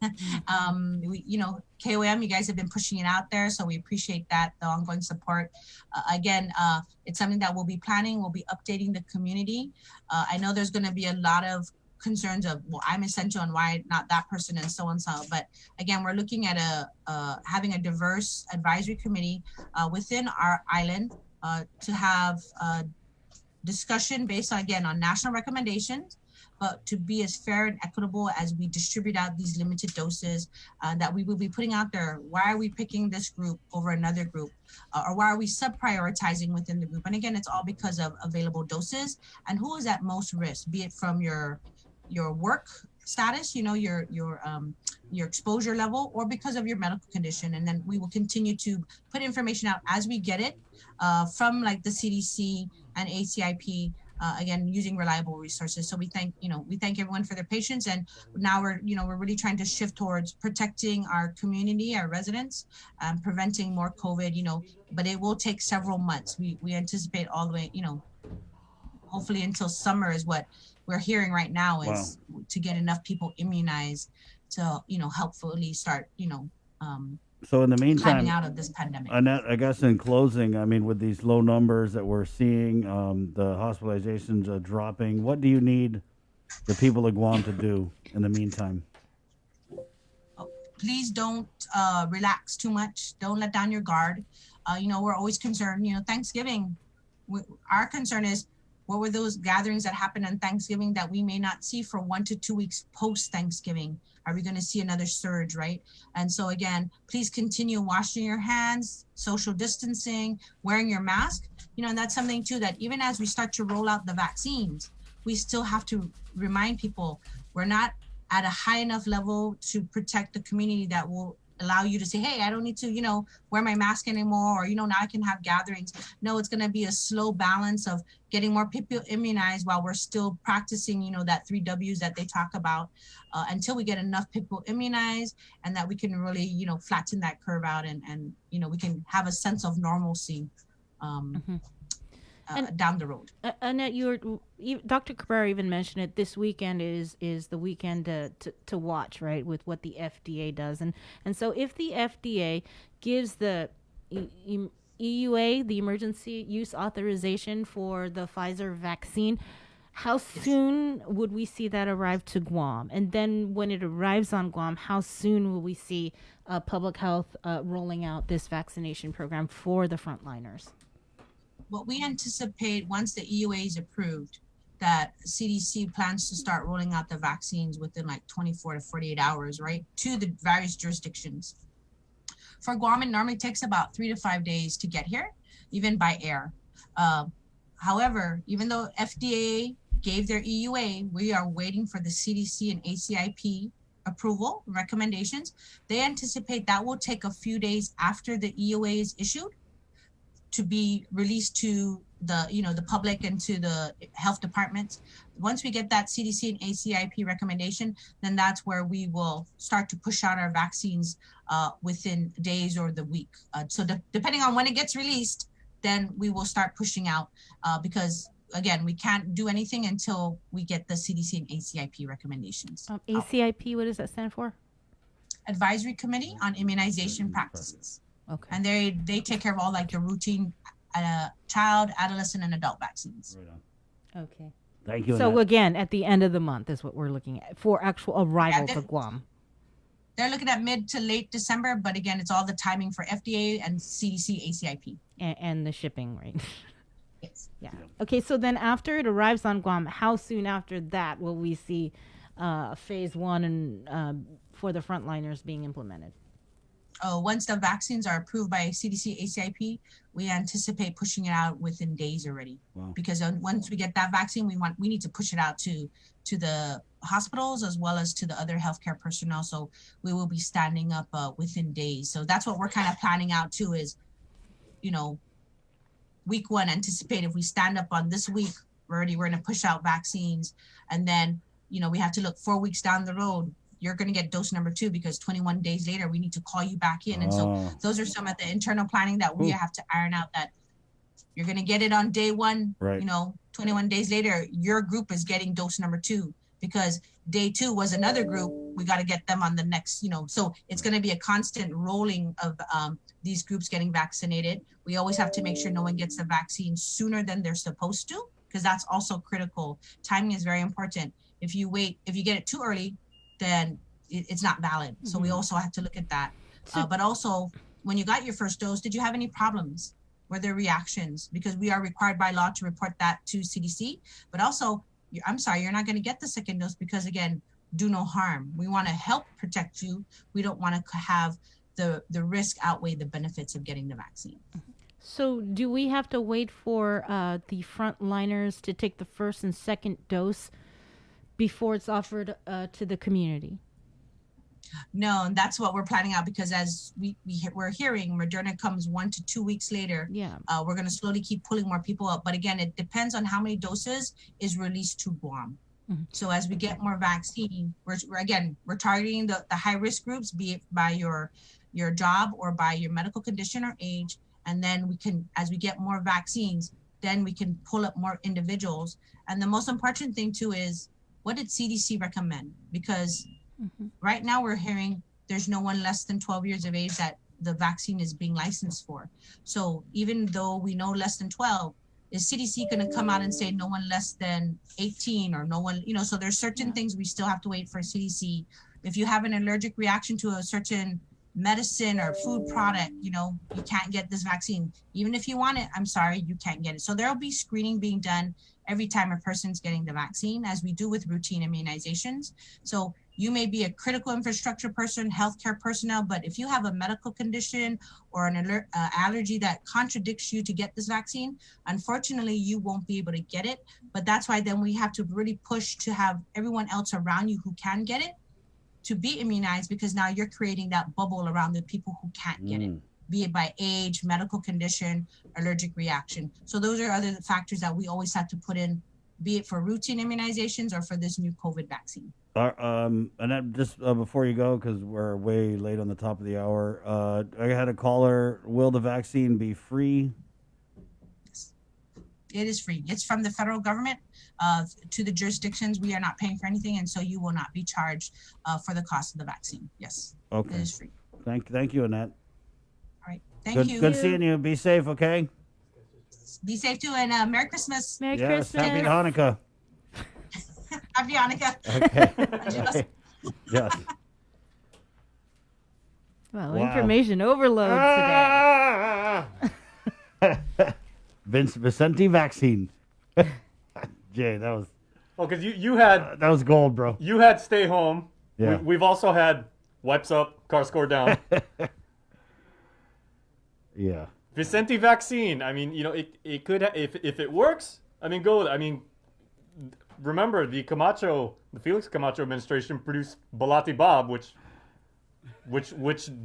KOM, you guys have been pushing it out there. So we appreciate that, the ongoing support. Again, it's something that we'll be planning. We'll be updating the community. I know there's going to be a lot of concerns of, well, I'm essential and why not that person and so and so. But again, we're looking at having a diverse advisory committee within our island to have discussion based on national recommendations, but to be as fair and equitable as we distribute out these limited doses that we will be putting out there. Why are we picking this group over another group? Or why are we sub-prioritizing within the group? And again, it's all because of available doses and who is at most risk, be it from your work status, your exposure level, or because of your medical condition. And then we will continue to put information out as we get it from like the CDC and ACIP, again, using reliable resources. So we thank everyone for their patience. And now we're really trying to shift towards protecting our community, our residents, preventing more COVID, but it will take several months. We anticipate all the way, hopefully until summer is what we're hearing right now is to get enough people immunized to, helpfully start, So in the meantime, climbing out of this pandemic. Annette, I guess in closing, I mean, with these low numbers that we're seeing, the hospitalizations are dropping. What do you need the people of Guam to do in the meantime? Please don't relax too much. Don't let down your guard. We're always concerned. Thanksgiving, our concern is, what were those gatherings that happened on Thanksgiving that we may not see for 1 to 2 weeks post-Thanksgiving? Are we going to see another surge, right? And so again, please continue washing your hands, social distancing, wearing your mask. And that's something too that even as we start to roll out the vaccines, we still have to remind people we're not at a high enough level to protect the community that will allow you to say, hey, I don't need to, wear my mask anymore, or, now I can have gatherings. No, it's going to be a slow balance of getting more people immunized while we're still practicing, that 3 W's that they talk about until we get enough people immunized and that we can really, flatten that curve out and we can have a sense of normalcy down the road. Annette, Dr. Cabrera even mentioned it. This weekend is the weekend to watch, right, with what the FDA does, and so if the FDA gives the EUA, the emergency use authorization for the Pfizer vaccine, how soon would we see that arrive to Guam? And then when it arrives on Guam, how soon will we see public health rolling out this vaccination program for the frontliners? What we anticipate once the EUA is approved, that CDC plans to start rolling out the vaccines within like 24 to 48 hours, right, to the various jurisdictions. For Guam, it normally takes about 3 to 5 days to get here, even by air. However, even though FDA gave their EUA. We are waiting for the CDC and ACIP approval recommendations. They anticipate that will take a few days after the EUA is issued to be released to the public and to the health departments. Once we get that CDC and ACIP recommendation, then that's where we will start to push out our vaccines within days or the week. So depending on when it gets released, then we will start pushing out because again, we can't do anything until we get the CDC and ACIP recommendations. ACIP, what does that stand for? Advisory Committee on Immunization Practices. Okay. And they take care of all like the routine child, adolescent, and adult vaccines. Okay. Thank you. So Annette. again, at the end of the month is what we're looking at for actual arrival to Guam. They're looking at mid to late December, but again, it's all the timing for FDA and CDC, ACIP. And the shipping, right? Yes. Yeah. Okay, so then after it arrives on Guam, how soon after that will we see phase one and for the frontliners being implemented? Once the vaccines are approved by CDC, ACIP, we anticipate pushing it out within days already. Wow. Because once we get that vaccine, we need to push it out to the hospitals as well as to the other healthcare personnel. So we will be standing up within days. So that's what we're kind of planning out too is, week one, anticipate if we stand up on this week, we're going to push out vaccines. And then, we have to look 4 weeks down the road. You're going to get dose number 2 because 21 days later, we need to call you back in. And so those are some of the internal planning that we have to iron out, that you're going to get it on day 1, right. 21 days later, your group is getting dose number 2 because day 2 was another group. We got to get them on the next, so it's going to be a constant rolling of these groups getting vaccinated. We always have to make sure no one gets the vaccine sooner than they're supposed to, because that's also critical. Timing is very important. If you get it too early, then it's not valid. So we also have to look at that. But also, when you got your first dose, did you have any problems? Were there reactions? Because we are required by law to report that to CDC. But also, I'm sorry, you're not going to get the second dose because, again, do no harm. We want to help protect you. We don't want to have the risk outweigh the benefits of getting the vaccine. So do we have to wait for the frontliners to take the first and second dose before it's offered to the community? No, and that's what we're planning out because as we're hearing, Moderna comes 1 to 2 weeks later. Yeah. We're going to slowly keep pulling more people up. But again, it depends on how many doses is released to Guam. Mm-hmm. So as we get more vaccine, we're targeting the high risk groups, be it by your job or by your medical condition or age. And then we can, as we get more vaccines, then we can pull up more individuals. And the most important thing too is, what did CDC recommend? Because right now we're hearing there's no one less than 12 years of age that the vaccine is being licensed for. So even though we know less than 12, is CDC going to come out and say no one less than 18 or no one, so there's certain things we still have to wait for CDC. If you have an allergic reaction to a certain medicine or food product, you can't get this vaccine. Even if you want it, I'm sorry, you can't get it. So there'll be screening being done every time a person's getting the vaccine, as we do with routine immunizations. So you may be a critical infrastructure person, healthcare personnel, but if you have a medical condition or an allergy that contradicts you to get this vaccine, unfortunately, you won't be able to get it. But that's why then we have to really push to have everyone else around you who can get it to be immunized, because now you're creating that bubble around the people who can't get it, be it by age, medical condition, allergic reaction. So those are other factors that we always have to put in, be it for routine immunizations or for this new COVID vaccine. And just before you go, because we're way late on the top of the hour, I had a caller. Will the vaccine be free? It is free. It's from the federal government to the jurisdictions. We are not paying for anything, and so you will not be charged for the cost of the vaccine. Yes. Okay. It is free. Thank you, Annette. All right. Thank you. Good seeing you. Be safe, okay? Be safe too, and Merry Christmas. Merry Yes, Christmas. happy Hanukkah. Happy Hanukkah. Okay. Yes. Well, Wow. information overload today. Vicente Vaccine. Jay, that was... Oh, because you had... that was gold, bro. You had stay home. Yeah. We've also had wipes up, car score down. Yeah. Vicente Vaccine. I mean, it could... if it works, I mean, go with it. I mean, remember the Felix Camacho administration produced Balati Bob, which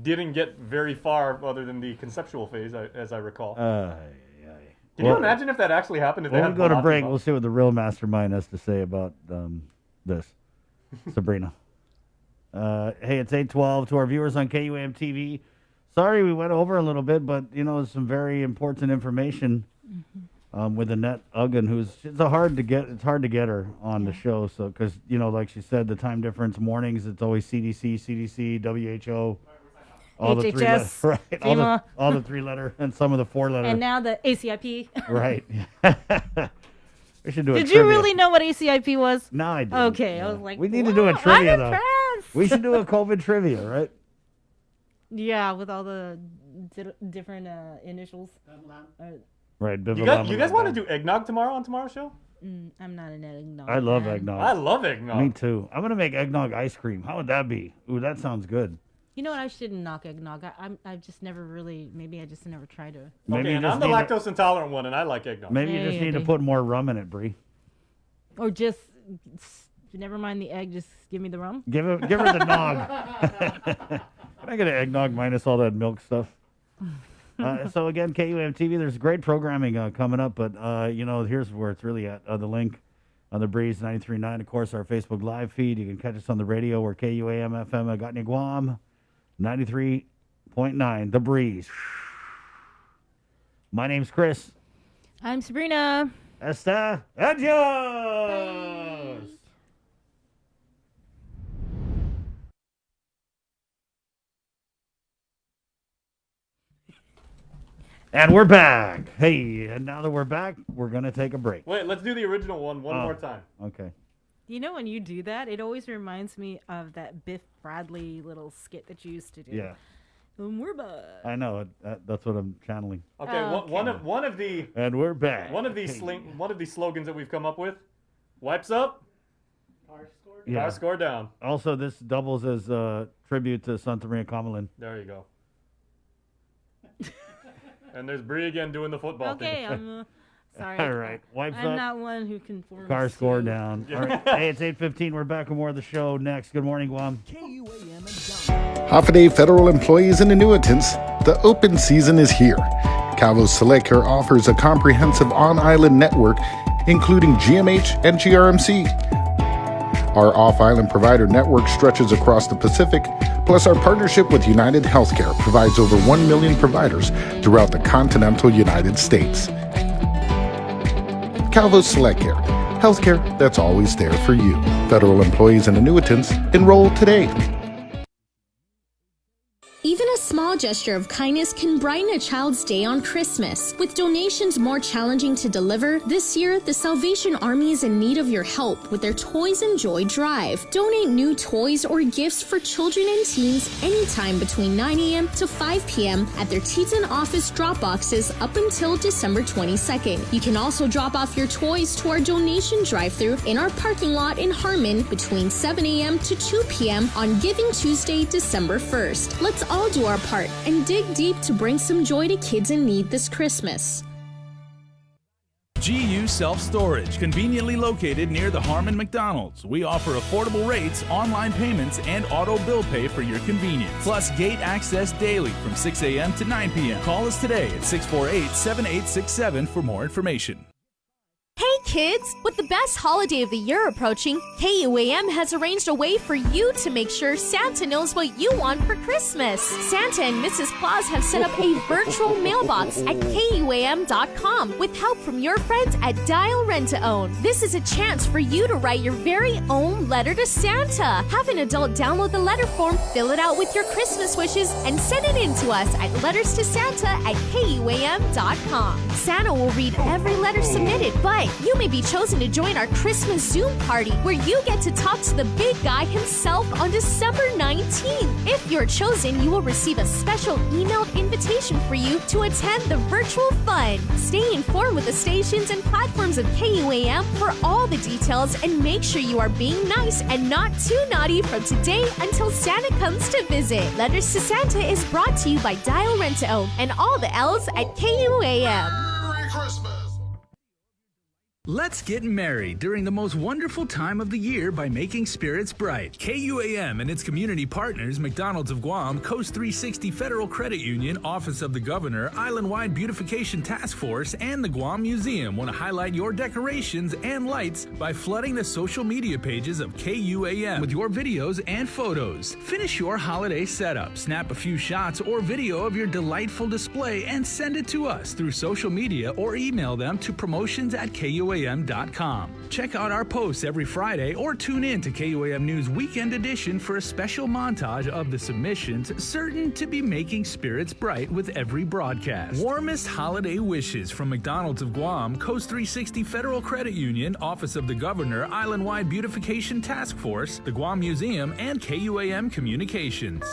didn't get very far other than the conceptual phase, as I recall. Can you imagine if that actually happened? If they When had we go to Balati break, Bob? we'll see what the real mastermind has to say about this. Sabrina. Hey, it's 8:12 to our viewers on KUAM TV. Sorry we went over a little bit, but some very important information with Annette Uggan, it's hard to get her on the show. So because like she said, the time difference mornings, it's always CDC, WHO, all the three HHS, right, all the 3-letter and some of the 4-letter, and now the ACIP. right. We should do a Did trivia. you really know what ACIP was? No, I didn't. Okay, No. I was like, we need to do a trivia I'm though. impressed. We should do a COVID trivia, right? Yeah, with all the different initials. Right. You guys want to do eggnog tomorrow on tomorrow's show? I'm not an eggnog. I love fan. eggnog. I love eggnog. Me too. I'm gonna make eggnog ice cream. How would that be? Ooh, that sounds good. You know what? I shouldn't knock eggnog. I've just never really. Maybe I just never tried to. Maybe you and just I'm the need lactose intolerant one, and I like eggnog. Maybe you just need to put more rum in it, Bree. Or just never mind the egg. Just give me the rum. Give her the nog. Can I get an eggnog minus all that milk stuff? So again, KUAM TV, there's great programming coming up, but here's where it's really at. The link on the Breeze 93.9, of course, our Facebook live feed. You can catch us on the radio. We're KUAM FM Gotney Guam 93.9, the Breeze. My name's Chris. I'm Sabrina. Esta, adios. And we're back. Hey, and now that we're back, we're going to take a break. Wait, let's do the original one more time. Okay. You know, when you do that, it always reminds me of that Biff Bradley little skit that you used to do. Yeah. And we're back. I know. That's what I'm channeling. Okay, one of the And we're back. one of these slogans that we've come up with: wipes up, car score down. Also, this doubles as a tribute to Santa Maria Camelin. There you go. And there's Bree again doing the football thing. Okay, I'm sorry. All right, wipes I'm up. not one who conforms. Car score to- down. All right. Hey, it's 8:15. We're back with more of the show next. Good morning, Guam. Holiday federal employees and annuitants, the open season is here. Calvo's Select Care offers a comprehensive on-island network, including GMH and GRMC. Our off-island provider network stretches across the Pacific, plus our partnership with United Healthcare provides over 1 million providers throughout the continental United States. Calvo's Select Care, healthcare that's always there for you. Federal employees and annuitants, enroll today. Even a small gesture of kindness can brighten a child's day on Christmas. With donations more challenging to deliver, this year, the Salvation Army is in need of your help with their Toys and Joy Drive. Donate new toys or gifts for children and teens anytime between 9 a.m. to 5 p.m. at their Teton office drop boxes up until December 22nd. You can also drop off your toys to our donation drive-thru in our parking lot in Harmon between 7 a.m. to 2 p.m. on Giving Tuesday, December 1st. Let's all do our part and dig deep to bring some joy to kids in need this Christmas. GU Self-Storage, conveniently located near the Harmon McDonald's. We offer affordable rates, online payments, and auto bill pay for your convenience. Plus gate access daily from 6 a.m. to 9 p.m. Call us today at 648-7867 for more information. Hey kids! With the best holiday of the year approaching, KUAM has arranged a way for you to make sure Santa knows what you want for Christmas. Santa and Mrs. Claus have set up a virtual mailbox at KUAM.com with help from your friends at Dial Rent to Own. This is a chance for you to write your very own letter to Santa. Have an adult download the letter form, fill it out with your Christmas wishes, and send it in to us at letterstosanta@KUAM.com. Santa will read every letter submitted, but you may be chosen to join our Christmas Zoom party where you get to talk to the big guy himself on December 19th. If you're chosen, you will receive a special emailed invitation for you to attend the virtual fun. Stay informed with the stations and platforms of KUAM for all the details and make sure you are being nice and not too naughty from today until Santa comes to visit. Letters to Santa is brought to you by Dial Rent to Own and all the L's at KUAM. Merry Christmas. Let's get merry during the most wonderful time of the year by making spirits bright. KUAM and its community partners, McDonald's of Guam, Coast 360 Federal Credit Union, Office of the Governor, Island-Wide Beautification Task Force, and the Guam Museum want to highlight your decorations and lights by flooding the social media pages of KUAM with your videos and photos. Finish your holiday setup, snap a few shots or video of your delightful display, and send it to us through social media or email them to promotions@KUAM.com. Check out our posts every Friday or tune in to KUAM News Weekend Edition for a special montage of the submissions certain to be making spirits bright with every broadcast. Warmest holiday wishes from McDonald's of Guam, Coast 360 Federal Credit Union, Office of the Governor, Island-Wide Beautification Task Force, the Guam Museum, and KUAM Communications.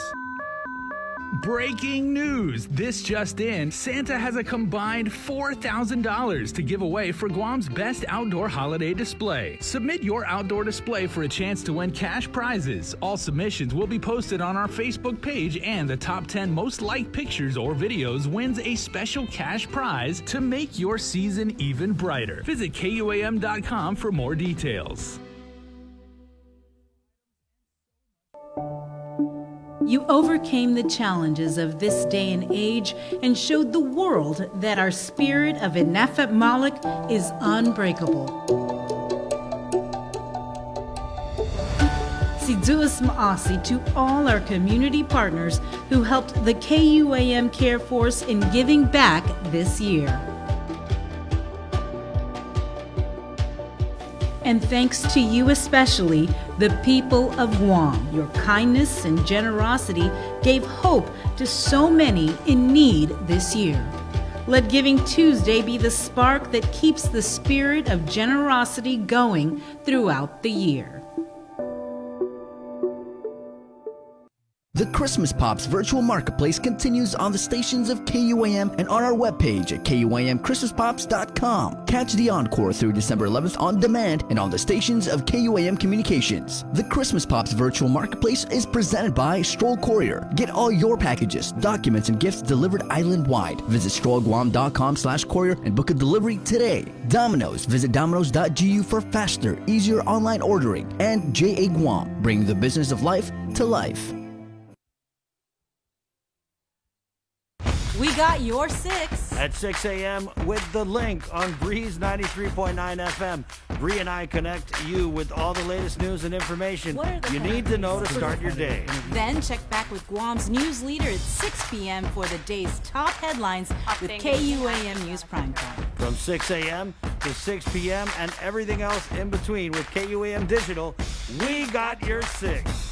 Breaking news! This just in, Santa has a combined $4,000 to give away for Guam's best outdoor holiday display. Submit your outdoor display for a chance to win cash prizes. All submissions will be posted on our Facebook page, and the top 10 most liked pictures or videos wins a special cash prize to make your season even brighter. Visit KUAM.com for more details. You overcame the challenges of this day and age and showed the world that our spirit of Inafat Malik is unbreakable. Siduas Maasi to all our community partners who helped the KUAM Care Force in giving back this year. And thanks to you especially, the people of Guam. Your kindness and generosity gave hope to so many in need this year. Let Giving Tuesday be the spark that keeps the spirit of generosity going throughout the year. The Christmas Pops virtual marketplace continues on the stations of KUAM and on our webpage at KUAMChristmasPops.com. Catch the encore through December 11th on demand and on the stations of KUAM Communications. The Christmas Pops virtual marketplace is presented by Stroll Courier. Get all your packages, documents, and gifts delivered island-wide. Visit strollguam.com/courier and book a delivery today. Domino's. Visit domino's.gu for faster, easier online ordering. And JA Guam, bringing the business of life to life. We got your 6. At 6 a.m. with the link on Breeze 93.9 FM. Bree and I connect you with all the latest news and information you need to know to start your day. Then check back with Guam's news leader at 6 p.m. for the day's top headlines with KUAM News Primetime. From 6 a.m. to 6 p.m. and everything else in between with KUAM Digital, we got your 6.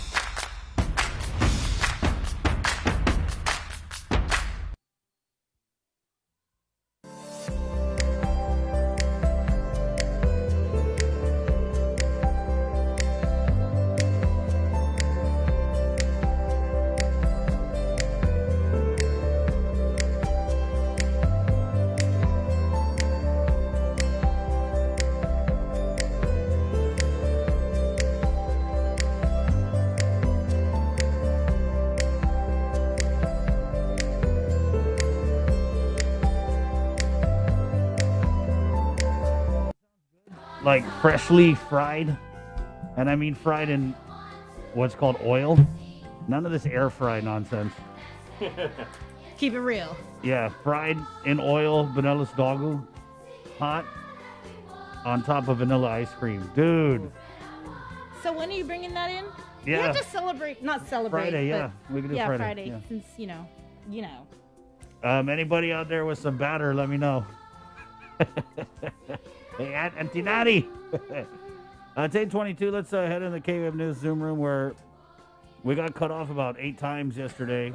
Like freshly fried, and I mean fried in what's called oil. None of this air fry nonsense. Keep it real. Yeah, fried in oil, vanilla dogu, hot, on top of vanilla ice cream. Dude. So when are you bringing that in? Yeah. We'll just celebrate, not celebrate. Friday, but yeah. We can do Friday. Yeah. Since, you know. Anybody out there with some batter, let me know. Hey, Antinati. It's 8:22. Let's head in the KUAM News Zoom room where we got cut off about 8 times yesterday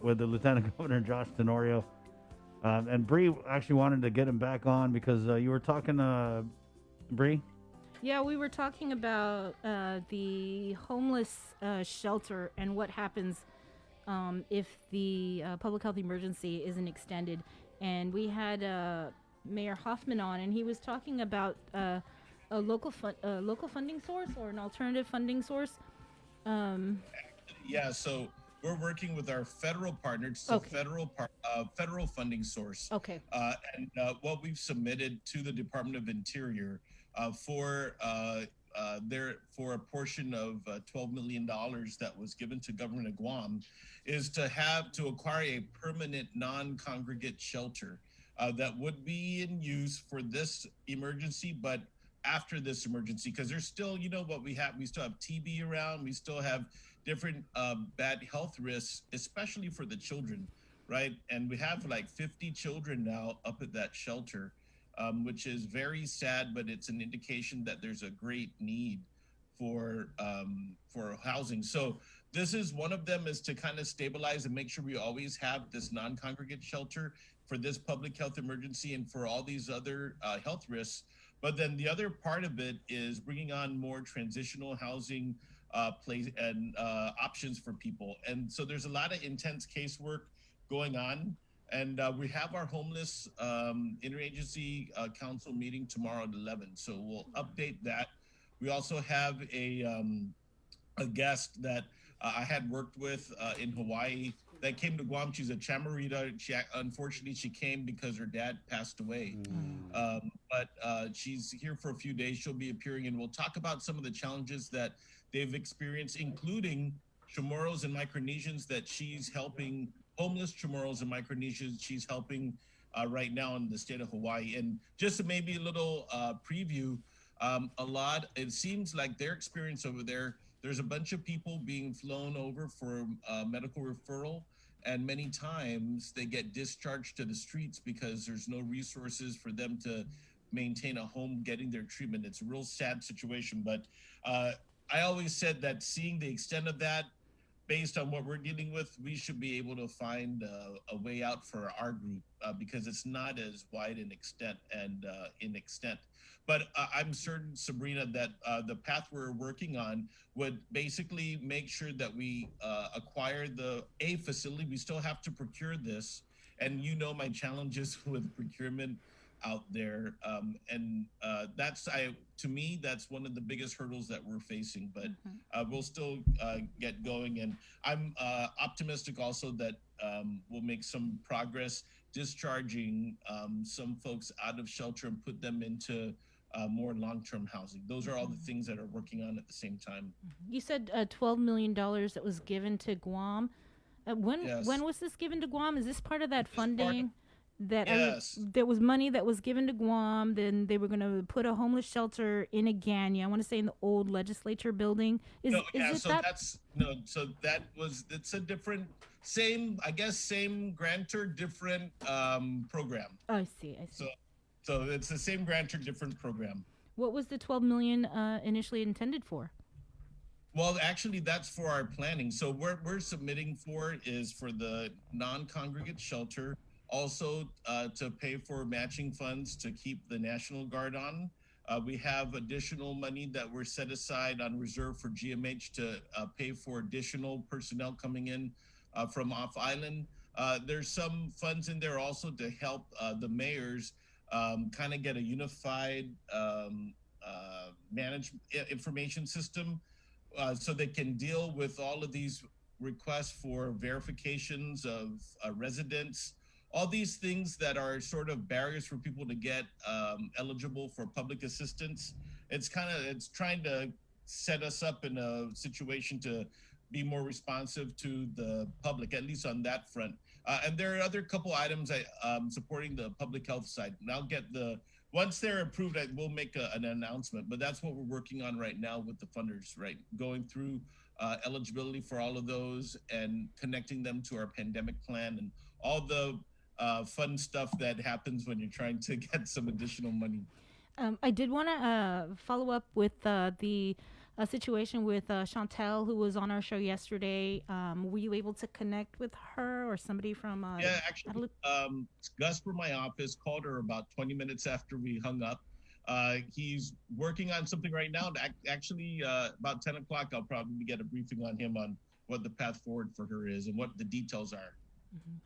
with the Lieutenant Governor Josh Tenorio. And Bree actually wanted to get him back on because you were talking, Bree? Yeah, we were talking about the homeless shelter and what happens if the public health emergency isn't extended. And we had Mayor Hoffman on, and he was talking about a local funding source or an alternative funding source. Yeah, so we're working with our federal partner. It's a Okay. federal funding source. Okay. And what we've submitted to the Department of Interior for a portion of $12 million that was given to government of Guam is to acquire a permanent non-congregate shelter that would be in use for this emergency, but after this emergency, because there's still, what we still have TB around, we still have different bad health risks, especially for the children, right? And we have like 50 children now up at that shelter, which is very sad, but it's an indication that there's a great need for housing. So this is one of them, is to kind of stabilize and make sure we always have this non-congregate shelter for this public health emergency and for all these other health risks. But then the other part of it is bringing on more transitional housing options for people. And so there's a lot of intense casework going on. And we have our homeless interagency council meeting tomorrow at 11. So we'll update that. We also have a guest that I had worked with in Hawaii that came to Guam. She's a Chamarita. Unfortunately, she came because her dad passed away. But she's here for a few days. She'll be appearing, and we'll talk about some of the challenges that they've experienced, including Chamorros and Micronesians that she's helping, homeless Chamorros and Micronesians she's helping right now in the state of Hawaii. And just maybe a little preview, it seems like their experience over there's a bunch of people being flown over for medical referral, and many times they get discharged to the streets because there's no resources for them to maintain a home getting their treatment. It's a real sad situation, but I always said that seeing the extent of that, based on what we're dealing with, we should be able to find a way out for our group because it's not as wide in extent. But I'm certain, Sabrina, that the path we're working on would basically make sure that we acquire a facility. We still have to procure this, and my challenges with procurement out there, and to me, that's one of the biggest hurdles that we're facing, but we'll still get going. And I'm optimistic also that we'll make some progress discharging some folks out of shelter and put them into more long-term housing. Those are all the things that are working on at the same time. You said $12 million that was given to Guam. When was this given to Guam? Is this part of that funding? There was money that was given to Guam. Then they were going to put a homeless shelter in Agana. I want to say in the old legislature building. It's a different, same grantor, different program. Oh, I see. So it's the same grantor, different program. What was the $12 million initially intended for? Well, actually, that's for our planning. So what we're submitting for is for the non-congregate shelter. Also, to pay for matching funds to keep the National Guard on. We have additional money that we're set aside on reserve for GMH to pay for additional personnel coming in from off island. There's some funds in there also to help the mayors kind of get a unified management information system so they can deal with all of these requests for verifications of residents. All these things that are sort of barriers for people to get eligible for public assistance. It's trying to set us up in a situation to be more responsive to the public, at least on that front. And there are other couple items supporting the public health side. And I'll get once they're approved, we'll make an announcement, but that's what we're working on right now with the funders, right? Going through eligibility for all of those and connecting them to our pandemic plan and all the fun stuff that happens when you're trying to get some additional money. I did want to follow up with the situation with Chantel, who was on our show yesterday. Were you able to connect with her or somebody from? Yeah, actually, Gus from my office called her about 20 minutes after we hung up. He's working on something right now. Actually, about 10 o'clock, I'll probably get a briefing on him on what the path forward for her is and what the details are.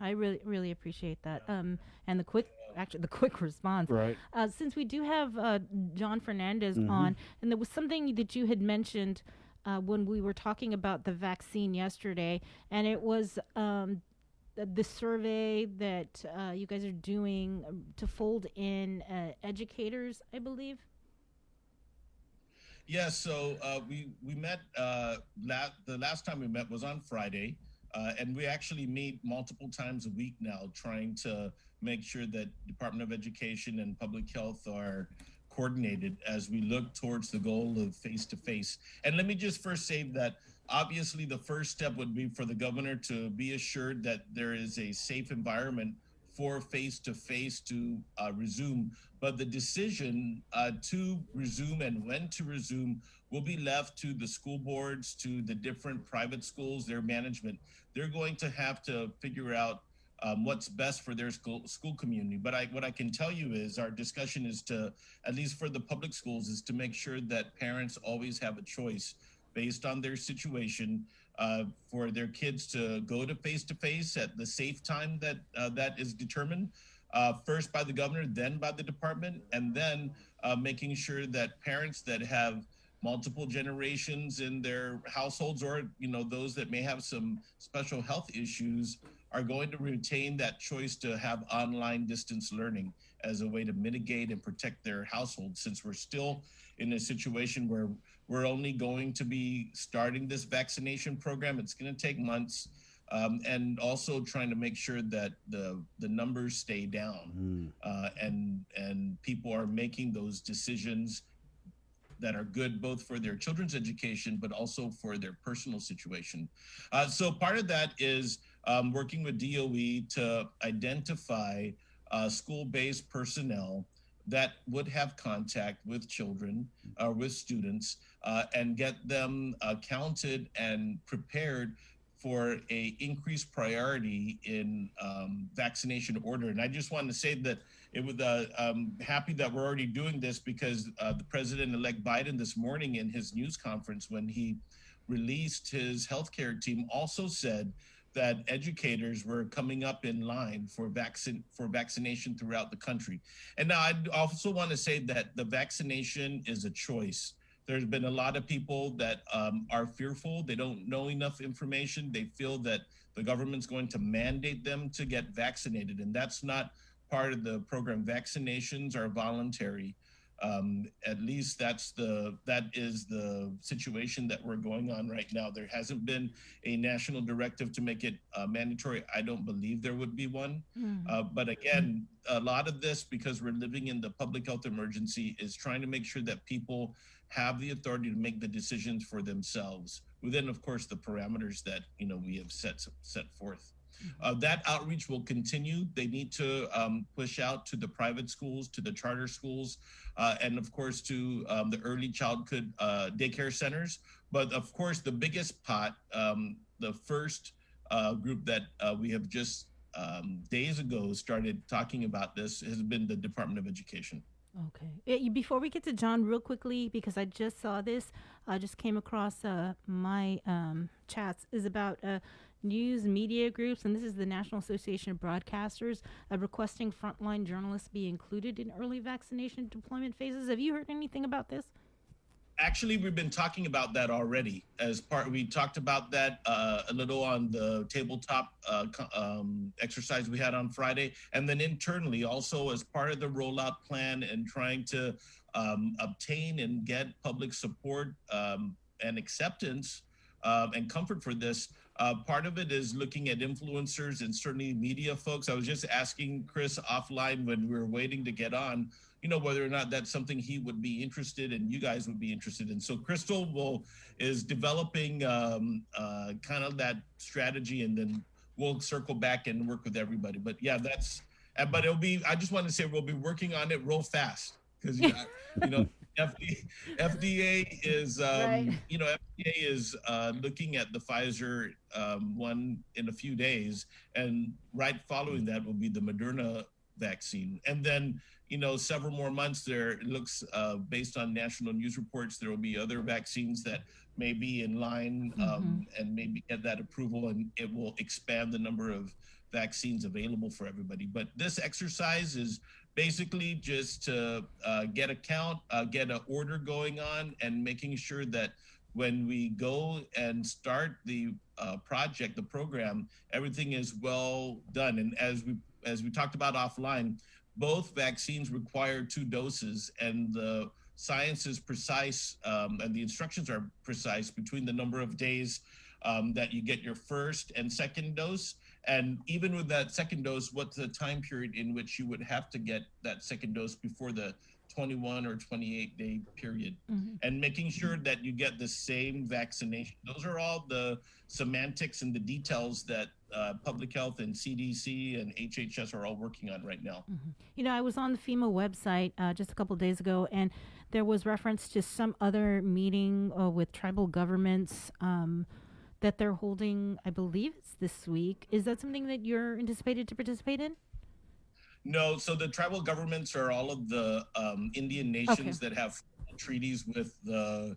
I really appreciate that. And the quick response. Right. Since we do have John Fernandez on, and there was something that you had mentioned when we were talking about the vaccine yesterday, and it was the survey that you guys are doing to fold in educators, I believe. Yeah, so we met, the last time we met was on Friday, and we actually meet multiple times a week now, trying to make sure that Department of Education and Public Health are coordinated as we look towards the goal of face-to-face. And let me just first say that obviously the first step would be for the governor to be assured that there is a safe environment for face-to-face to resume. But the decision to resume and when to resume will be left to the school boards, to the different private schools, their management. They're going to have to figure out what's best for their school community. But what I can tell you is our discussion is to, at least for the public schools, is to make sure that parents always have a choice based on their situation for their kids to go to face-to-face at the safe time that that is determined, first by the governor, then by the department, and then making sure that parents that have multiple generations in their households, or those that may have some special health issues, are going to retain that choice to have online distance learning as a way to mitigate and protect their household, since we're still in a situation where we're only going to be starting this vaccination program. It's going to take months, and also trying to make sure that the numbers stay down, and people are making those decisions that are good both for their children's education, but also for their personal situation. So part of that is working with DOE to identify school-based personnel that would have contact with children or with students, and get them counted and prepared for a increased priority in vaccination order. And I just wanted to say that it was I'm happy that we're already doing this, because the President-elect Biden this morning in his news conference, when he released his healthcare team, also said that educators were coming up in line for vaccination throughout the country. And now I also want to say that the vaccination is a choice. There's been a lot of people that are fearful. They don't know enough information. They feel that the government's going to mandate them to get vaccinated, and that's not part of the program. Vaccinations are voluntary. At least that is the situation that we're going on right now. There hasn't been a national directive to make it mandatory. I don't believe there would be one. But again, a lot of this, because we're living in the public health emergency, is trying to make sure that people have the authority to make the decisions for themselves within, of course, the parameters that we have set forth. That outreach will continue. They need to push out to the private schools, to the charter schools, and of course to the early childhood daycare centers. But of course, the biggest pot, the first group that we have just days ago started talking about this, has been the Department of Education. Okay. Before we get to John, real quickly, because I just saw this, I just came across my chats, is about news media groups, and this is the National Association of Broadcasters, requesting frontline journalists be included in early vaccination deployment phases. Have you heard anything about this? Actually, we've been talking about that already. We talked about that a little on the tabletop exercise we had on Friday. And then internally, also as part of the rollout plan and trying to obtain and get public support and acceptance and comfort for this. Part of it is looking at influencers and certainly media folks. I was just asking Chris offline when we were waiting to get on, whether or not that's something he would be interested in, you guys would be interested in. So Crystal is developing kind of that strategy, and then we'll circle back and work with everybody. But yeah, but I just want to say we'll be working on it real fast, because FDA is, FDA is looking at the Pfizer one in a few days, and right following that will be the Moderna vaccine. And then, several more months there, it looks, based on national news reports, there will be other vaccines that may be in line and maybe get that approval, and it will expand the number of vaccines available for everybody. But this exercise is basically just to get a count, get an order going on, and making sure that when we go and start the project, the program, everything is well done. And as we talked about offline, both vaccines require 2 doses, and the science is precise, and the instructions are precise between the number of days that you get your first and second dose. And even with that second dose, what's the time period in which you would have to get that second dose before the 21 or 28 day period, and making sure that you get the same vaccination. Those are all the semantics and the details that public health and CDC and HHS are all working on right now. You know, I was on the FEMA website just a couple of days ago, and there was reference to some other meeting with tribal governments that they're holding. I believe it's this week. Is that something that you're anticipated to participate in? No, so the tribal governments are all of the Indian nations that have treaties with the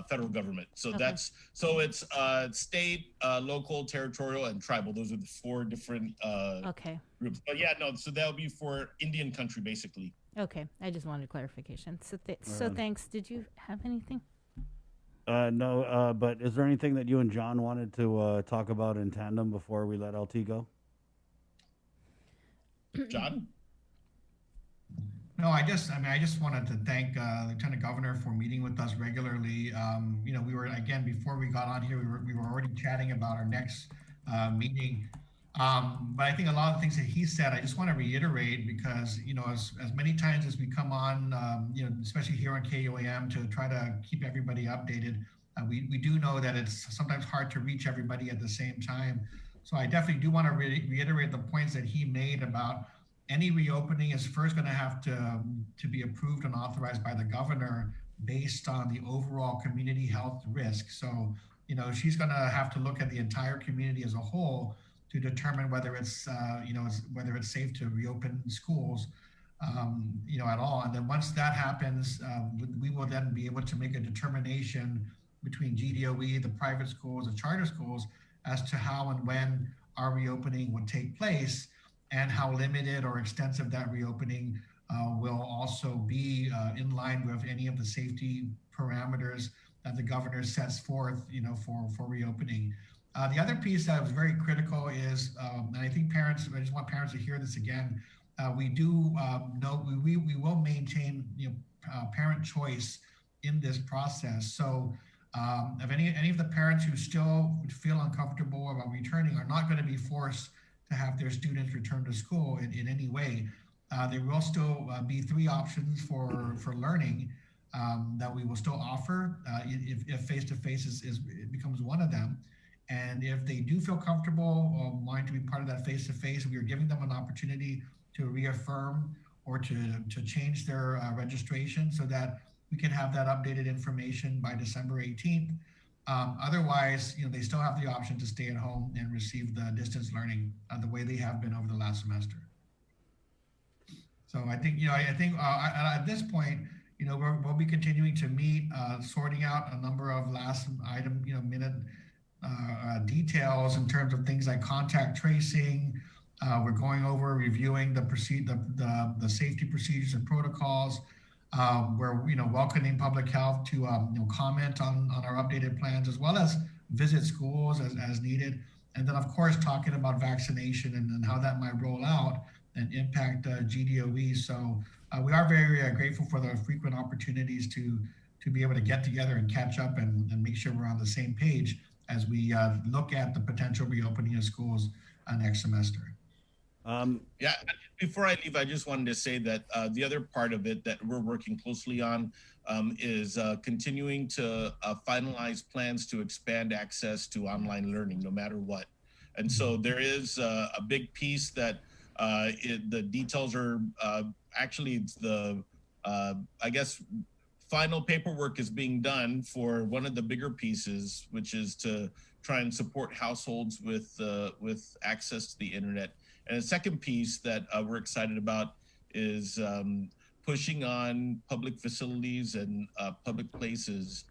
federal government. So it's state, local, territorial, and tribal. Those are the 4 different groups. But yeah, no, so that'll be for Indian country, basically. Okay, I just wanted clarification. So thanks. Did you have anything? No, but is there anything that you and John wanted to talk about in tandem before we let LT go? John? No, I just wanted to thank Lieutenant Governor for meeting with us regularly. You know, we were, again, before we got on here, we were already chatting about our next meeting. But I think a lot of the things that he said, I just want to reiterate, because, you know, as many times as we come on, you know, especially here on KUAM, to try to keep everybody updated, we do know that it's sometimes hard to reach everybody at the same time. So I definitely do want to reiterate the points that he made about any reopening is first going to have to be approved and authorized by the governor based on the overall community health risk. So, you know, she's going to have to look at the entire community as a whole to determine whether it's, you know, whether it's safe to reopen schools, you know, at all. And then once that happens, we will then be able to make a determination between GDOE, the private schools, the charter schools, as to how and when our reopening would take place, and how limited or extensive that reopening will also be in line with any of the safety parameters that the governor sets forth, you know, for reopening. The other piece that was very critical is, and I think parents, I just want parents to hear this again, we do know we will maintain, you know, parent choice in this process. So if any of the parents who still feel uncomfortable about returning are not going to be forced to have their students return to school in any way. There will still be 3 options for learning that we will still offer if face-to-face it becomes one of them. And if they do feel comfortable wanting to be part of that face-to-face, we are giving them an opportunity to reaffirm or to change their registration so that we can have that updated information by December 18th. Otherwise, you know, they still have the option to stay at home and receive the distance learning the way they have been over the last semester. So I think, you know, at this point, you know, we'll be continuing to meet, sorting out a number of last item, you know, minute details in terms of things like contact tracing. We're going over reviewing the safety procedures and protocols. We're, you know, welcoming public health to, you know, comment on our updated plans, as well as visit schools as needed. And then, of course, talking about vaccination and how that might roll out and impact GDOE. So we are very grateful for the frequent opportunities to be able to get together and catch up and make sure we're on the same page as we look at the potential reopening of schools next semester. Yeah, before I leave, I just wanted to say that the other part of it that we're working closely on is continuing to finalize plans to expand access to online learning, no matter what. And so there is a big piece that the details are actually the, I guess, final paperwork is being done for one of the bigger pieces, which is to try and support households with access to the internet. And the second piece that we're excited about is pushing on public facilities and public places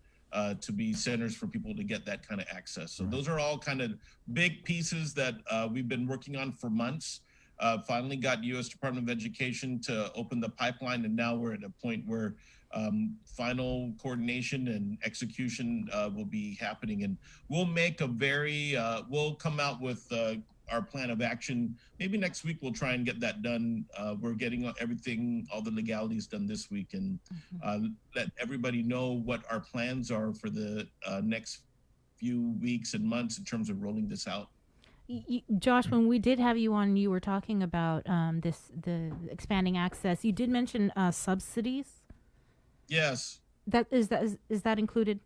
to be centers for people to get that kind of access. So those are all kind of big pieces that we've been working on for months. Finally got U.S. Department of Education to open the pipeline, and now we're at a point where final coordination and execution will be happening, and we'll make we'll come out with our plan of action. Maybe next week we'll try and get that done. We're getting everything, all the legalities done this week, and let everybody know what our plans are for the next few weeks and months in terms of rolling this out. Josh, when we did have you on, you were talking about the expanding access. You did mention subsidies. Yes. Is that included?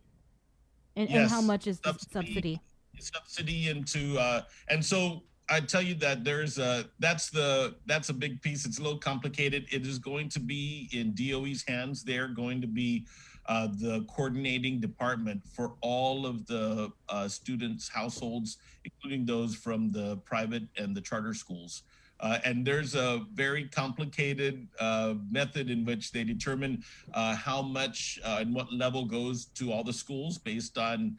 And, yes. And how much is the subsidy? Subsidy into and so I tell you that that's a big piece. It's a little complicated. It is going to be in DOE's hands. They're going to be the coordinating department for all of the students' households, including those from the private and the charter schools. And there's a very complicated method in which they determine how much and what level goes to all the schools based on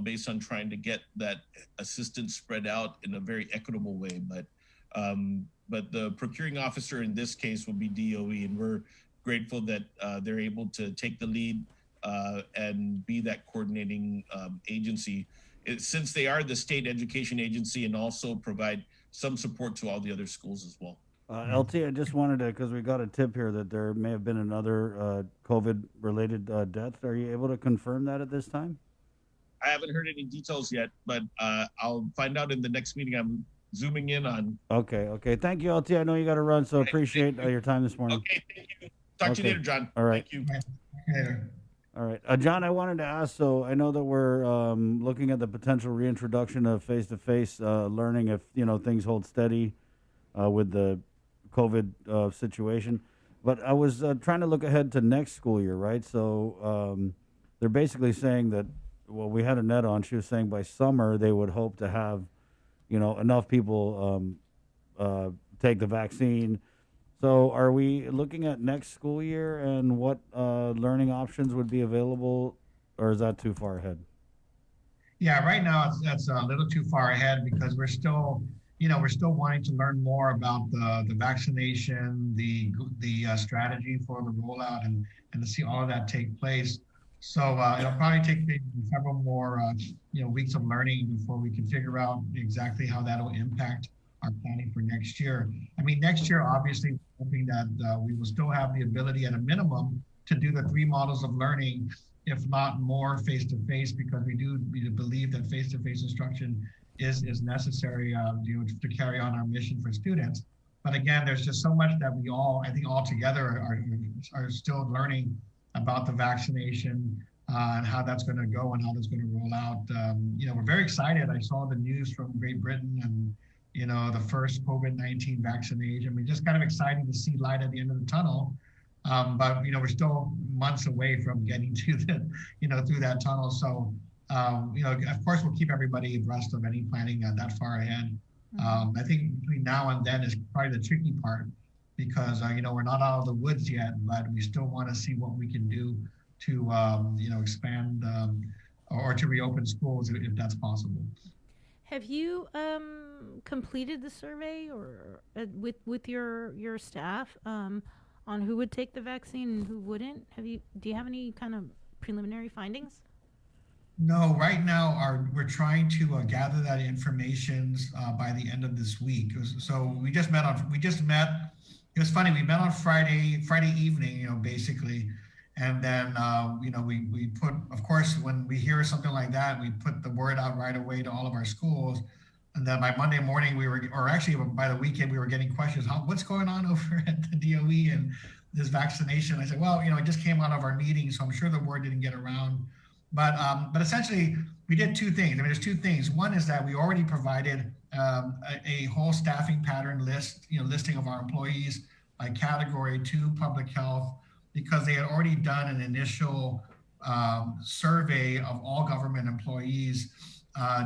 based on trying to get that assistance spread out in a very equitable way. But the procuring officer in this case will be DOE, and we're grateful that they're able to take the lead and be that coordinating agency, since they are the state education agency, and also provide some support to all the other schools as well. LT, I just wanted to, because we got a tip here that there may have been another COVID-related death. Are you able to confirm that at this time? I haven't heard any details yet, but I'll find out in the next meeting I'm zooming in on. Okay. Thank you, LT. I know you got to run, so appreciate your time this morning. Okay, thank you. Talk to you later, John. All right. Thank you. All right. John, I wanted to ask, so I know that we're looking at the potential reintroduction of face-to-face learning if, things hold steady with the COVID situation. But I was trying to look ahead to next school year, right? So they're basically saying that, well, we had Annette on. She was saying by summer they would hope to have, enough people take the vaccine. So are we looking at next school year and what learning options would be available, or is that too far ahead? Yeah, right now that's a little too far ahead because we're still wanting to learn more about the vaccination, the strategy for the rollout, and to see all of that take place. So it'll probably take several more weeks of learning before we can figure out exactly how that'll impact our planning for next year. I mean, next year, obviously, we're hoping that we will still have the ability at a minimum to do the 3 models of learning, if not more face-to-face, because we believe that face-to-face instruction is necessary to carry on our mission for students. But again, there's just so much that we all, I think all together are still learning about the vaccination and how that's going to go and how that's going to roll out. We're very excited. I saw the news from Great Britain and the first COVID-19 vaccination. I mean, just kind of exciting to see light at the end of the tunnel. But we're still months away from getting to through that tunnel. So of course we'll keep everybody abreast of any planning that far ahead. I think between now and then is probably the tricky part because we're not out of the woods yet, but we still want to see what we can do to expand or to reopen schools if that's possible. Have you completed the survey or with your staff on who would take the vaccine and who wouldn't? Do you have any kind of preliminary findings? No, right now we're trying to gather that information by the end of this week. So we just met. It was funny. We met on Friday evening, basically. And then, we put, of course, when we hear something like that, we put the word out right away to all of our schools. And then by Monday morning, by the weekend, we were getting questions, what's going on over at the DOE and this vaccination? I said, well, it just came out of our meeting, so I'm sure the word didn't get around. But essentially, we did 2 things. I mean, there's 2 things. One is that we already provided a whole staffing pattern list, listing of our employees by category to public health, because they had already done an initial survey of all government employees,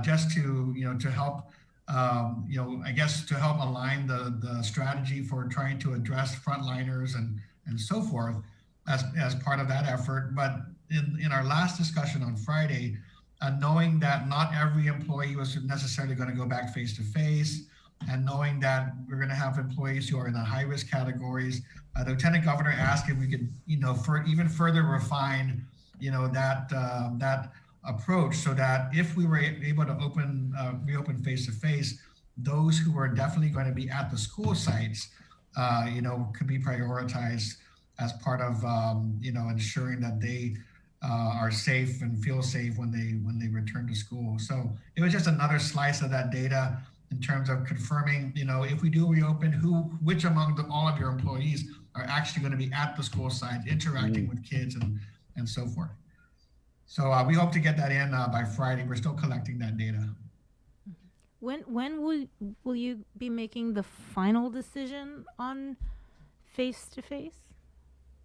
just to help to help align the strategy for trying to address frontliners and so forth as part of that effort. But in our last discussion on Friday, knowing that not every employee was necessarily going to go back face to face, and knowing that we're going to have employees who are in the high risk categories, the Lieutenant Governor asked if we could, even further refine, that approach, so that if we were able to reopen face to face, those who are definitely going to be at the school sites, could be prioritized as part of, ensuring that they are safe and feel safe when they return to school. So it was just another slice of that data in terms of confirming, if we do reopen, which among all of your employees are actually going to be at the school site interacting with kids and so forth. So we hope to get that in by Friday. We're still collecting that data. When will you be making the final decision on face-to-face?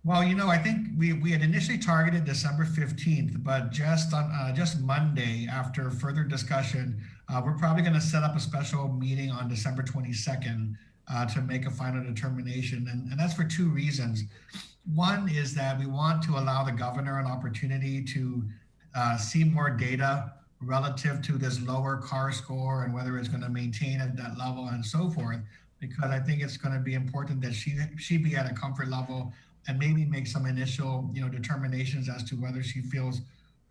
Well, I think we had initially targeted December 15th, but just Monday, after further discussion, we're probably going to set up a special meeting on December 22nd to make a final determination. And that's for two reasons. One is that we want to allow the governor an opportunity to see more data relative to this lower CAR score and whether it's going to maintain at that level and so forth, because I think it's going to be important that she be at a comfort level and maybe make some initial, determinations as to whether she feels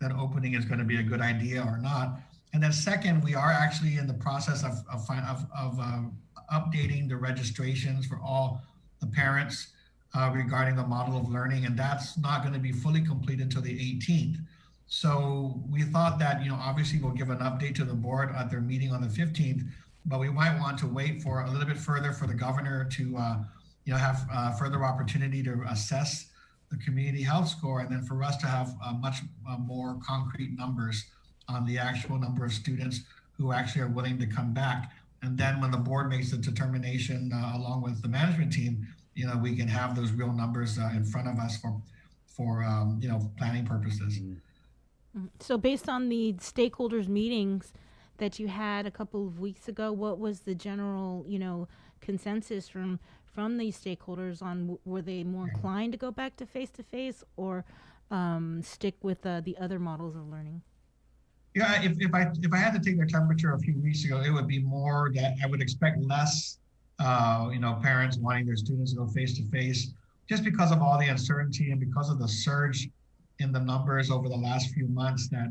that opening is going to be a good idea or not. And then second, we are actually in the process of updating the registrations for all the parents regarding the model of learning, and that's not going to be fully complete until the 18th. So we thought that, obviously we'll give an update to the board at their meeting on the 15th, but we might want to wait for a little bit further for the governor to, have further opportunity to assess the community health score, and then for us to have much more concrete numbers on the actual number of students who actually are willing to come back. And then when the board makes the determination along with the management team, we can have those real numbers in front of us for planning purposes. So based on the stakeholders meetings that you had a couple of weeks ago, what was the general, consensus from these stakeholders on were they more inclined to go back to face or stick with the other models of learning? Yeah, if I had to take their temperature a few weeks ago, it would be more that I would expect less, parents wanting their students to go face to face, just because of all the uncertainty and because of the surge in the numbers over the last few months that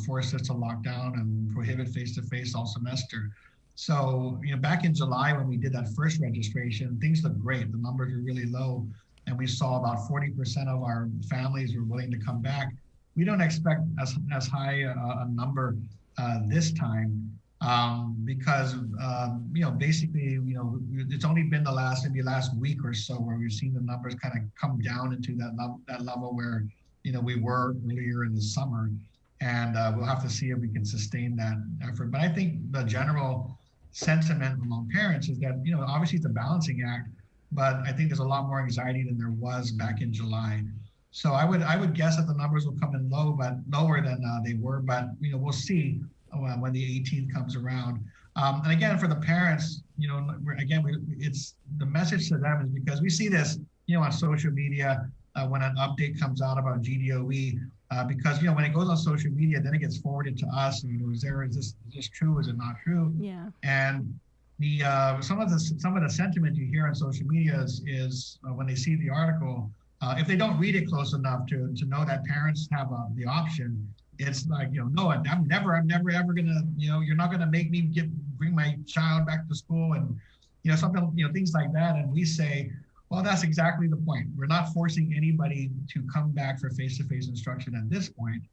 forced us to lock down and prohibit face to face all semester. So back in July when we did that first registration, things looked great. The numbers were really low, and we saw about 40% of our families were willing to come back. We don't expect as high a number this time because basically it's only been the last week or so where we've seen the numbers kind of come down into that level where we were earlier in the summer, and we'll have to see if we can sustain that effort. But I think the general sentiment among parents is that obviously it's a balancing act, but I think there's a lot more anxiety than there was back in July. So I would guess that the numbers will come in lower than they were, but we'll see when the 18th comes around. And again, for the parents, it's the message to them is because we see this, on social media when an update comes out about GDOE, because when it goes on social media, then it gets forwarded to us. And is this true? Is it not true? Yeah. And the some of the sentiment you hear on social media is when they see the article. If they don't read it close enough to know that parents have the option, it's like, no, I'm never ever gonna, you're not gonna make me bring my child back to school and, something, things like that. And we say, well, that's exactly the point. We're not forcing anybody to come back for face-to-face instruction at this point.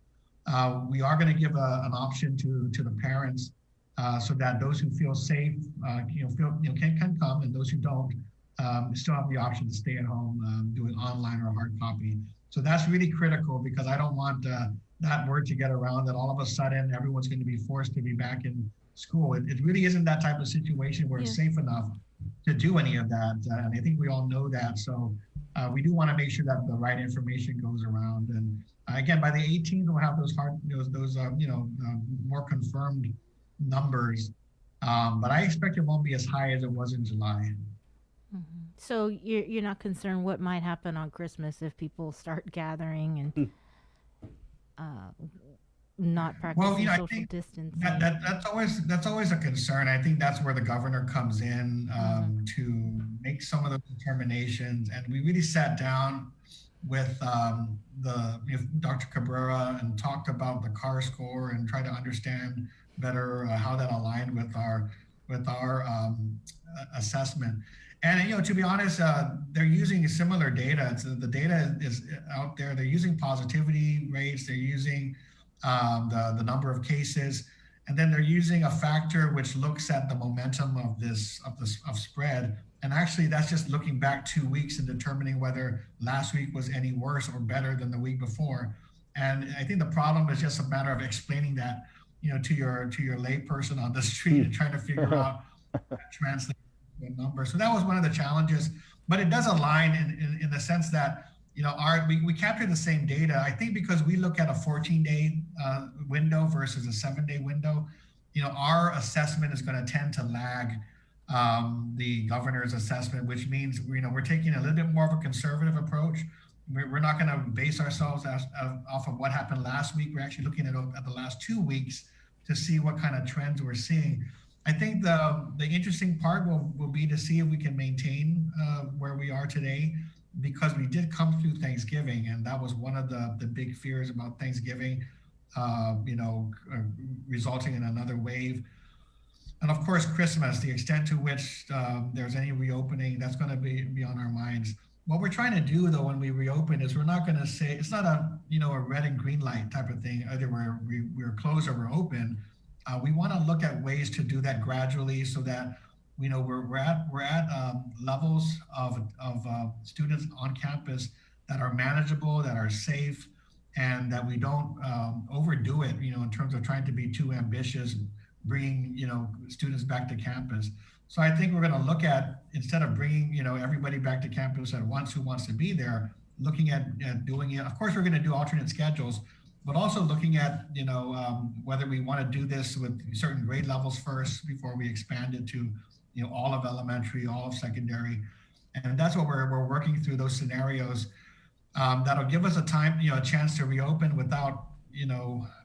We are gonna give an option to the parents so that those who feel safe, can come, and those who don't, still have the option to stay at home, do it online or hard copy. So that's really critical because I don't want that word to get around that all of a sudden everyone's going to be forced to be back in school. It really isn't that type of situation where it's safe enough to do any of that. And I think we all know that. So we do want to make sure that the right information goes around. And again, by the 18th, we'll have those more confirmed numbers. But I expect it won't be as high as it was in July. So you're not concerned what might happen on Christmas if people start gathering and not practicing I social think distancing? that's always a concern. I think that's where the governor comes in to make some of those determinations. And we really sat down with Dr. Cabrera and talked about the CAR score and tried to understand better how that aligned with our assessment. And to be honest, they're using similar data. So the data is out there. They're using positivity rates. They're using the number of cases, and then they're using a factor which looks at the momentum of spread. And actually, that's just looking back 2 weeks and determining whether last week was any worse or better than the week before. And I think the problem is just a matter of explaining that, to your lay person on the street and trying to figure out translate the number. So that was one of the challenges, but it does align in the sense that, we capture the same data. I think because we look at a 14-day window versus a 7-day window, our assessment is going to tend to lag the governor's assessment, which means, we're taking a little bit more of a conservative approach. We're not going to base ourselves off of what happened last week. We're actually looking at the last 2 weeks to see what kind of trends we're seeing. I think the interesting part will be to see if we can maintain where we are today, because we did come through Thanksgiving, and that was one of the big fears about Thanksgiving, resulting in another wave. And of course, Christmas, the extent to which there's any reopening, that's going to be on our minds. What we're trying to do, though, when we reopen is we're not going to say, it's not a red and green light type of thing, either we're closed or we're open. We want to look at ways to do that gradually so that we're at levels of students on campus that are manageable, that are safe, and that we don't overdo it, in terms of trying to be too ambitious, bringing students back to campus. So I think we're going to look at, instead of bringing everybody back to campus at once who wants to be there, looking at doing it. Of course, we're going to do alternate schedules, but also looking at whether we want to do this with certain grade levels first before we expand it to all of elementary, all of secondary. And that's what we're working through, those scenarios. That'll give us a chance to reopen without,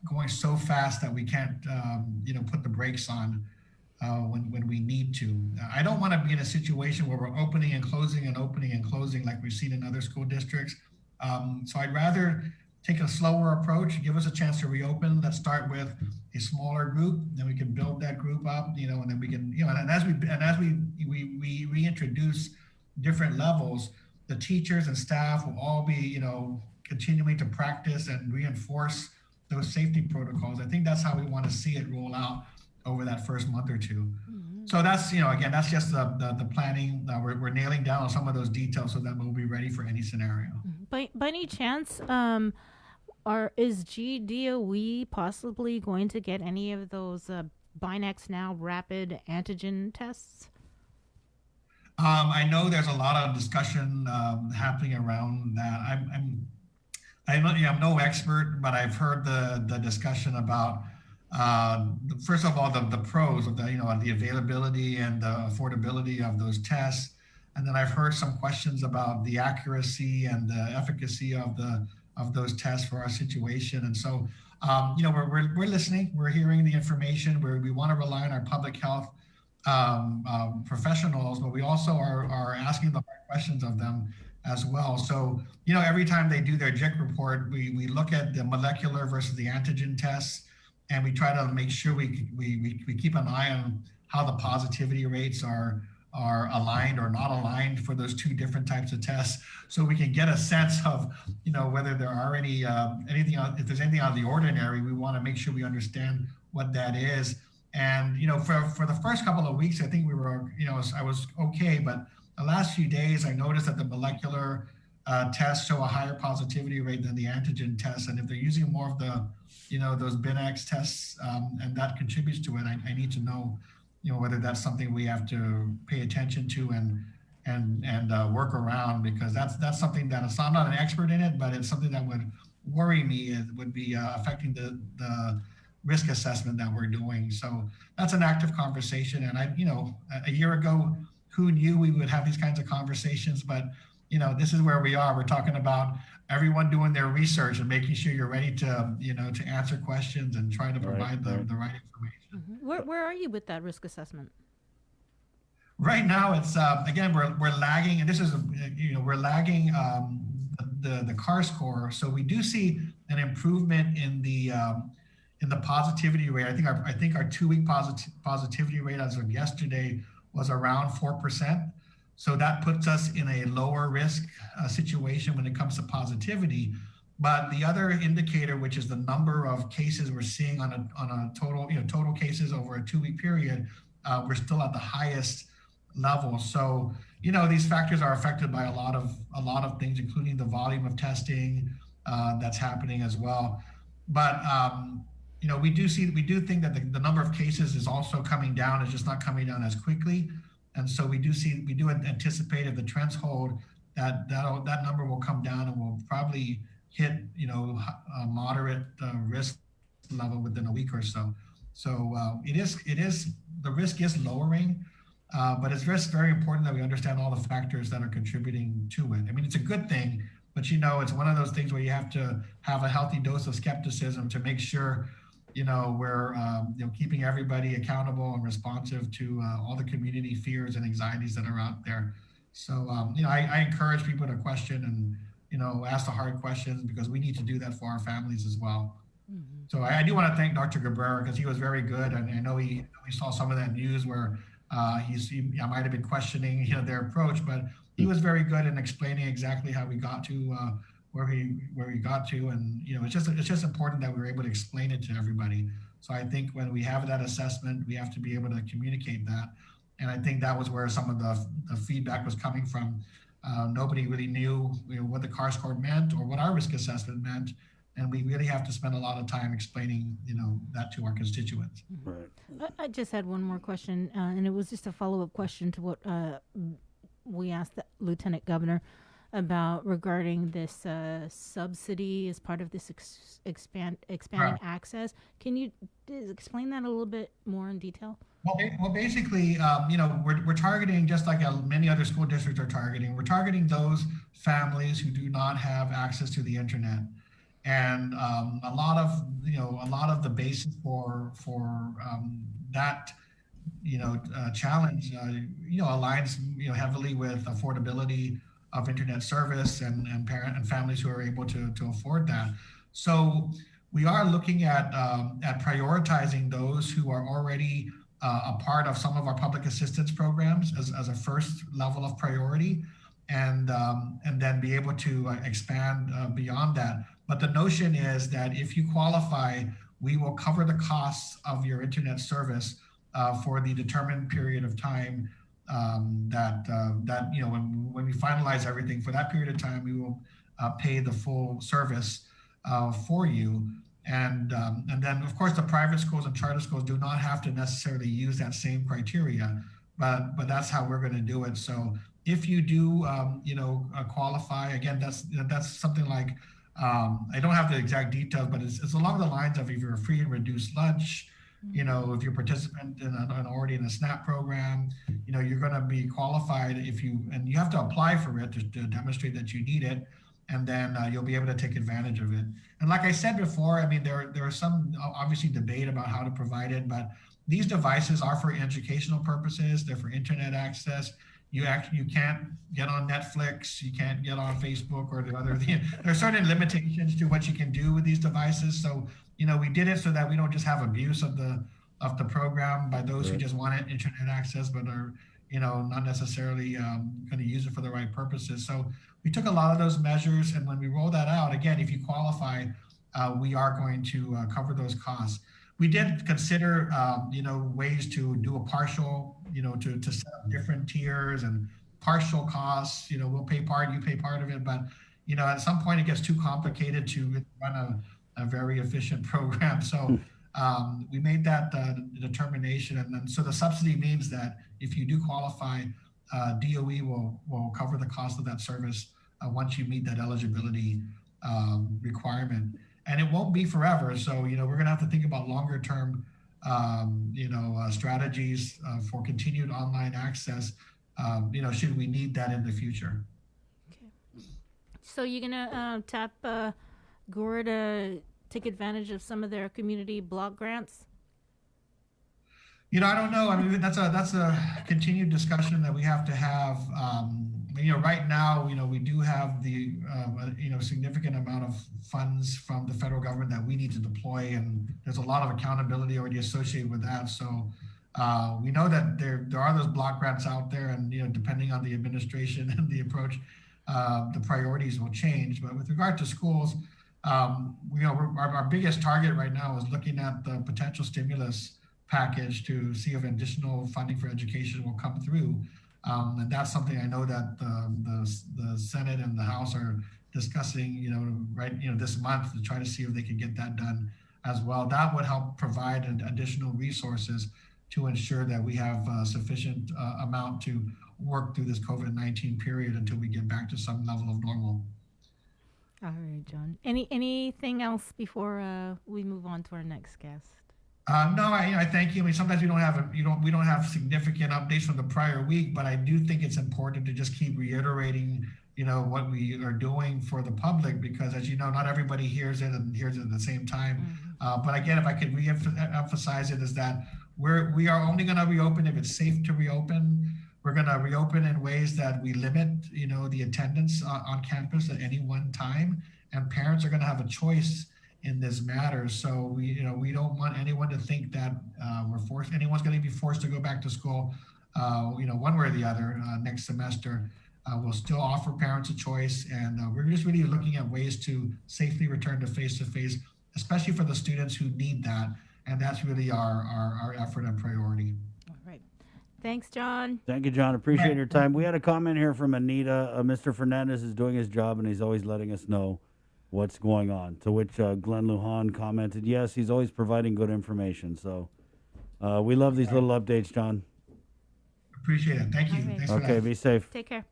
going so fast that we can't, put the brakes on when we need to. I don't want to be in a situation where we're opening and closing and opening and closing like we've seen in other school districts. So I'd rather take a slower approach, give us a chance to reopen. Let's start with a smaller group, then we can build that group up, and then we can, and as we reintroduce different levels, the teachers and staff will all be, continuing to practice and reinforce those safety protocols. I think that's how we want to see it roll out over that first month or two. Mm-hmm. So that's, again, that's just the planning. We're nailing down on some of those details so that we'll be ready for any scenario. By any chance, is GDOE possibly going to get any of those Binax Now rapid antigen tests? I know there's a lot of discussion happening around that. I'm no expert, but I've heard the discussion about first of all the pros of the availability and the affordability of those tests, and then I've heard some questions about the accuracy and the efficacy of those tests for our situation. And so we're listening, we're hearing the information, we want to rely on our public health professionals, but we also are asking the hard questions of them as well. So, every time they do their JIC report, we look at the molecular versus the antigen tests, and we try to make sure we keep an eye on how the positivity rates are aligned or not aligned for those two different types of tests, so we can get a sense of, whether there are if there's anything out of the ordinary. We want to make sure we understand what that is. And, for the first couple of weeks, I think we were, I was okay, but the last few days, I noticed that the molecular tests show a higher positivity rate than the antigen tests. And if they're using more of the, those Binax tests, and that contributes to it, I need to know, whether that's something we have to pay attention to and work around, because that's something that I'm not an expert in it, but it's something that would worry me. It would be affecting the risk assessment that we're doing. So that's an active conversation. And a year ago, who knew we would have these kinds of conversations? But this is where we are. We're talking about everyone doing their research and making sure you're ready to, to answer questions and try to provide the right information. Where are you with that risk assessment? Right now, it's again we're lagging, and this is we're lagging the CAR score. So we do see an improvement in the positivity rate. I think our 2-week positivity rate as of yesterday was around 4%. So that puts us in a lower risk situation when it comes to positivity. But the other indicator, which is the number of cases we're seeing on a total cases over a 2-week period, we're still at the highest level. So these factors are affected by a lot of things, including the volume of testing that's happening as well. But we do think that the number of cases is also coming down. It's just not coming down as quickly. And so we do anticipate if the trends hold that number will come down and will probably hit a moderate risk level within a week or so. So the risk is lowering, but it's just very important that we understand all the factors that are contributing to it. I mean, it's a good thing, but it's one of those things where you have to have a healthy dose of skepticism to make sure we're keeping everybody accountable and responsive to all the community fears and anxieties that are out there. So I encourage people to question and ask the hard questions, because we need to do that for our families as well. Mm-hmm. So I do want to thank Dr. Cabrera, because he was very good, and I know we saw some of that news where I might have been questioning their approach, but he was very good in explaining exactly how we got to where we got to, and it's just important that we were able to explain it to everybody. So I think when we have that assessment, we have to be able to communicate that, and I think that was where some of the feedback was coming from. Nobody really knew what the CAR score meant or what our risk assessment meant, and we really have to spend a lot of time explaining that to our constituents. Right. I just had one more question, and it was just a follow-up question to what we asked the Lieutenant Governor about regarding this subsidy as part of this expanding access. Can you explain that a little bit more in detail? Well, basically, we're targeting, just like many other school districts are targeting. We're targeting those families who do not have access to the internet, and a lot of the basis for that challenge aligns heavily with affordability of internet service and parent and families who are able to afford that. So we are looking at prioritizing those who are already a part of some of our public assistance programs as a first level of priority, and then be able to expand beyond that. But the notion is that if you qualify, we will cover the costs of your internet service for the determined period of time when we finalize everything. For that period of time, we will pay the full service for you. And then, of course, the private schools and charter schools do not have to necessarily use that same criteria, but that's how we're going to do it. So if you do, qualify, again, that's something like, I don't have the exact details, but it's along the lines of if you're a free and reduced lunch, if you're a participant already in a SNAP program, you're going to be qualified and you have to apply for it to demonstrate that you need it. And then you'll be able to take advantage of it. And like I said before, I mean, there are some obviously debate about how to provide it, but these devices are for educational purposes. They're for internet access. You can't get on Netflix. You can't get on Facebook or the other. There are certain limitations to what you can do with these devices. So, we did it so that we don't just have abuse of the program by those who just want internet access, but are, not necessarily going to use it for the right purposes. So we took a lot of those measures, and when we roll that out, again, if you qualify, we are going to cover those costs. We did consider, ways to do a partial, to set up different tiers and partial costs. We'll pay part, you pay part of it, but at some point it gets too complicated to run a very efficient program. So we made that determination, and then so the subsidy means that if you do qualify, DOE will cover the cost of that service once you meet that eligibility requirement. And it won't be forever. So, we're going to have to think about longer term, strategies for continued online access, should we need that in the future. Okay. So you're gonna tap Gore to take advantage of some of their community block grants? I don't know. I mean, that's a continued discussion that we have to have. Right now, we do have the significant amount of funds from the federal government that we need to deploy, and there's a lot of accountability already associated with that. So we know that there are those block grants out there, and depending on the administration and the approach, the priorities will change. But with regard to schools, our biggest target right now is looking at the potential stimulus package to see if additional funding for education will come through. And that's something I know that the Senate and the House are discussing, this month to try to see if they can get that done as well. That would help provide additional resources to ensure that we have sufficient amount to work through this COVID-19 period until we get back to some level of normal. All right, John. Anything else before we move on to our next guest? No, I thank you. I mean, sometimes we don't have significant updates from the prior week, but I do think it's important to just keep reiterating, what we are doing for the public, because as you know, not everybody hears it and hears it at the same time. But again, if I could re-emphasize it, is that we are only going to reopen if it's safe to reopen. We're going to reopen in ways that we limit, the attendance on campus at any one time, and parents are going to have a choice in this matter. So we don't want anyone to think that anyone's going to be forced to go back to school, one way or the other next semester. We'll still offer parents a choice, and we're just really looking at ways to safely return to face-to-face, especially for the students who need that. And that's really our effort and priority. All right. Thanks, John. Thank you, John. Appreciate your time. We had a comment here from Anita. Mr. Fernandez is doing his job, and he's always letting us know what's going on. To which Glenn Lujan commented, yes, he's always providing good information. So we love these little updates, John. Appreciate it. Thank you. Right. Thanks for Okay, that. be safe. Take care.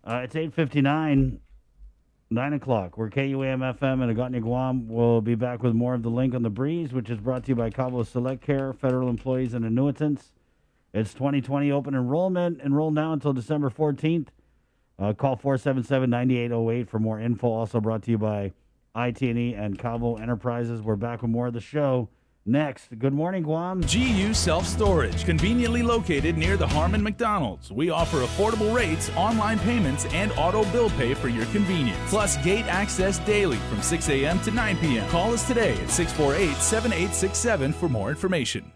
It's 8:59, 9 o'clock. We're KUAM FM and Agotni, Guam. We'll be back with more of The Link on the Breeze, which is brought to you by Cabo Select Care, federal employees and annuitants. It's 2020 open enrollment. Enroll now until December 14th. Call 477-9808 for more info. Also brought to you by IT&E and Cabo Enterprises. We're back with more of the show next. Good morning, Guam. GU Self-Storage, conveniently located near the Harmon McDonald's. We offer affordable rates, online payments, and auto bill pay for your convenience. Plus gate access daily from 6 a.m. to 9 p.m. Call us today at 648-7867 for more information.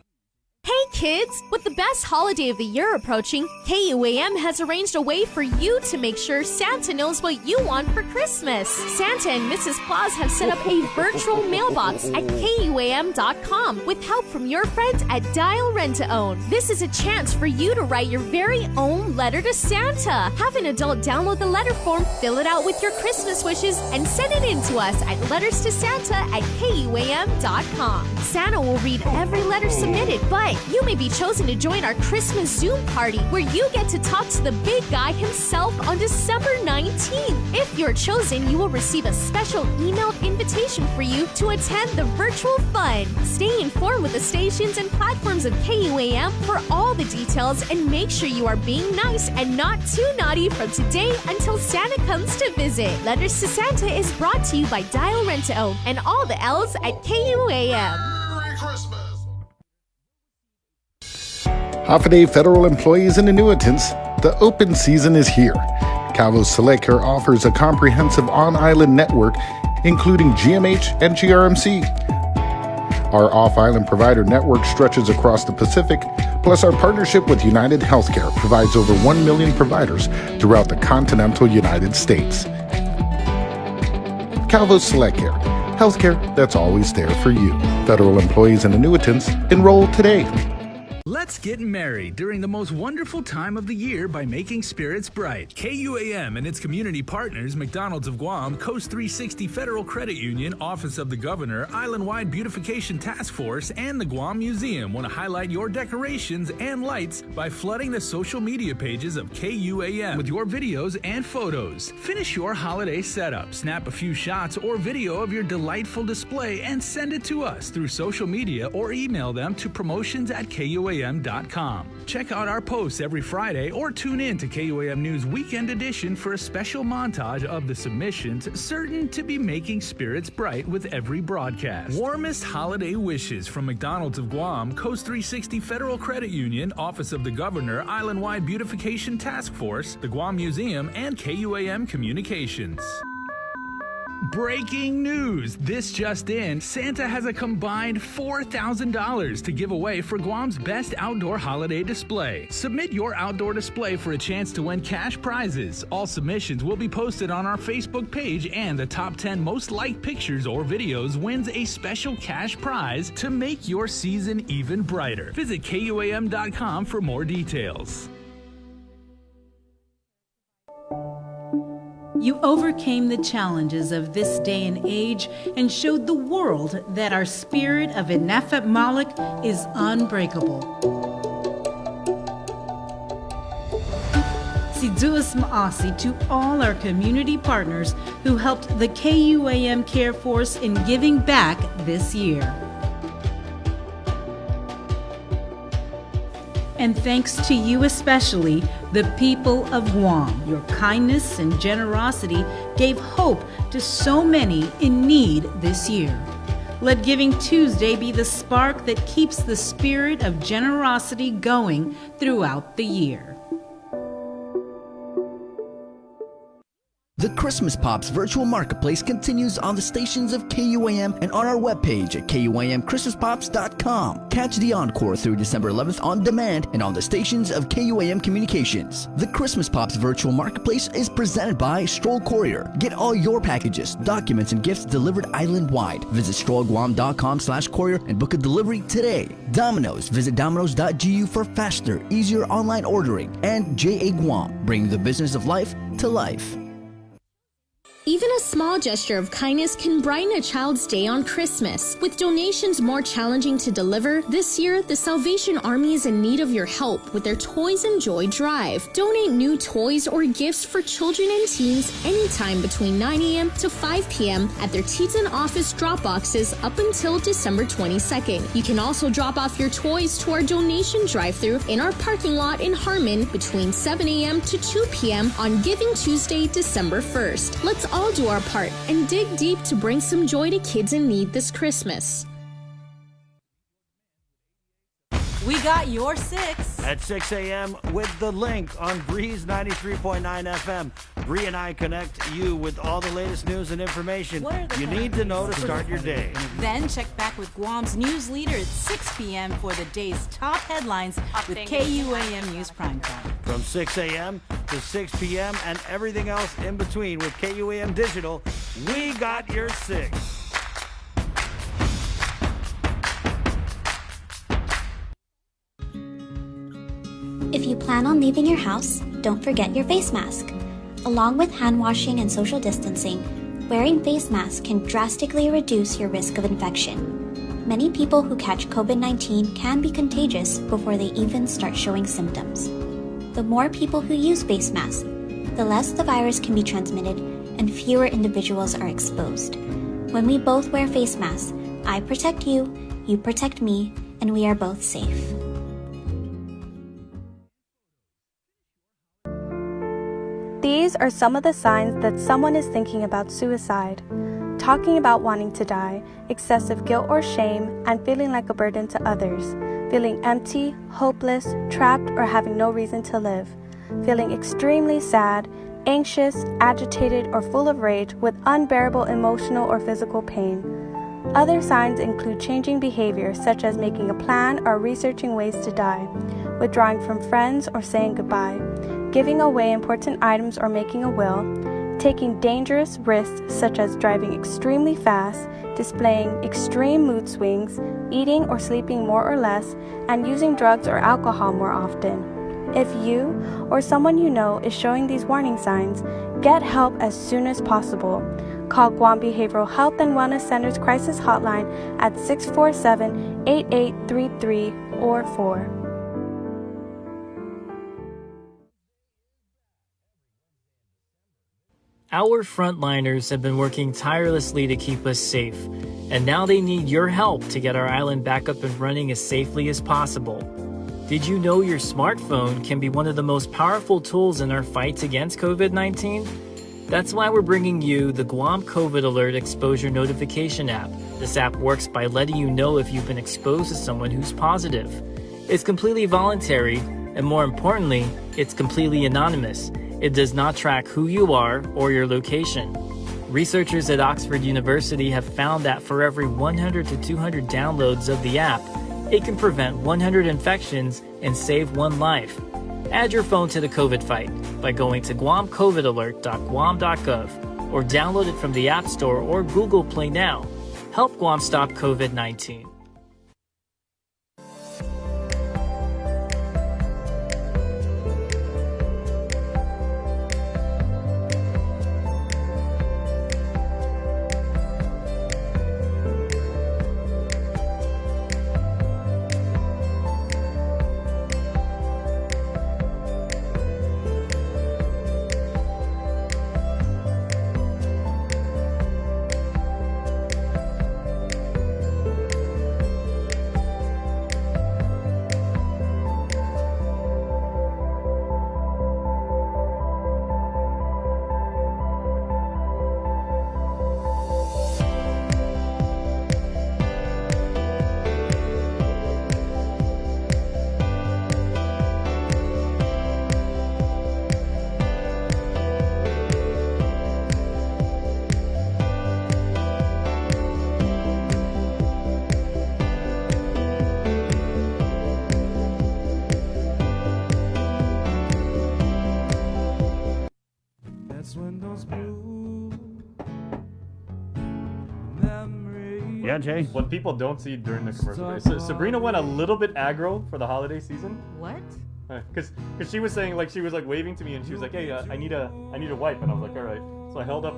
Hey kids! With the best holiday of the year approaching, KUAM has arranged a way for you to make sure Santa knows what you want for Christmas. Santa and Mrs. Claus have set up a virtual mailbox at KUAM.com with help from your friends at Dial Rent to Own. This is a chance for you to write your very own letter to Santa. Have an adult download the letter form, fill it out with your Christmas wishes, and send it in to us at letterstosanta@KUAM.com. Santa will read every letter submitted, but you may be chosen to join our Christmas Zoom party where you get to talk to the big guy himself on December 19th. If you're chosen, you will receive a special emailed invitation for you to attend the virtual fun. Stay informed with the stations and platforms of KUAM for all the details, and make sure you are being nice and not too naughty from today until Santa comes to visit. Letters to Santa is brought to you by Dial Rent to Own and all the L's at KUAM. Merry Christmas. Holiday federal employees and annuitants, the open season is here. Cabo Select Care offers a comprehensive on-island network, including GMH and GRMC. Our off-island provider network stretches across the Pacific, plus our partnership with United Healthcare provides over 1 million providers throughout the continental United States. Cabo Select Care, healthcare that's always there for you. Federal employees and annuitants, enroll today. Let's get merry during the most wonderful time of the year by making spirits bright. KUAM and its community partners, McDonald's of Guam, Coast 360 Federal Credit Union, Office of the Governor, Island-Wide Beautification Task Force, and the Guam Museum want to highlight your decorations and lights by flooding the social media pages of KUAM with your videos and photos. Finish your holiday setup, snap a few shots or video of your delightful display, and send it to us through social media or email them to promotions@KUAM.com. KUAM.com. Check out our posts every Friday or tune in to KUAM News Weekend Edition for a special montage of the submissions certain to be making spirits bright with every broadcast. Warmest holiday wishes from McDonald's of Guam, Coast 360 Federal Credit Union, Office of the Governor, Island-Wide Beautification Task Force, the Guam Museum, and KUAM Communications. Breaking news! This just in, Santa has a combined $4,000 to give away for Guam's best outdoor holiday display. Submit your outdoor display for a chance to win cash prizes. All submissions will be posted on our Facebook page, and the top 10 most liked pictures or videos wins a special cash prize to make your season even brighter. Visit KUAM.com for more details. You overcame the challenges of this day and age and showed the world that our spirit of Inafat Malik is unbreakable. Siduas Maasi to all our community partners who helped the KUAM Care Force in giving back this year. And thanks to you especially, the people of Guam. Your kindness and generosity gave hope to so many in need this year. Let Giving Tuesday be the spark that keeps the spirit of generosity going throughout the year. The Christmas Pops virtual marketplace continues on the stations of KUAM and on our webpage at KUAMChristmasPops.com. Catch the encore through December 11th on demand and on the stations of KUAM Communications. The Christmas Pops virtual marketplace is presented by Stroll Courier. Get all your packages, documents, and gifts delivered island-wide. Visit strollguam.com/courier and book a delivery today. Domino's. Visit domino's.gu for faster, easier online ordering. And JA Guam, bringing the business of life to life. Even a small gesture of kindness can brighten a child's day on Christmas. With donations more challenging to deliver, this year, the Salvation Army is in need of your help with their Toys and Joy Drive. Donate new toys or gifts for children and teens anytime between 9 a.m. to 5 p.m. at their Teton office drop boxes up until December 22nd. You can also drop off your toys to our donation drive-thru in our parking lot in Harmon between 7 a.m. to 2 p.m. on Giving Tuesday, December 1st. Let's all do our part and dig deep to bring some joy to kids in need this Christmas. We got your 6 at 6 a.m. with the link on Breeze 93.9 FM. Bree and I connect you with all the latest news and information you need to know to start your day. Then check back with Guam's news leader at 6 p.m. for the day's top headlines with KUAM News Primetime. From 6 a.m. to 6 p.m. and everything else in between with KUAM Digital, we got your 6. If you plan on leaving your house, don't forget your face mask. Along with hand washing and social distancing, wearing face masks can drastically reduce your risk of infection. Many people who catch COVID-19 can be contagious before they even start showing symptoms. The more people who use face masks, the less the virus can be transmitted and fewer individuals are exposed. When we both wear face masks, I protect you, you protect me, and we are both safe. These are some of the signs that someone is thinking about suicide. Talking about wanting to die, excessive guilt or shame, and feeling like a burden to others. Feeling empty, hopeless, trapped, or having no reason to live. Feeling extremely sad, anxious, agitated, or full of rage with unbearable emotional or physical pain. Other signs include changing behavior, such as making a plan or researching ways to die, withdrawing from friends or saying goodbye, giving away important items or making a will, taking dangerous risks such as driving extremely fast, displaying extreme mood swings, eating or sleeping more or less, and using drugs or alcohol more often. If you or someone you know is showing these warning signs, get help as soon as possible. Call Guam Behavioral Health and Wellness Center's crisis hotline at 647-8833 or 4. Our frontliners have been working tirelessly to keep us safe, and now they need your help to get our island back up and running as safely as possible. Did you know your smartphone can be one of the most powerful tools in our fight against COVID-19? That's why we're bringing you the Guam COVID Alert Exposure Notification app. This app works by letting you know if you've been exposed to someone who's positive. It's completely voluntary, and more importantly, it's completely anonymous. It does not track who you are or your location. Researchers at Oxford University have found that for every 100 to 200 downloads of the app, it can prevent 100 infections and save one life. Add your phone to the COVID fight by going to guamcovidalert.guam.gov or download it from the App Store or Google Play now. Help Guam stop COVID-19. Yeah, Jay. What people don't see during the commercial. Sabrina went a little bit aggro for the holiday season. What? Because she was saying, like, she was like waving to me and she was like, hey, I need a wipe, and I was like, all right. So I held up,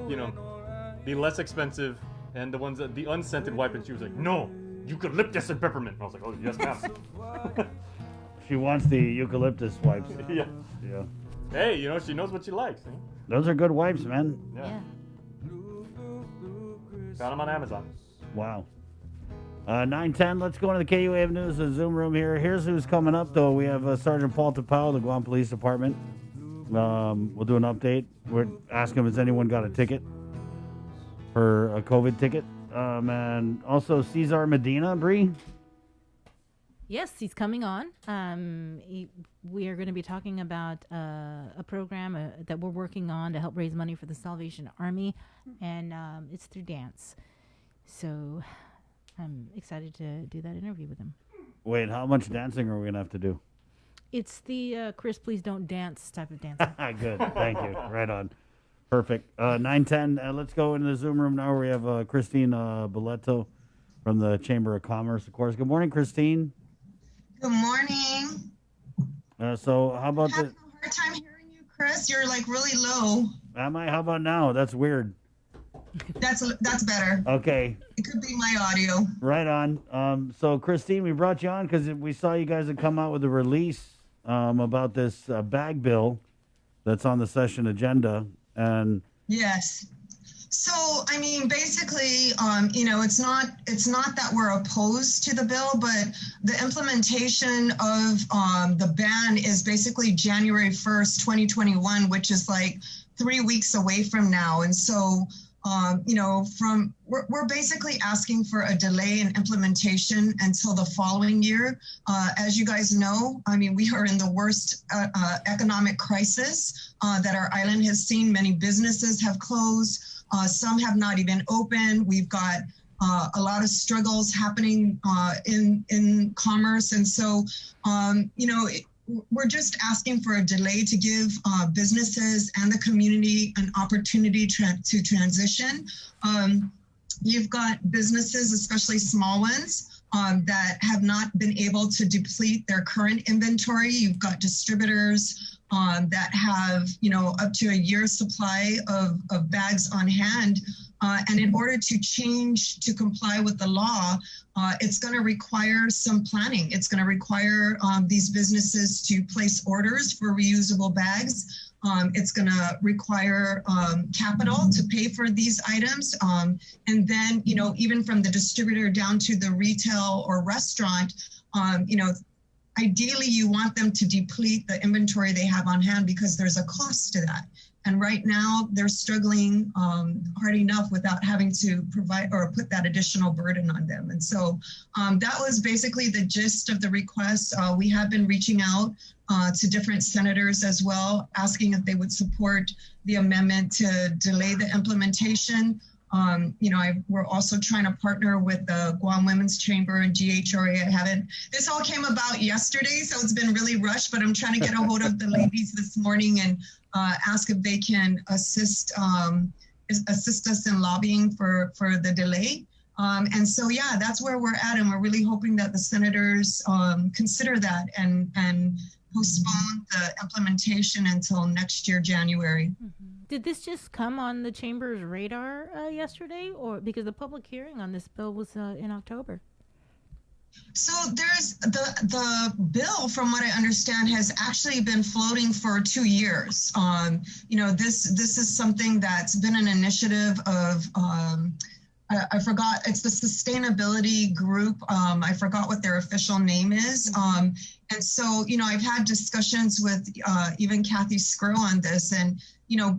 the less expensive and the unscented wipe, and she was like, no, eucalyptus and peppermint. And I was like, oh yes, ma'am. She wants the eucalyptus wipes. Yeah. Yeah. Hey, she knows what she likes. Eh? Those are good wipes, man. Yeah. Found them on Amazon. Wow. 9:10. Let's go into the KUAM News, the Zoom room here. Here's who's coming up, though. We have Sergeant Paul Tapau, the Guam Police Department. We'll do an update. We're asking him, has anyone got a ticket for a COVID ticket? And also Cesar Medina, Bree. Yes, he's coming on. We are going to be talking about a program that we're working on to help raise money for the Salvation Army, and it's through dance. So I'm excited to do that interview with him. Wait, how much dancing are we going to have to do? It's the Chris, please don't dance type of dancing. Good. Thank you. Right on. Perfect. 9:10. Let's go into the Zoom room now. We have Christine Boleto from the Chamber of Commerce, of course. Good morning, Christine. Good morning. So how about I have a hard time hearing you, Chris. You're like really low. Am I? How about now? That's weird. That's better. Okay. It could be my audio. Right on. So Christine, we brought you on because we saw you guys had come out with a release about this bag bill that's on the session agenda, and yes. So, I mean, basically, it's not that we're opposed to the bill, but the implementation of the ban is basically January 1st, 2021, which is like 3 weeks away from now. And so, we're basically asking for a delay in implementation until the following year. As you guys know, I mean, we are in the worst economic crisis that our island has seen. Many businesses have closed. Some have not even opened. We've got a lot of struggles happening in commerce. And so, we're just asking for a delay to give businesses and the community an opportunity to transition. You've got businesses, especially small ones, that have not been able to deplete their current inventory. You've got distributors that have, up to a year's supply of bags on hand. And in order to change to comply with the law, it's going to require some planning. It's going to require these businesses to place orders for reusable bags. It's going to require capital to pay for these items. And then, even from the distributor down to the retail or restaurant, ideally you want them to deplete the inventory they have on hand because there's a cost to that. And right now they're struggling hard enough without having to provide or put that additional burden on them. And so that was basically the gist of the request. We have been reaching out to different senators as well, asking if they would support the amendment to delay the implementation. We're also trying to partner with the Guam Women's Chamber and GHRA. This all came about yesterday, so it's been really rushed, but I'm trying to get a hold of the ladies this morning and ask if they can assist us in lobbying for the delay. And so, yeah, that's where we're at. And we're really hoping that the senators consider that and postpone the implementation until next year, January. Did this just come on the chamber's radar yesterday, or because the public hearing on this bill was in October? So there's the bill, from what I understand, has actually been floating for 2 years. This is something that's been an initiative of I forgot, it's the sustainability group. I forgot what their official name is. And so, I've had discussions with even Kathy Skrull on this, and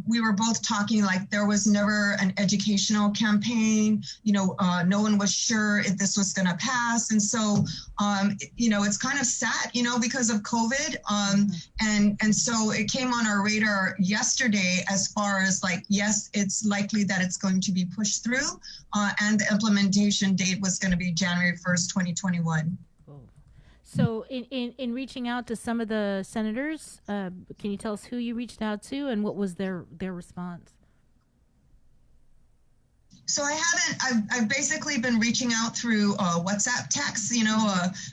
we were both talking like there was never an educational campaign. No one was sure if this was going to pass. And so, it's kind of sad, because of COVID. And so it came on our radar yesterday as far as like, yes, it's likely that it's going to be pushed through. And the implementation date was going to be January 1st, 2021. So in reaching out to some of the senators, can you tell us who you reached out to and what was their response? So I've basically been reaching out through WhatsApp texts. It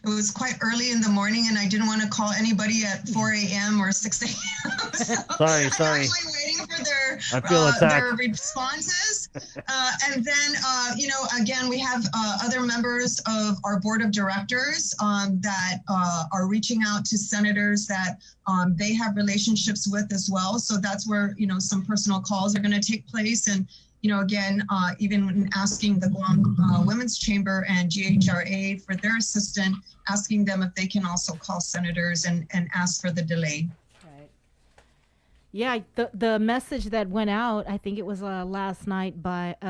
was quite early in the morning and I didn't want to call anybody at 4 a.m. or 6 a.m. So Sorry. I'm actually waiting for their responses. And then, again, we have other members of our board of directors that are reaching out to senators that they have relationships with as well. So that's where, some personal calls are going to take place. And again, even when asking the Guam Women's Chamber and GHRA for their assistance, asking them if they can also call senators and ask for the delay. Right. Yeah, the message that went out, I think it was last night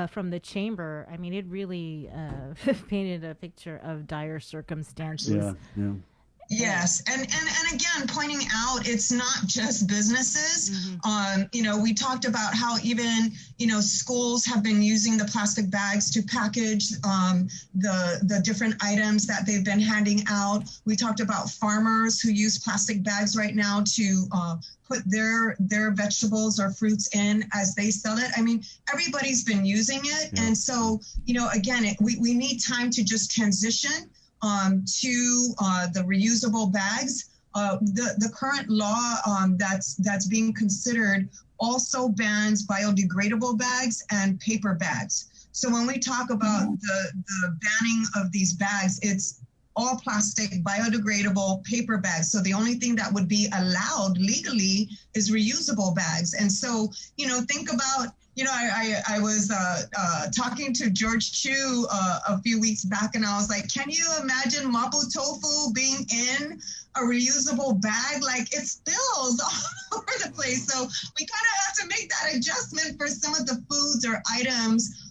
from the chamber. I mean, it really painted a picture of dire circumstances. Yeah. Yes. And again, pointing out it's not just businesses. We talked about how even, schools have been using the plastic bags to package the different items that they've been handing out. We talked about farmers who use plastic bags right now to put their vegetables or fruits in as they sell it. I mean, everybody's been using it. Yeah. And so, again, we need time to just transition to the reusable bags. The current law that's being considered also bans biodegradable bags and paper bags. So when we talk about the banning of these bags, it's all plastic, biodegradable paper bags. So the only thing that would be allowed legally is reusable bags. And so, think about, I was talking to George Chu a few weeks back, and I was like, can you imagine mapo tofu being in a reusable bag? Like, it spills all over the place. So we kind of have to make that adjustment for some of the foods or items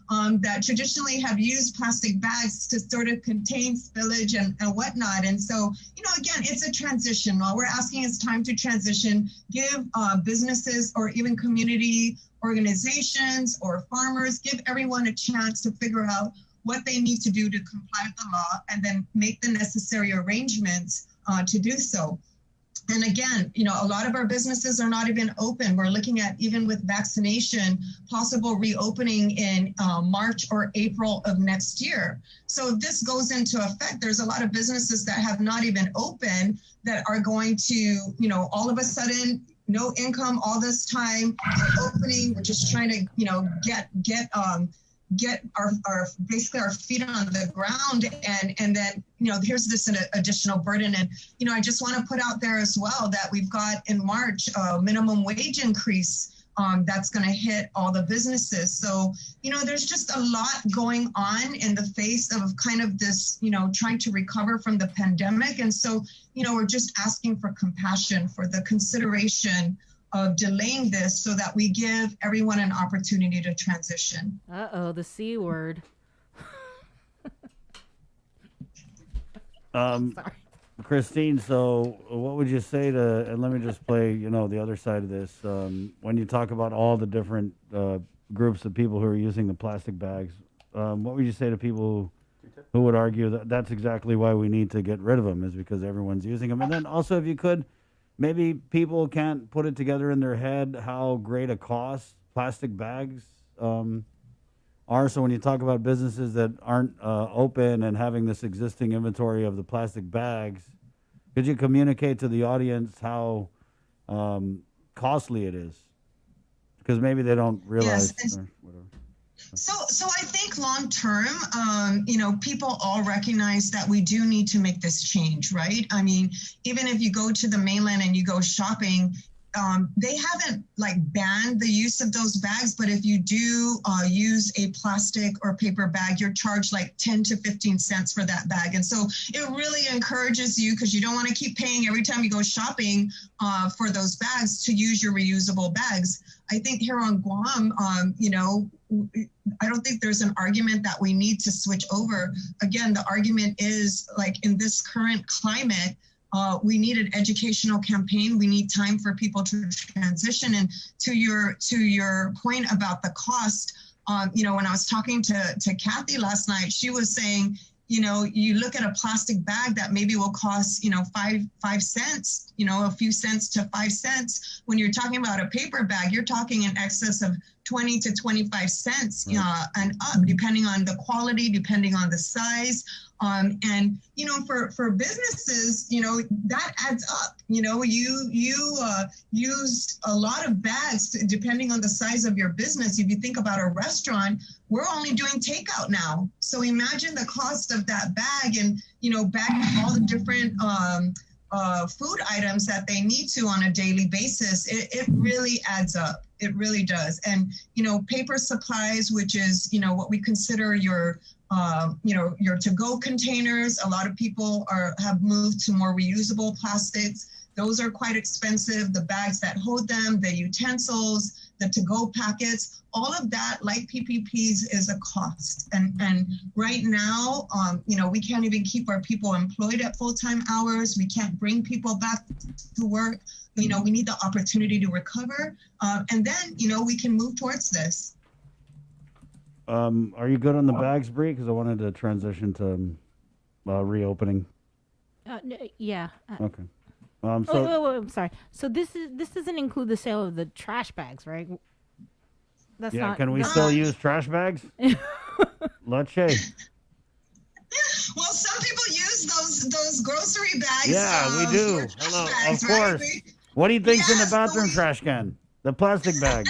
that traditionally have used plastic bags to sort of contain spillage and whatnot. And so, again, it's a transition. While we're asking, it's time to transition, give businesses or even community organizations or farmers, give everyone a chance to figure out what they need to do to comply with the law and then make the necessary arrangements to do so. And again, a lot of our businesses are not even open. We're looking at, even with vaccination, possible reopening in March or April of next year. So if this goes into effect, there's a lot of businesses that have not even opened that are going to, all of a sudden, no income all this time, opening. We're just trying to, get our basically our feet on the ground, and then here's this additional burden. And I just want to put out there as well that we've got in March a minimum wage increase that's going to hit all the businesses. So, there's just a lot going on in the face of kind of this, trying to recover from the pandemic. And so, we're just asking for compassion, for the consideration of delaying this so that we give everyone an opportunity to transition. Uh-oh, the C word. Christine, so what would you say to, and let me just play, the other side of this. When you talk about all the different groups of people who are using the plastic bags, what would you say to people who would argue that that's exactly why we need to get rid of them, is because everyone's using them? And then also, if you could, maybe people can't put it together in their head how great a cost plastic bags are. So when you talk about businesses that aren't open and having this existing inventory of the plastic bags, could you communicate to the audience how costly it is? Because maybe they don't realize. Yes. Or whatever. So I think long term, people all recognize that we do need to make this change, right? I mean, even if you go to the mainland and you go shopping, they haven't banned the use of those bags, but if you do use a plastic or paper bag, you're charged 10 to 15 cents for that bag. And so it really encourages you, because you don't want to keep paying every time you go shopping for those bags, to use your reusable bags. I think here on Guam, I don't think there's an argument that we need to switch over. Again, the argument is in this current climate, we need an educational campaign. We need time for people to transition. And to your point about the cost, when I was talking to Kathy last night, she was saying, you look at a plastic bag that maybe will cost, 5 cents, a few cents to 5 cents. When you're talking about a paper bag, you're talking in excess of 20 to 25 cents and up, depending on the quality, depending on the size. And, for businesses, that adds up. You use a lot of bags depending on the size of your business. If you think about a restaurant, we're only doing takeout now. So imagine the cost of that bag and, bagging all the different food items that they need to on a daily basis. It really adds up. It really does. And, paper supplies, which is, what we consider your to-go containers. A lot of people have moved to more reusable plastics. Those are quite expensive. The bags that hold them, the utensils, the to-go packets, all of that, like PPPs, is a cost. And right now, we can't even keep our people employed at full-time hours. We can't bring people back to work. We need the opportunity to recover. And then, we can move towards this. Are you good on the bags, Bree? Because I wanted to transition to reopening. Yeah. Okay. Wait, I'm sorry. So this doesn't include the sale of the trash bags, right? That's not. Can we still use trash bags? Let's say. Well, some people use those grocery bags. Yeah, we do. Hello, bags, of course. Right? What do you think's in the bathroom trash can? The plastic bag.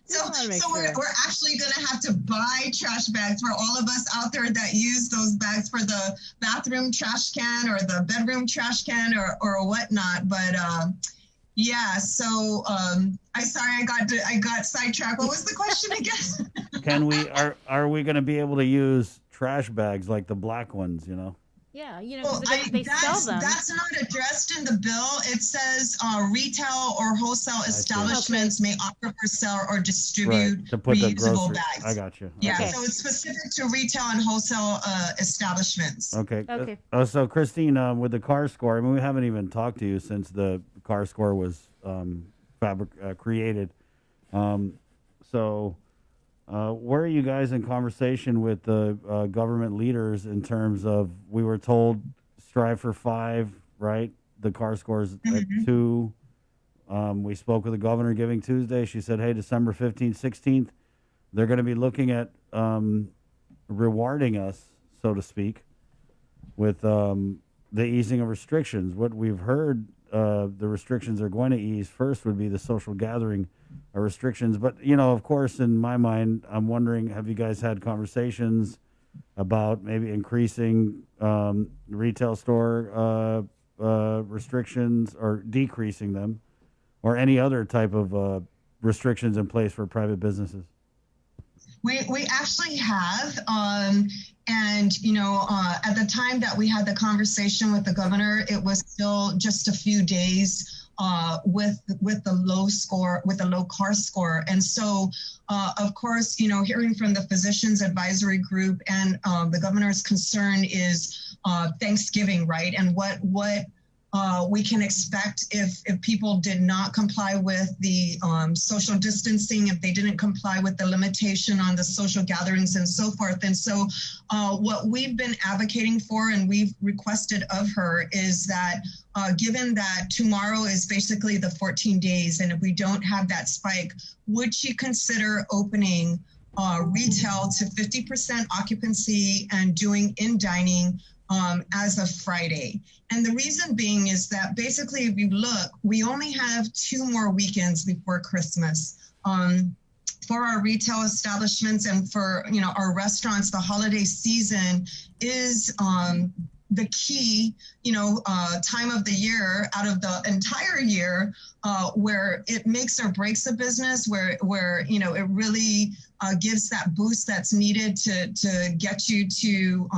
So we're actually going to have to buy trash bags for all of us out there that use those bags for the bathroom trash can or the bedroom trash can or whatnot. But I got sidetracked. What was the question again? Are we going to be able to use trash bags like the black ones, Yeah, they sell them. That's not addressed in the bill. It says retail or wholesale establishments may offer for sale or distribute to put reusable bags. I got you. Yeah, okay. So it's specific to retail and wholesale establishments. Okay. So Christine, with the CAR score, we haven't even talked to you since the CAR score was created. Where are you guys in conversation with the government leaders in terms of, we were told strive for 5, right? The CAR scores at 2. We spoke with the governor Giving Tuesday. She said, hey, December 15th, 16th, they're going to be looking at rewarding us, so to speak, with the easing of restrictions. What we've heard, the restrictions are going to ease first would be the social gathering restrictions. But, of course, in my mind, I'm wondering, have you guys had conversations about maybe increasing retail store restrictions or decreasing them? or any other type of restrictions in place for private businesses? We actually have, and at the time that we had the conversation with the governor, it was still just a few days with the low CAR score, and so of course, hearing from the physicians advisory group and the governor's concern is Thanksgiving, right? And what we can expect if people did not comply with the social distancing, if they didn't comply with the limitation on the social gatherings and so forth. And so what we've been advocating for and we've requested of her is that given that tomorrow is basically the 14 days, and if we don't have that spike, would she consider opening retail to 50% occupancy and doing in-dining as of Friday? And the reason being is that basically, if you look, we only have 2 more weekends before Christmas. For our retail establishments and for our restaurants, the holiday season is the key, time of the year out of the entire year where it makes or breaks a business, where it really gives that boost that's needed to get you to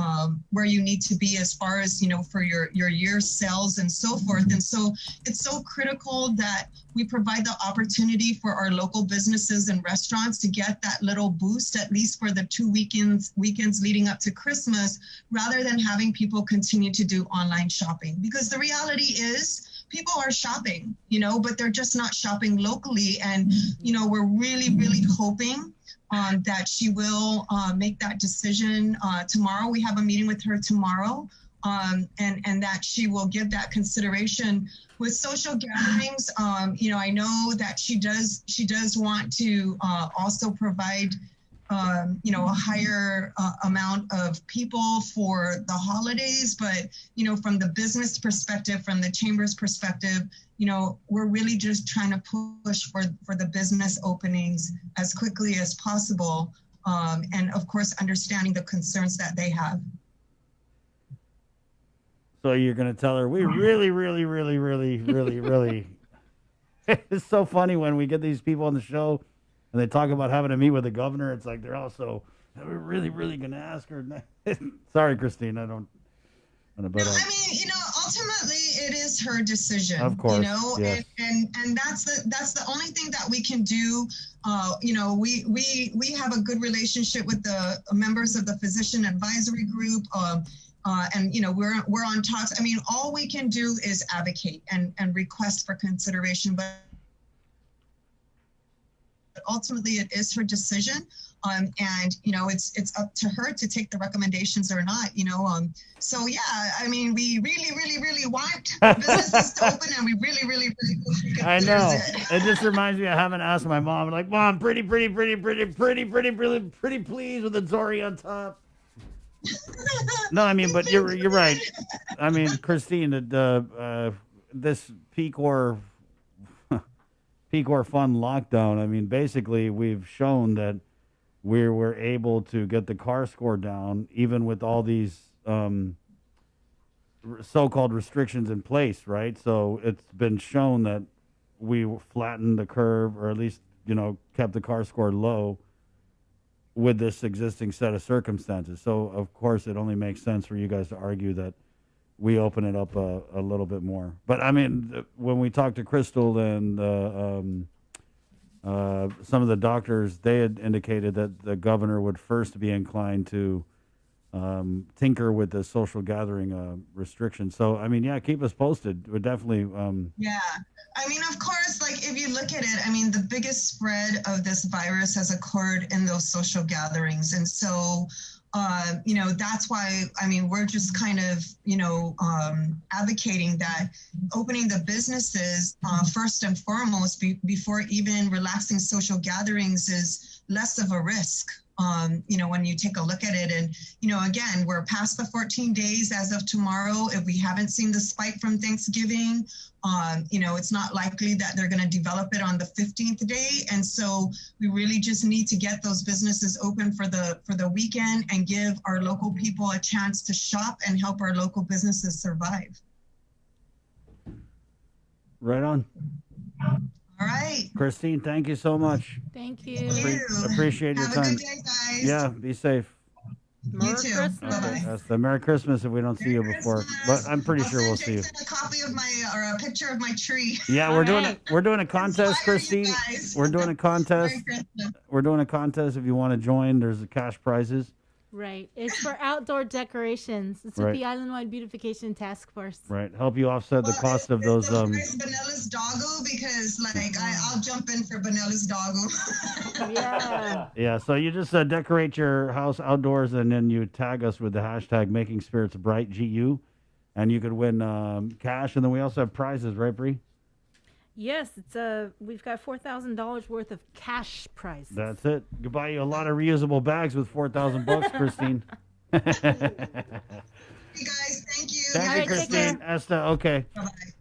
where you need to be as far as, for your year sales and so forth. And so it's so critical that we provide the opportunity for our local businesses and restaurants to get that little boost, at least for the 2 weekends leading up to Christmas, rather than having people continue to do online shopping. Because the reality is people are shopping, but they're just not shopping locally. And, we're really, really hoping that she will make that decision tomorrow. We have a meeting with her tomorrow, and that she will give that consideration. With social gatherings, I know that she does want to also provide a higher amount of people for the holidays, but from the business perspective, from the chamber's perspective, we're really just trying to push for the business openings as quickly as possible, and of course understanding the concerns that they have. So you're going to tell her, we really, really, really, really, really, really. It's so funny when we get these people on the show and they talk about having to meet with the governor. It's like they're also, we're really, really going to ask her. Sorry, Christine, I don't. Ultimately, it is her decision. Of course, yes. and that's the only thing that we can do. We have a good relationship with the members of the physician advisory group. And we're on talks. All we can do is advocate and request for consideration, but ultimately it is her decision. And it's up to her to take the recommendations or not. So yeah, we really, really, really want businesses to open, and we really, really, really wish we could. I know. It just reminds me of having asked my mom, like, Mom, pretty please with the Zori on top. No, but you're right. Christine, this peak or fun lockdown. Basically, we've shown that we were able to get the CAR score down, even with all these so-called restrictions in place, right? So it's been shown that we flattened the curve, or at least kept the CAR score low with this existing set of circumstances. So, of course, it only makes sense for you guys to argue that we open it up a little bit more. But, when we talked to Crystal and some of the doctors, they had indicated that the governor would first be inclined to tinker with the social gathering restrictions. So, keep us posted. We're definitely... Yeah. Of course, if you look at it, the biggest spread of this virus has occurred in those social gatherings. And so, that's why, we're just kind of, advocating that opening the businesses first and foremost before even relaxing social gatherings is less of a risk. When you take a look at it, and, again, we're past the 14 days as of tomorrow. If we haven't seen the spike from Thanksgiving, it's not likely that they're going to develop it on the 15th day. And so we really just need to get those businesses open for the weekend and give our local people a chance to shop and help our local businesses survive. Right on. All right. Christine, thank you so much. Thank you. Appreciate your Have time. a good day, guys. Yeah, be safe. You too. Okay, that's the Merry Christmas if we don't see you before, but I'm pretty sure we'll see you. A copy of my or a picture of my tree. Yeah, we're doing a contest, Christine. We're doing a contest. We're doing a contest. If you want to join, there's cash prizes. Right. It's for outdoor decorations. It's with Right. the Island-wide Beautification Task Force. Right, help you offset the cost of those. Benella's doggo because I'll jump in for Benella's doggo. Yeah. Yeah, so you just decorate your house outdoors, and then you tag us with the hashtag Making Spirits Bright GU, and you could win cash. And then we also have prizes, right, Bree? Yes, it's we've got $4,000 worth of cash prizes. That's it. You buy you a lot of reusable bags with $4,000, Christine. Hey guys, thank you. Thank you, Christine. Esta, okay.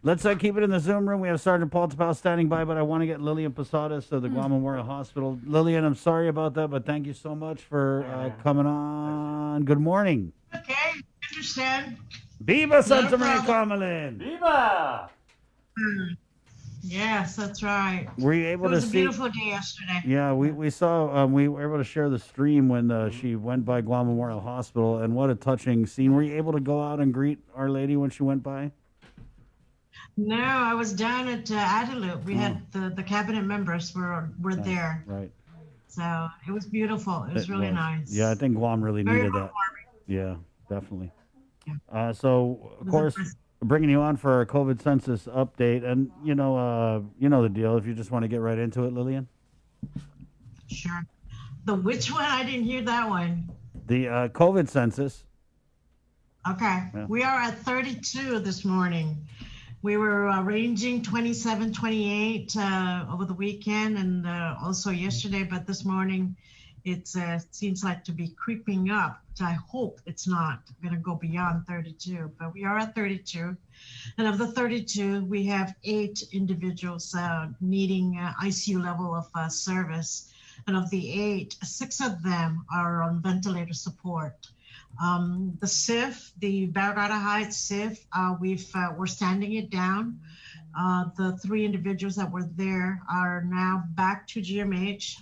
Let's keep it in the Zoom room. We have Sergeant Paul Tapau standing by, but I want to get Lillian Posadas of the Guam Memorial Hospital. Lillian, I'm sorry about that, but thank you so much for coming on. Good morning. Okay, understand. Viva Santa Maria Carmelin. Viva! Yes, that's right. Were you able it was to a see? beautiful day yesterday. Yeah, we saw, we were able to share the stream when she went by Guam Memorial Hospital, and what a touching scene. Were you able to go out and greet Our Lady when she went by? No, I was down at Adelup. We had the cabinet members were there. Right. So it was beautiful. It was really nice. Yeah, I think Guam really Very needed that. Yeah, definitely. So, of course, bringing you on for our COVID census update, and you know the deal. If you just want to get right into it, Lillian. Sure. The which one? I didn't hear that one. The COVID census. Okay. Yeah. We are at 32 this morning. We were ranging 27, 28 over the weekend and also yesterday, but this morning it seems like to be creeping up. I hope it's not going to go beyond 32, but we are at 32. And of the 32, we have 8 individuals needing ICU level of service. And of the 8, 6 of them are on ventilator support. The SIF, the Barragata Heights SIF, we're standing it down. The 3 individuals that were there are now back to GMH.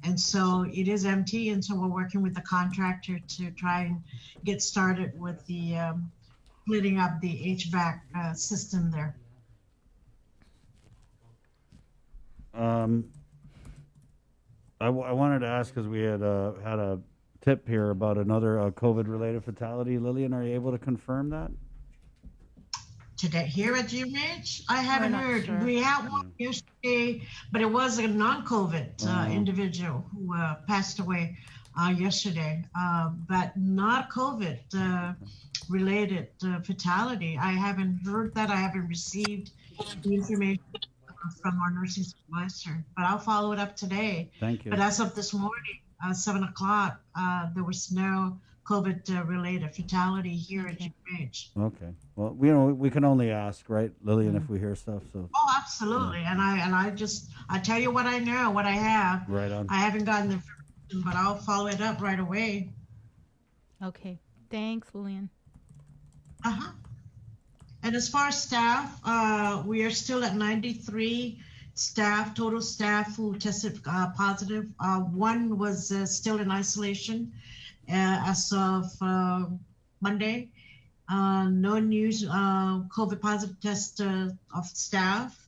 And so it is empty. And so we're working with the contractor to try and get started with the splitting up the HVAC system there. I wanted to ask, because we had had a tip here about another COVID-related fatality. Lillian, are you able to confirm that? Today here at GMH, I haven't heard. Sure. We had one yesterday, but it was a non-COVID individual who passed away yesterday, but not COVID related fatality. I haven't heard that. I haven't received the information from our nursing supervisor, but I'll follow it up today. Thank you. But as of this morning, 7 o'clock, there was no COVID related fatality here at GMH. Okay. Well, we can only ask, right, Lillian, if we hear stuff. So. Oh, absolutely. And I tell you what I know, what I have. Right on. I haven't gotten the information, but I'll follow it up right away. Okay. Thanks, Lillian. Uh-huh. And as far as staff, we are still at 93 staff, total staff who tested positive. 1 was still in isolation as of Monday. No news COVID positive test of staff,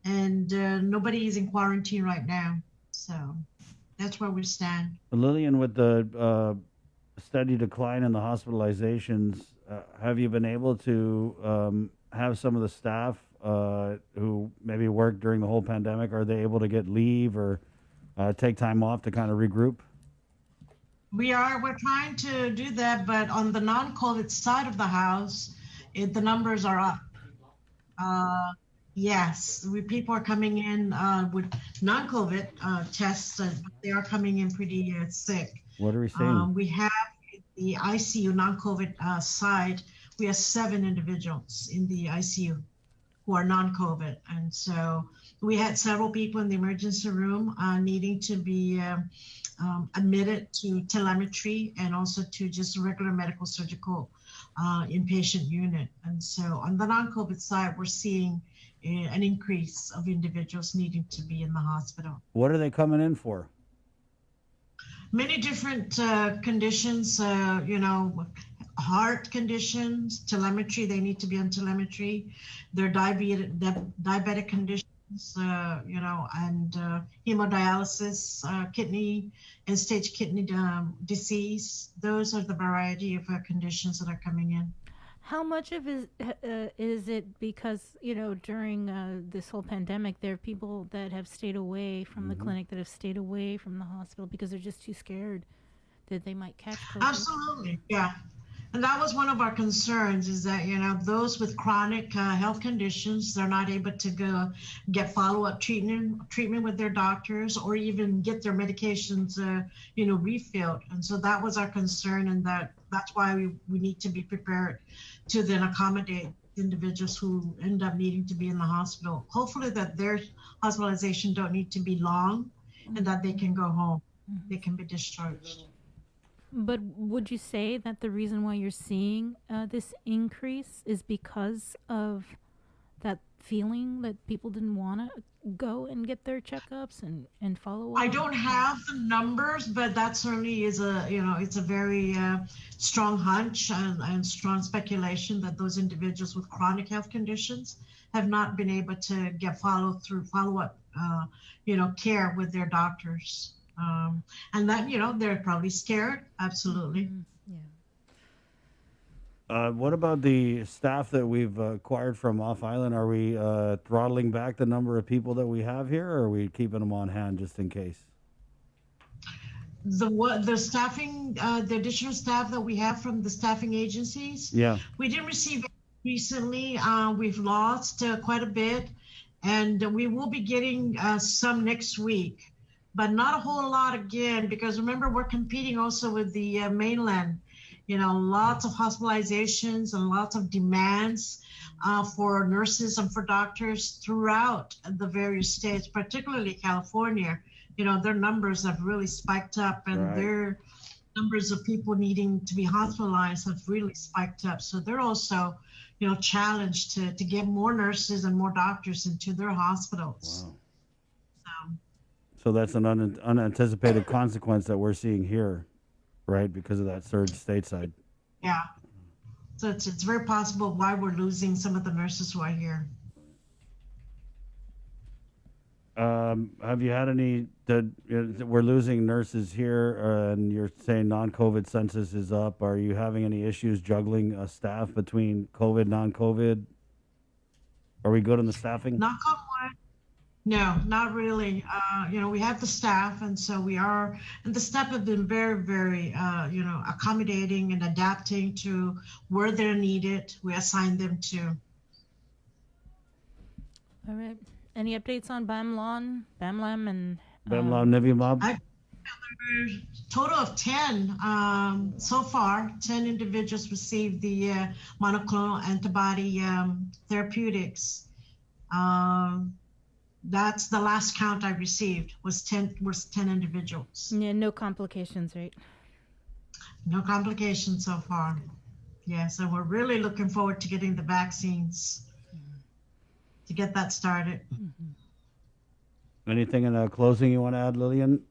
and nobody is in quarantine right now. So that's where we stand. Lillian, with the steady decline in the hospitalizations, have you been able to have some of the staff who maybe worked during the whole pandemic, are they able to get leave or take time off to kind of regroup? We're trying to do that, but on the non-COVID side of the house, the numbers are up. Yes, people are coming in with non-COVID tests, but they are coming in pretty sick. What are we saying? We have the ICU non-COVID side. We have 7 individuals in the ICU who are non-COVID, and so we had several people in the emergency room needing to be admitted to telemetry and also to just regular medical surgical inpatient unit. And so on the non-COVID side, we're seeing an increase of individuals needing to be in the hospital. What are they coming in for? Many different conditions, heart conditions, telemetry, they need to be on telemetry. Their diabetic conditions, and hemodialysis, kidney, end-stage kidney disease. Those are the variety of conditions that are coming in. How much of it is it because, during this whole pandemic, there are people that have stayed away from the clinic, that have stayed away from the hospital because they're just too scared that they might catch COVID? Absolutely, yeah. And that was one of our concerns, is that, those with chronic health conditions, they're not able to go get follow-up treatment with their doctors or even get their medications, refilled. And so that was our concern, and that's why we need to be prepared to then accommodate individuals who end up needing to be in the hospital. Hopefully that their hospitalization don't need to be long and that they can go home. They can be discharged. But would you say that the reason why you're seeing this increase is because of that feeling that people didn't want to go and get their checkups and follow up? I don't have the numbers, but that certainly is it's a very strong hunch and strong speculation that those individuals with chronic health conditions have not been able to get follow-up care with their doctors. And that, they're probably scared. Absolutely. What about the staff that we've acquired from off island? Are we throttling back the number of people that we have here, or are we keeping them on hand just in case? The staffing, the additional staff that we have from the staffing agencies. Yeah. We didn't receive it recently. We've lost quite a bit, and we will be getting some next week. But not a whole lot again, because remember, we're competing also with the mainland. Lots of hospitalizations and lots of demands for nurses and for doctors throughout the various states, particularly California. Their numbers have really spiked up, and their numbers of people needing to be hospitalized have really spiked up. So they're also, challenged to get more nurses and more doctors into their hospitals. Wow. So that's an unanticipated consequence that we're seeing here, right? Because of that surge stateside. Yeah. So it's very possible why we're losing some of the nurses who are here. Have you had any, we're losing nurses here, and you're saying non-COVID census is up. Are you having any issues juggling staff between COVID, non-COVID? Are we good on the staffing? Knock on wood. No, not really. We have the staff, and so we are, and the staff have been very, very, accommodating and adapting to where they're needed. We assign them to. All right. Any updates on Bamlam and Nivimalb? Total of 10 so far. 10 individuals received the monoclonal antibody therapeutics. That's the last count I received was 10 individuals. Yeah, no complications, right? No complications so far. Yes, and we're really looking forward to getting the vaccines to get that started. Anything in closing you want to add, Lillian?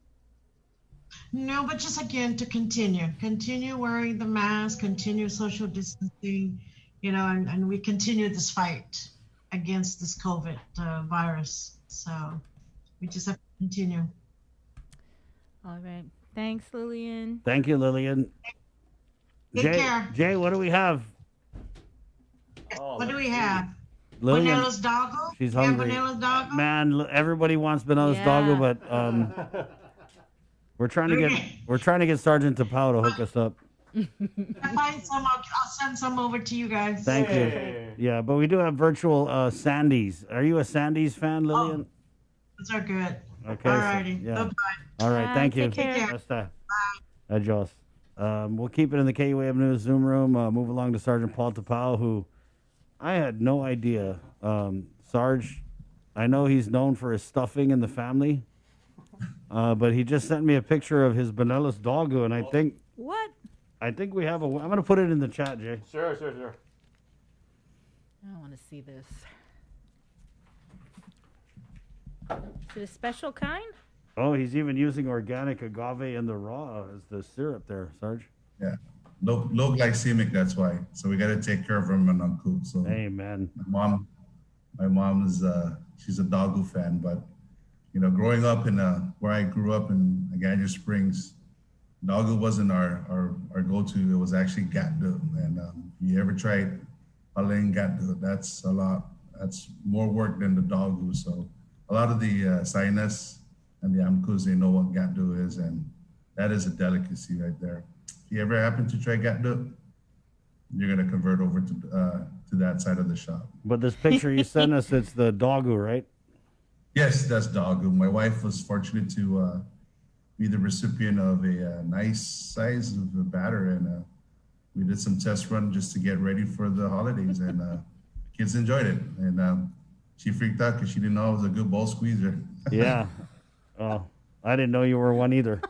No, but just again to continue wearing the mask, continue social distancing, and we continue this fight against this COVID virus. So we just have to continue. All right. Thanks, Lillian. Thank you, Lillian. Take care. Jay, what do we have? What do we have? Lillian, Vanilla's doggo? she's hungry. Vanilla's doggo? Man, everybody wants Vanilla's doggo, but we're trying to get Sergeant Tapau to hook us up. If I find some, I'll send some over to you guys. Thank you. Yeah, but we do have virtual Sandies. Are you a Sandies fan, Lillian? Those are good. Okay. Alrighty. Yeah. Bye-bye. All right. Thank you. Take care. Basta. Adios. We'll keep it in the KUAM News Zoom room. Move along to Sergeant Paul Tapau, who I had no idea. Sarge, I know he's known for his stuffing in the family. But he just sent me a picture of his Bonellis doggo, and I think we have a. I'm gonna put it in the chat, Jay. Sure. I want to see this. Is it a special kind? Oh, he's even using organic agave in the raw as the syrup there, Sarge. Yeah, low glycemic. That's why. So we got to take care of him and uncle. So amen. My mom is she's a doggo fan, but growing up in where I grew up in Agania Springs, doggo wasn't our go-to. It was actually gatdo, and you ever tried Alain gatdo? That's more work than the doggo. So a lot of the sinus and the Amcos, they know what gatdo is, and that is a delicacy right there. If you ever happen to try gatdo, you're gonna convert over to that side of the shop. But this picture you sent us, it's the doggo, right? Yes, that's doggo. My wife was fortunate to be the recipient of a nice size of a batter, and we did some test run just to get ready for the holidays, and kids enjoyed it. And she freaked out because she didn't know I was a good ball squeezer. Yeah. Oh, I didn't know you were one either.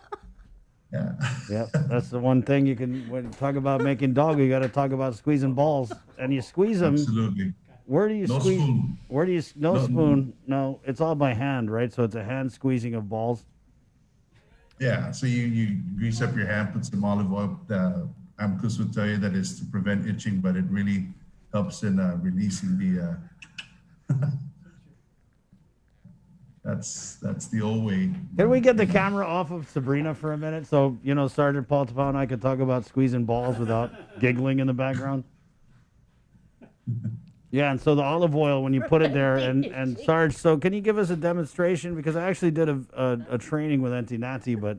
Yeah. Yep. That's the one thing you can, when you talk about making doggo, you got to talk about squeezing balls, and you squeeze them. Absolutely. Where do you No squeeze? spoon. Where do you? No spoon. No, it's all by hand, right? So it's a hand squeezing of balls. Yeah. So you grease up your hand, put some olive oil. Amcus would tell you that it's to prevent itching, but it really helps in releasing the. That's the old way. Can we get the camera off of Sabrina for a minute, so Sergeant Paul Tapau and I could talk about squeezing balls without giggling in the background? Yeah, and so the olive oil, when you put it there, and Sarge, so can you give us a demonstration? Because I actually did a training with Auntie Natty, but...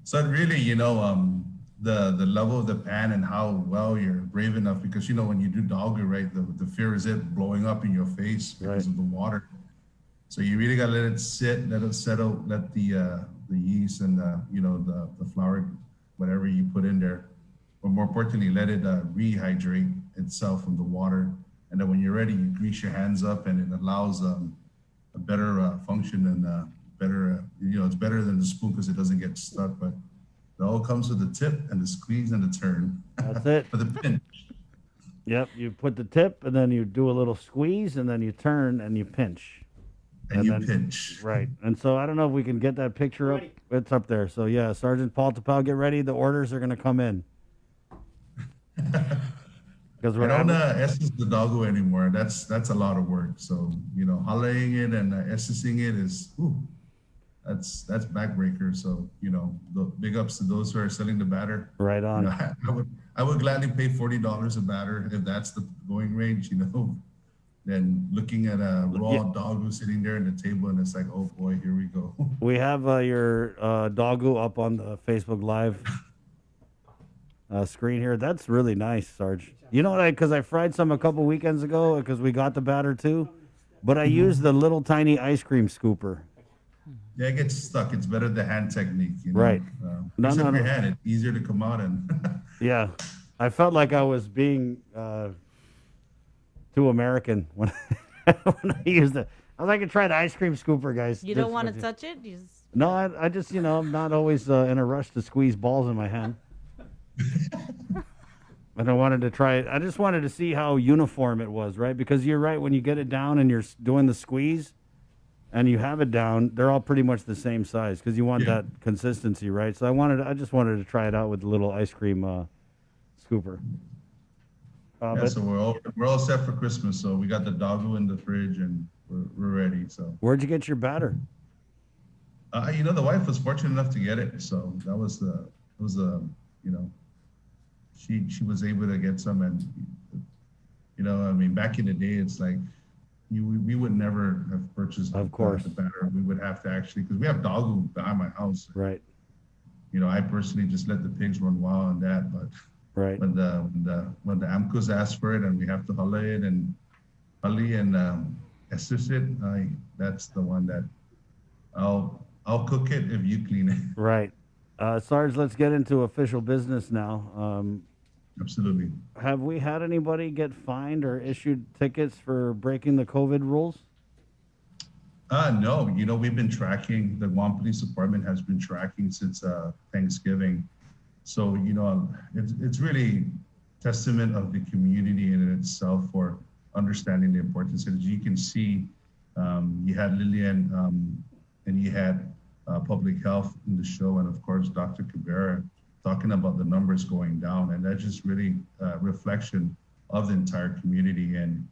So really, the level of the pan and how well you're brave enough, because, when you do doggo, right, the fear is it blowing up in your face because of the water. So you really got to let it sit, let it settle, let the yeast and the flour, whatever you put in there, but more importantly, let it rehydrate itself from the water. And then when you're ready, you grease your hands up, and it allows a better function and better, it's better than the spoon because it doesn't get stuck. But it all comes with the tip and the squeeze and the turn. That's it. For the pinch. Yep, you put the tip, and then you do a little squeeze, and then you turn, and you pinch. And you pinch. Right. And so I don't know if we can get that picture up. It's up there. So yeah, Sergeant Paul Tapau, get ready. The orders are going to come in. Because I don't essence the doggo anymore. That's a lot of work. So hollowing it and essencing it is that's backbreaker. So the big ups to those who are selling the batter. Right on. I would gladly pay $40 a batter if that's the going range. Than looking at a raw doggo sitting there at the table, and it's like, oh boy, here we go. We have your doggo up on the Facebook Live screen here. That's really nice, Sarge. You know what? Because I fried some a couple weekends ago because we got the batter too, but I used the little tiny ice cream scooper. Yeah, it gets stuck. It's better the hand technique. Right. No. Your hand, it's easier to come out and. Yeah, I felt like I was being. Too American when I used it. I was like, I tried the ice cream scooper, guys. You don't want to touch it? No, I just, I'm not always in a rush to squeeze balls in my hand. And I wanted to try it. I just wanted to see how uniform it was, right? Because you're right, when you get it down and you're doing the squeeze and you have it down, they're all pretty much the same size because you want that consistency, right? So I just wanted to try it out with the little ice cream scooper. So we're all set for Christmas. So we got the doggo in the fridge, and we're ready. So where'd you get your batter? The wife was fortunate enough to get it, so that was she was able to get some, and back in the day, it's like we would never have purchased the batter. We would have to actually, because we have doggo behind my house. Right. I personally just let the pigs run wild on that, but. Right. When the Amcos ask for it and we have to hulle it and assist it, that's the one that I'll cook it if you clean it. Right. Sarge, let's get into official business now. Absolutely. Have we had anybody get fined or issued tickets for breaking the COVID rules? No, we've been tracking, the Guam Police Department has been tracking since Thanksgiving. So, it's really testament of the community in itself for understanding the importance. As you can see, you had Lillian and you had Public Health in the show, and of course, Dr. Cabrera talking about the numbers going down. And that's just really a reflection of the entire community. And,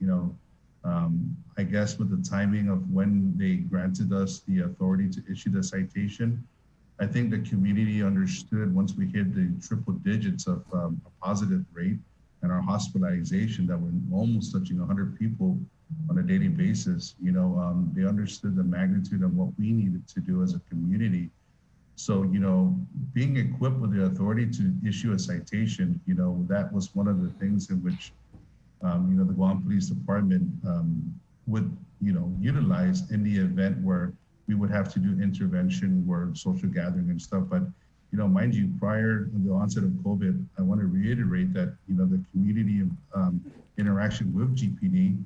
I guess with the timing of when they granted us the authority to issue the citation, I think the community understood once we hit the triple digits of a positive rate and our hospitalization that we're almost touching 100 people on a daily basis. They understood the magnitude of what we needed to do as a community. So, being equipped with the authority to issue a citation, that was one of the things in which, the Guam Police Department would, utilize in the event where we would have to do intervention or social gathering and stuff. But, mind you, prior to the onset of COVID, I want to reiterate that, the community interaction with GPD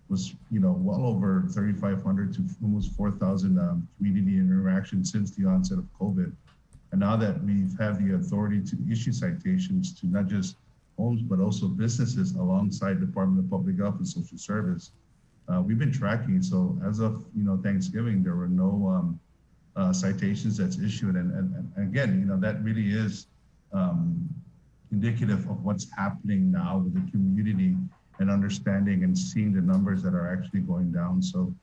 was, well over 3,500 to almost 4,000 community interactions since the onset of COVID. And now that we've had the authority to issue citations to not just homes, but also businesses alongside Department of Public Health and Social Service, we've been tracking. So as of, Thanksgiving, there were no citations that's issued. And again, that really is indicative of what's happening now with the community and understanding and seeing the numbers that are actually going down. So,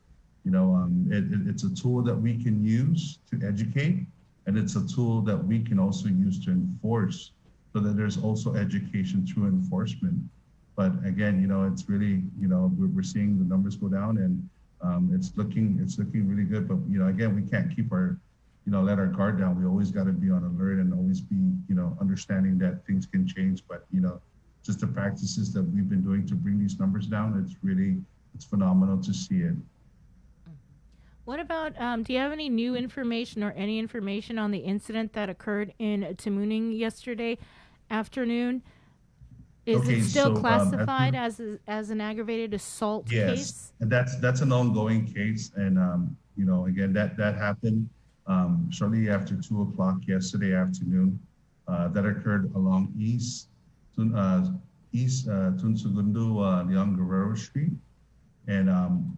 it's a tool that we can use to educate, and it's a tool that we can also use to enforce, so that there's also education through enforcement. But again, it's really, we're seeing the numbers go down, and it's looking really good. But again, we can't keep our, let our guard down. We always got to be on alert and always be, understanding that things can change. But just the practices that we've been doing to bring these numbers down, it's phenomenal to see it. What about, do you have any new information or any information on the incident that occurred in Tamuning yesterday afternoon? Is it still classified as an aggravated assault case? Yes, and that's an ongoing case. And, again, that happened shortly after 2:00 yesterday afternoon. That occurred along East Tunsugundu Leon Guerrero Street. And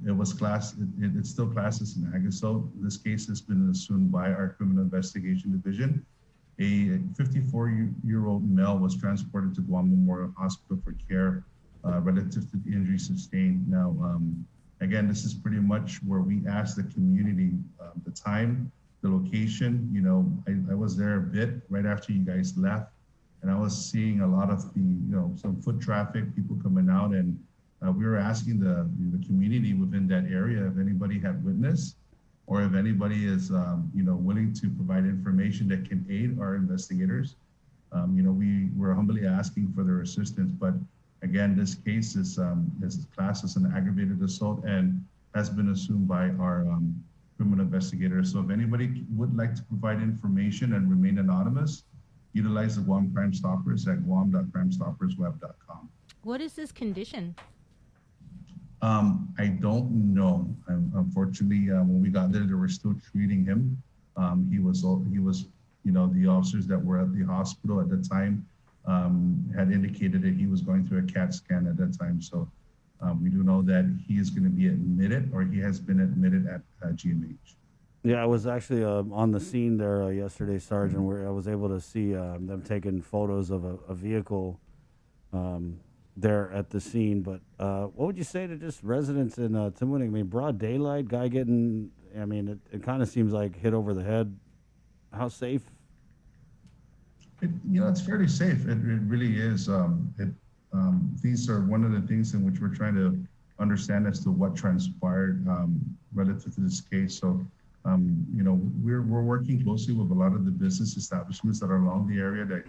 it was it's still classed as an ag assault. This case has been assumed by our Criminal Investigation Division. A 54-year-old male was transported to Guam Memorial Hospital for care relative to the injury sustained. Now, again, this is pretty much where we asked the community the time, the location. I was there a bit right after you guys left, and I was seeing a lot of the, some foot traffic, people coming out, and we were asking the community within that area if anybody had witnessed, or if anybody is, willing to provide information that can aid our investigators. We were humbly asking for their assistance, but again, this case is classed as an aggravated assault and has been assumed by our criminal investigators. So if anybody would like to provide information and remain anonymous, utilize the Guam Crime Stoppers at guam.crimestoppersweb.com. What is his condition? I don't know. Unfortunately, when we got there, they were still treating him. He was, the officers that were at the hospital at the time had indicated that he was going through a CAT scan at that time. So we do know that he is going to be admitted, or he has been admitted at GMH. Yeah, I was actually on the scene there yesterday, Sergeant, where I was able to see them taking photos of a vehicle there at the scene. But what would you say to just residents in Tamuning? I mean, broad daylight, guy getting, it kind of seems like hit over the head. How safe? It's fairly safe. It really is. These are one of the things in which we're trying to understand as to what transpired relative to this case. So, we're working closely with a lot of the business establishments that are along the area that,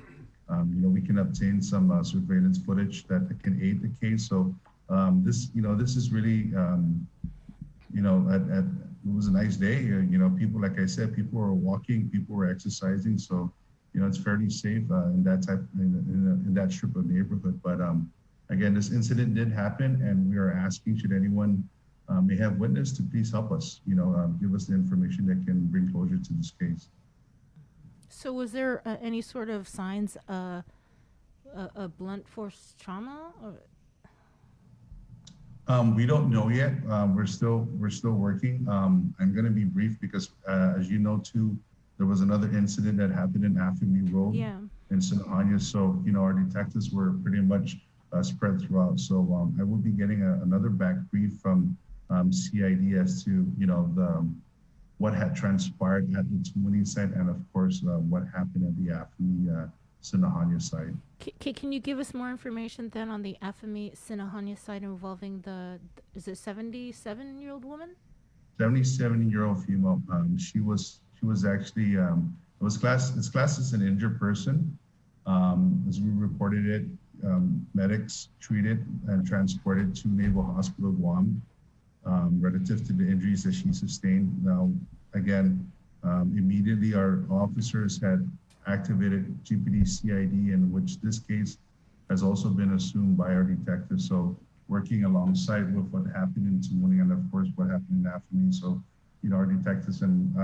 we can obtain some surveillance footage that can aid the case. So this is really, it was a nice day. People, like I said, people were walking, people were exercising. So, it's fairly safe in that strip of neighborhood. But again, this incident did happen, and we are asking, should anyone may have witnessed to please help us, give us the information that can bring closure to this case. So was there any sort of signs a blunt force trauma? Or? We don't know yet. We're still working. I'm going to be brief because, as you know, too, there was another incident that happened in Affamy Road in Sinahanya. So, our detectives were pretty much spread throughout. So I will be getting another back brief from CID as to, what had transpired at the Tumuni site and, of course, what happened at the Affamy Sinahanya site. Can you give us more information then on the Affamy Sinahanya site involving is it 77-year-old woman? 77-year-old female. She was actually it's classed as an injured person. As we reported it, medics treated and transported to Naval Hospital Guam relative to the injuries that she sustained. Now, again, immediately our officers had activated GPD CID, in which this case has also been assumed by our detectives. So working alongside with what happened in Tumuni and of course what happened in Affamy. So, our detectives and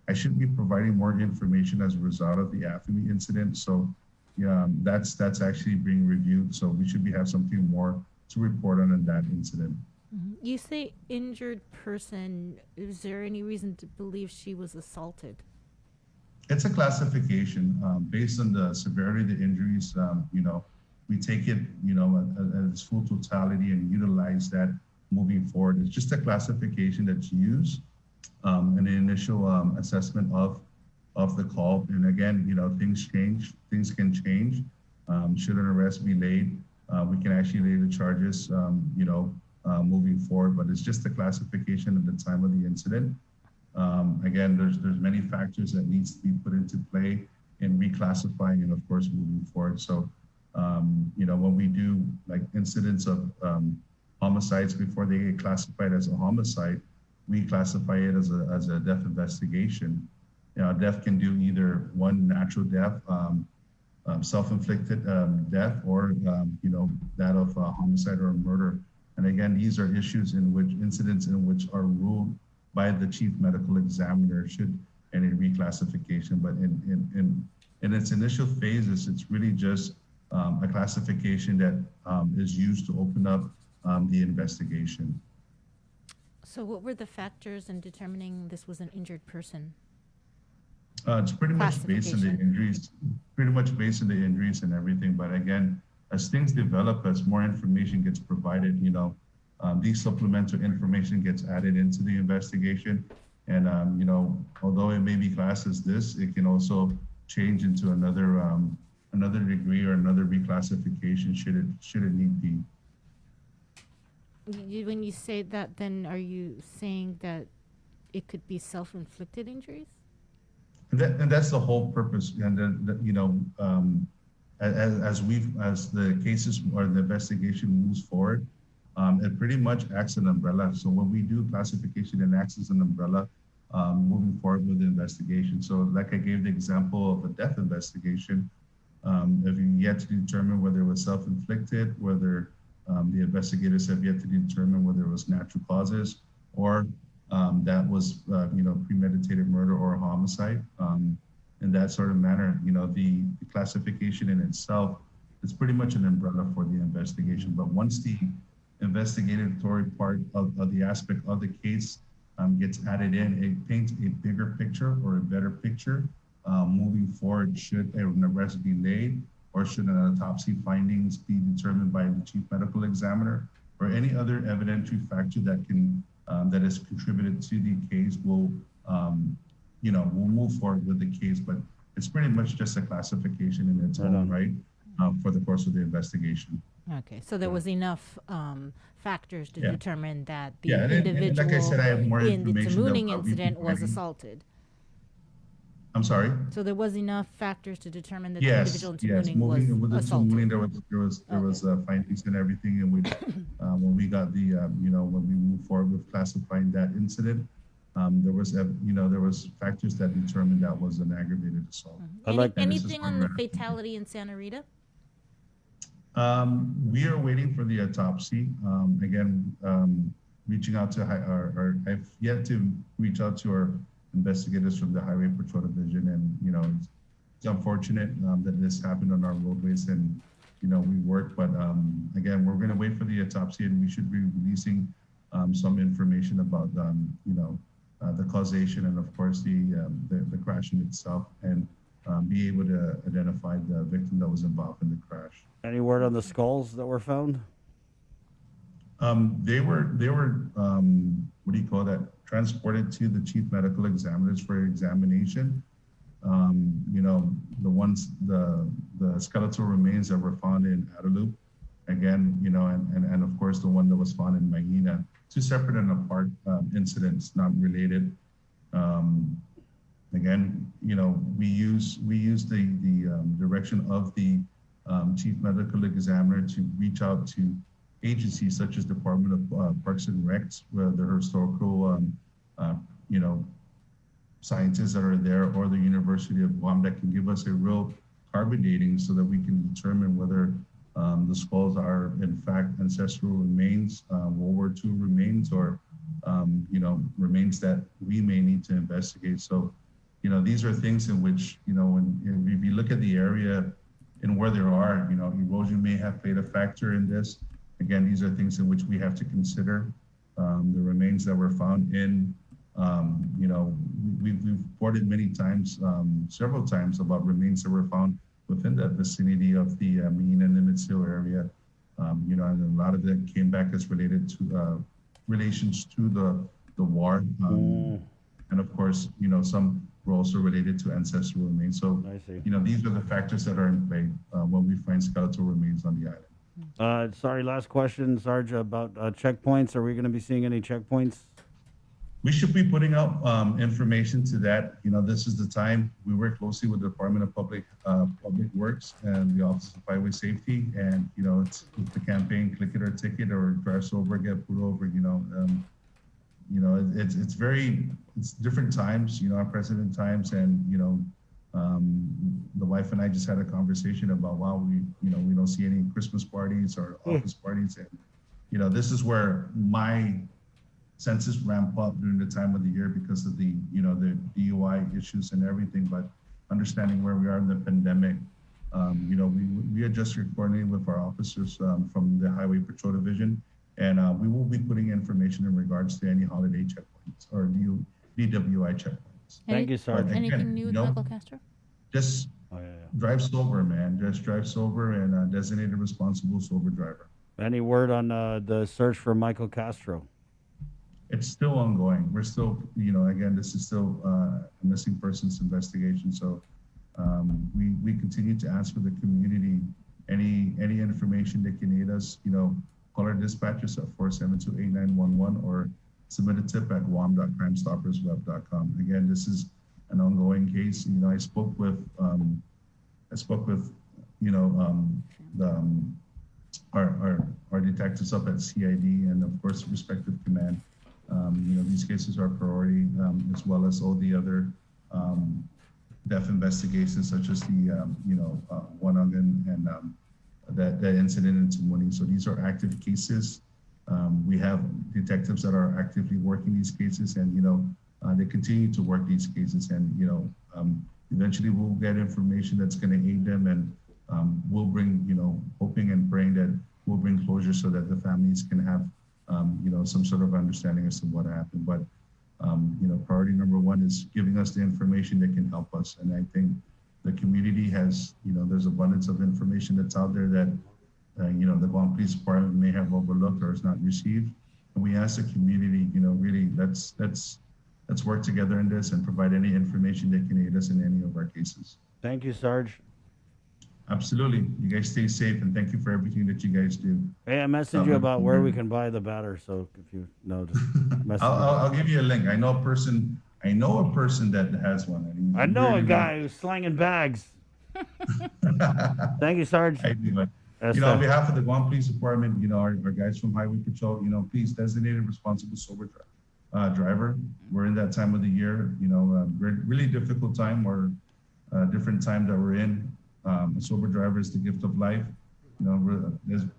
I should be providing more information as a result of the Affamy incident. So that's actually being reviewed. So we should have something more to report on in that incident. Mm-hmm. You say injured person. Is there any reason to believe she was assaulted? It's a classification based on the severity of the injuries. We take it, at its full totality and utilize that moving forward. It's just a classification that's used in the initial assessment of the call. And again, things change, things can change. Should an arrest be laid, we can actually lay the charges, moving forward. But it's just a classification at the time of the incident. Again, there's many factors that needs to be put into play in reclassifying and of course moving forward. So, when we do like incidents of homicides before they get classified as a homicide, we classify it as a death investigation. Death can do either one natural death, self-inflicted death, or that of homicide or murder. And again, these are incidents in which are ruled by the chief medical examiner should any reclassification. But in its initial phases, it's really just a classification that is used to open up the investigation. So what were the factors in determining this was an injured person? It's pretty much based on the injuries, and everything. But again, as things develop, as more information gets provided, these supplemental information gets added into the investigation. And, although it may be classed as this, it can also change into another degree or another reclassification should it need be. When you say that, then are you saying that it could be self-inflicted injuries? And that's the whole purpose. And then, as the cases or the investigation moves forward, it pretty much acts as an umbrella. So when we do classification, it acts as an umbrella moving forward with the investigation. So like I gave the example of a death investigation, if you yet to determine whether it was self-inflicted, whether the investigators have yet to determine whether it was natural causes or that was, premeditated murder or homicide. In that sort of manner, the classification in itself is pretty much an umbrella for the investigation. But once the investigatory part of the aspect of the case gets added in, it paints a bigger picture or a better picture moving forward. Should an arrest be laid, or should an autopsy findings be determined by the chief medical examiner, or any other evidentiary factor that can that has contributed to the case, will we'll move forward with the case. But it's pretty much just a classification in its own right for the course of the investigation. Okay, so there was enough factors to determine that the individual and like I said, I have more in the information Tumuni incident was assaulted. I'm sorry? So there was enough factors to determine that the individual in Tumuni was assaulted. Moving, there was findings and everything, and when we got the when we moved forward with classifying that incident, there was factors that determined that was an aggravated assault. Anything on the fatality in Santa Rita? We are waiting for the autopsy. Again, reaching out to, I've yet to reach out to our investigators from the Highway Patrol Division, and it's unfortunate that this happened on our roadways, and we work, but again, we're going to wait for the autopsy, and we should be releasing some information about the causation and of course the crash in itself, and be able to identify the victim that was involved in the crash. Any word on the skulls that were found? They were what do you call that? Transported to the chief medical examiners for examination. The skeletal remains that were found in Adelup, again, and of course the one that was found in Mahina, two separate and apart incidents, not related. Again, we use the direction of the chief medical examiner to reach out to agencies such as Department of Parks and Recs, where the historical, scientists that are there, or the University of Guam, that can give us a real carbon dating so that we can determine whether the skulls are in fact ancestral remains, World War II remains, or remains that we may need to investigate. So, these are things in which, if you look at the area and where there are, erosion may have played a factor in this. Again, these are things in which we have to consider. The remains that were found in, we've reported many times, several times, about remains that were found within the vicinity of the Mahina and Nimitz Hill area. And a lot of it came back as related to relations to the war. And of course, some were also related to ancestral remains. So, these are the factors that are in play when we find skeletal remains on the island. Sorry, last question, Sarge, about checkpoints. Are we going to be seeing any checkpoints? We should be putting out information to that. This is the time. We work closely with the Department of Public Works and the Office of Highway Safety, and it's the campaign "Click It or Ticket" or "Drive Sober, Get Pulled Over." It's different times, unprecedented times, and the wife and I just had a conversation about, we don't see any Christmas parties or office parties, and this is where my senses ramp up during the time of the year because of the the DUI issues and everything. But understanding where we are in the pandemic, we are just coordinating with our officers from the Highway Patrol Division, and we will be putting information in regards to any holiday checkpoints or DWI checkpoints. Thank you, Sarge. Anything new with Michael Castro? Just drive sober, man. Just drive sober and designated responsible sober driver. Any word on the search for Michael Castro? It's still ongoing. We're still, again, this is still a missing persons investigation. So we continue to ask for the community any information that can aid us. Call our dispatchers at 472-8911 or submit a tip at guam.crimestoppersweb.com. Again, this is an ongoing case. I spoke with our detectives up at CID and of course respective command. These cases are priority, as well as all the other death investigations, such as the Wanagan and that incident in Tumuni. So these are active cases. We have detectives that are actively working these cases, and they continue to work these cases, and eventually we'll get information that's going to aid them, and we'll bring, hoping and praying that we'll bring closure so that the families can have some sort of understanding as to what happened. But priority number one is giving us the information that can help us, and I think the community has, there's abundance of information that's out there that the Guam Police Department may have overlooked or has not received. And we ask the community, really let's work together in this and provide any information that can aid us in any of our cases. Thank you, Sarge. Absolutely. You guys stay safe, and thank you for everything that you guys do. Hey, I messaged you about where we can buy the batter, so if you know, just message I'll give you a link. I know a person that has one. I know a guy who's slanging bags. Thank you, Sarge. I do. On behalf of the Guam Police Department, our guys from Highway Patrol, please designate a responsible sober driver. We're in that time of the year, really difficult time, or different time that we're in. A sober driver is the gift of life.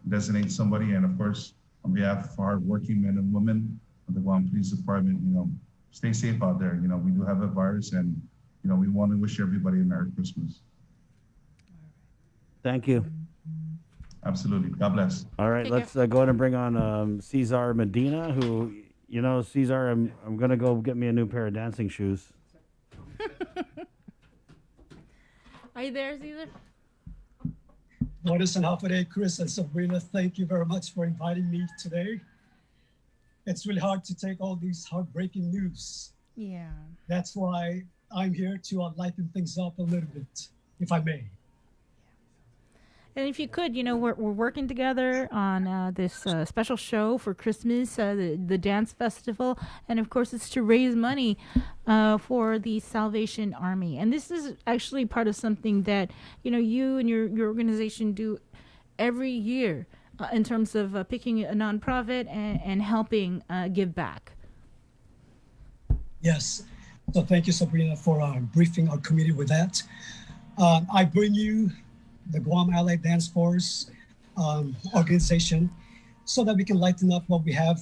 Designate somebody, and of course, on behalf of our working men and women of the Guam Police Department, stay safe out there. We do have a virus, and, we want to wish everybody a Merry Christmas. Thank you. Absolutely. God bless. All right, let's go ahead and bring on Cesar Medina, who, Cesar, I'm going to go get me a new pair of dancing shoes. Are you there, Cesar? What is an half-a-day, Chris and Sabrina? Thank you very much for inviting me today. It's really hard to take all these heartbreaking news. Yeah. That's why I'm here to lighten things up a little bit, if I may. And if you could, we're working together on this special show for Christmas, the dance festival, and of course it's to raise money for the Salvation Army. And this is actually part of something that you and your organization do every year in terms of picking a nonprofit and helping give back. Yes. So thank you, Sabrina, for briefing our committee with that. I bring you the Guam Allied Dance Force organization so that we can lighten up what we have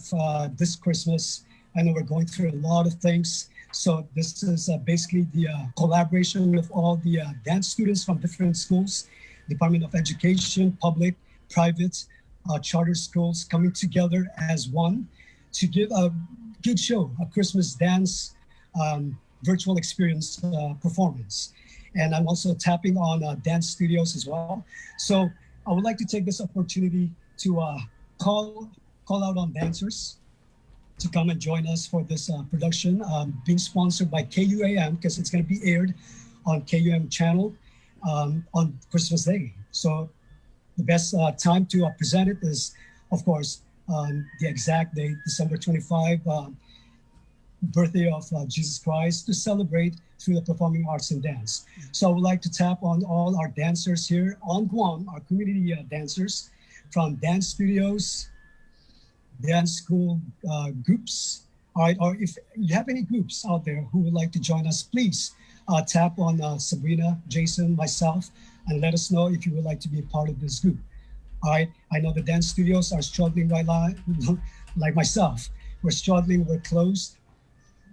this Christmas. I know we're going through a lot of things. So this is basically the collaboration of all the dance students from different schools, Department of Education, public, private, charter schools coming together as one to give a good show, a Christmas dance virtual experience performance. And I'm also tapping on dance studios as well. So I would like to take this opportunity to call out on dancers to come and join us for this production, being sponsored by KUAM, because it's going to be aired on KUAM channel on Christmas Day. So the best time to present it is, of course, the exact date, December 25, birthday of Jesus Christ, to celebrate through the performing arts and dance. So I would like to tap on all our dancers here on Guam, our community dancers from dance studios, dance school groups. All right, or if you have any groups out there who would like to join us, please tap on Sabrina, Jason, myself, and let us know if you would like to be a part of this group. All right, I know the dance studios are struggling right now, like myself. We're struggling, we're closed.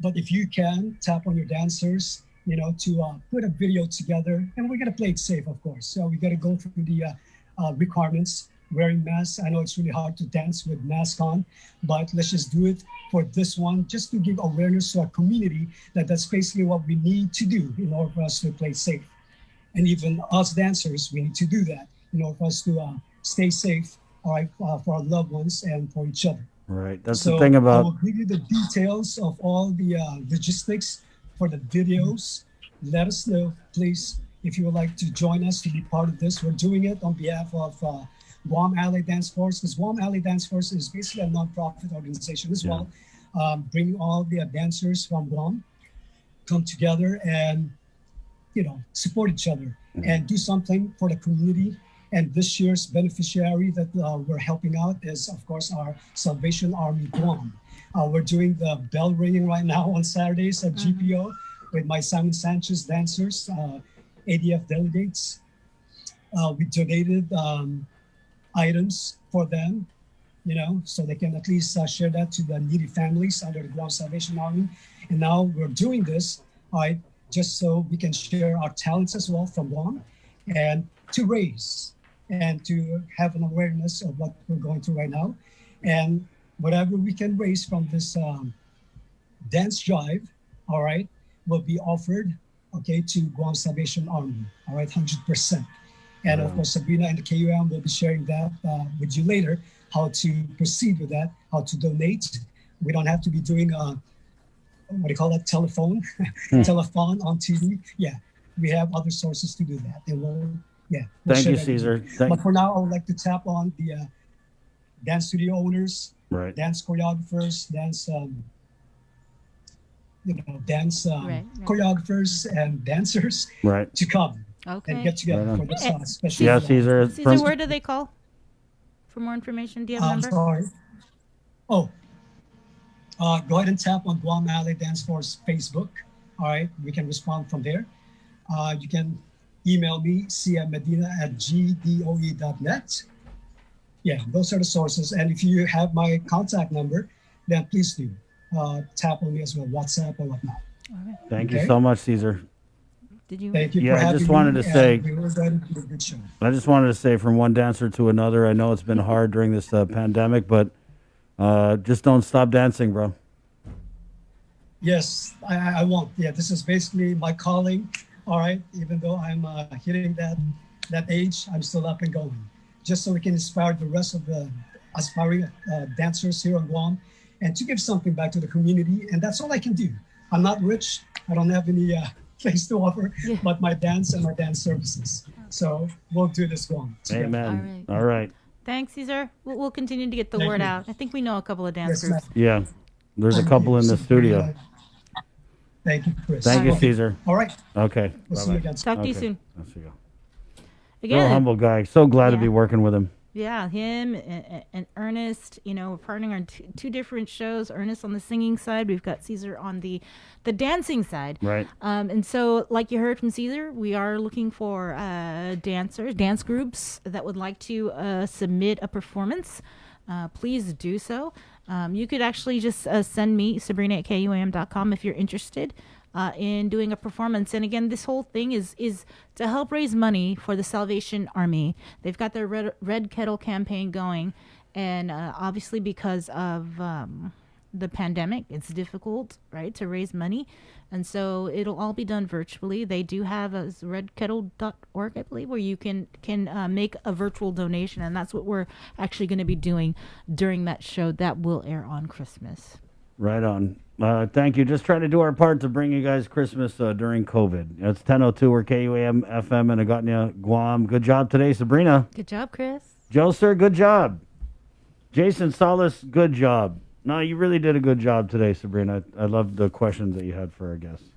But if you can, tap on your dancers, to put a video together, and we're gonna play it safe, of course. So we gotta go through the requirements, wearing masks. I know it's really hard to dance with mask on, but let's just do it for this one, just to give awareness to our community that that's basically what we need to do in order for us to play safe. And even us dancers, we need to do that in order for us to stay safe, all right, for our loved ones and for each other. Right. That's the thing about. I will give you the details of all the logistics for the videos. Let us know, please, if you would like to join us to be part of this. We're doing it on behalf of Guam Allied Dance Force, because Guam Allied Dance Force is basically a nonprofit organization as well, bringing all the dancers from Guam, come together and, support each other and do something for the community. And this year's beneficiary that we're helping out is, of course, our Salvation Army Guam. We're doing the bell ringing right now on Saturdays at GPO with my Simon Sanchez dancers, ADF delegates. We donated items for them, so they can at least share that to the needy families under the Guam Salvation Army. And now we're doing this, just so we can share our talents as well from Guam and to raise and to have an awareness of what we're going through right now. And whatever we can raise from this dance drive, will be offered, to Guam Salvation Army, 100%. And of course, Sabrina and the KUM will be sharing that with you later, how to proceed with that, how to donate. We don't have to be doing, telephone on TV. Yeah, we have other sources to do that. And we'll Thank you, Cesar. But for now, I would like to tap on the dance studio owners, dance choreographers, dance choreographers and dancers to come and get together for this special. Yeah, Cesar. Cesar, where do they call for more information? Do you have a number? Sorry. Oh, go ahead and tap on Guam Allied Dance Force Facebook. All right, we can respond from there. You can email me, cmmedina@gdoe.net. Yeah, those are the sources. And if you have my contact number, then please do tap on me as well, WhatsApp or whatnot. Thank you so much, Caesar. Did you? Thank you Yeah, for I having just wanted me, to say. and we were going to do a good show. I just wanted to say, from one dancer to another, I know it's been hard during this pandemic, but just don't stop dancing, bro. Yes, I won't. Yeah, this is basically my calling. All right, even though I'm hitting that age, I'm still up and going. Just so we can inspire the rest of the aspiring dancers here on Guam, and to give something back to the community. And that's all I can do. I'm not rich. I don't have any place to offer, but my dance and my dance services. So we'll do this, Guam. together. Amen. All right. Thanks, Caesar. We'll continue to get the Thank word you. out. I think we know a couple of dance Yes, groups. Yeah, there's a couple in the studio. Thank you, Chris. Thank you, Okay. Caesar. All right. Okay. We'll see you Bye-bye. again. Talk to you soon. I'll see you. Again, Real humble guy. So glad to Yeah. be working with him. Yeah, him and Ernest, we're partnering on two different shows. Ernest on the singing side, we've got Caesar on the dancing side. Right. And so, like you heard from Caesar, we are looking for dance groups that would like to submit a performance. Please do so. You could actually just send me, Sabrina@KUAM.com, if you're interested in doing a performance. And again, this whole thing is to help raise money for the Salvation Army. They've got their Red Kettle campaign going. And obviously because of the pandemic, it's difficult, right, to raise money. And so it'll all be done virtually. They do have a redkettle.org, I believe, where you can make a virtual donation. And that's what we're actually going to be doing during that show that will air on Christmas. Right on. Thank you. Just trying to do our part to bring you guys Christmas during COVID. It's 10:02. We're KUAM FM in Agotnia, Guam. Good job today, Sabrina. Good job, Chris. Joe, sir, good job. Jason Solis, good job. No, you really did a good job today, Sabrina. I love the questions that you had for our guests.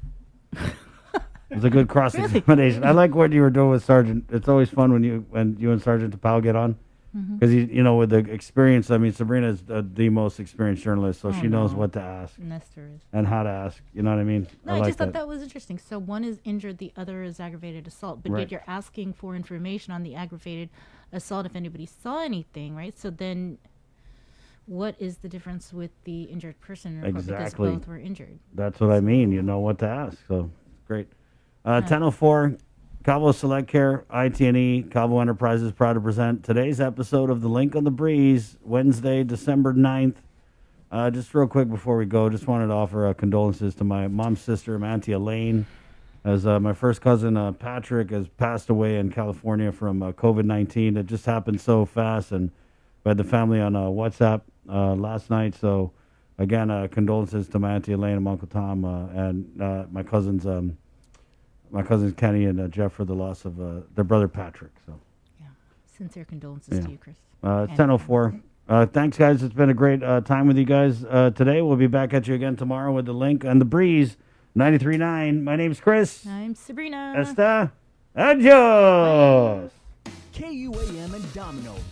It was a good cross-examination. I like what you were doing with Sergeant. It's always fun when you and Sergeant Tapao get on. Because, with the experience, I mean, Sabrina is the most experienced journalist, so she knows what to ask Nestor is. and how to ask. You know what I mean? No, I just thought that was interesting. So one is injured, the other is aggravated assault, but Right. yet you're asking for information on the aggravated assault if anybody saw anything, right? So then what is the difference with the injured person report Exactly. because both were injured? That's what I mean. You know what to ask. So, great. 10:04, Cabo Select Care, IT&E, Cabo Enterprises proud to present today's episode of The Link on the Breeze, Wednesday, December 9th. Just real quick before we go, just wanted to offer condolences to my mom's sister, my Auntie Elaine, as my first cousin, Patrick, has passed away in California from COVID-19. It just happened so fast, and we had the family on WhatsApp last night. So, again, condolences to my Auntie Elaine and my Uncle Tom and my cousins Kenny and Jeff for the loss of their brother Patrick. So, Sincere condolences to you, Chris. It's 10:04. Thanks, guys. It's been a great time with you guys today. We'll be back at you again tomorrow with The Link on the Breeze, 93.9. My name's Chris. I'm Sabrina. Esta. Adios. KUAM and Domino's.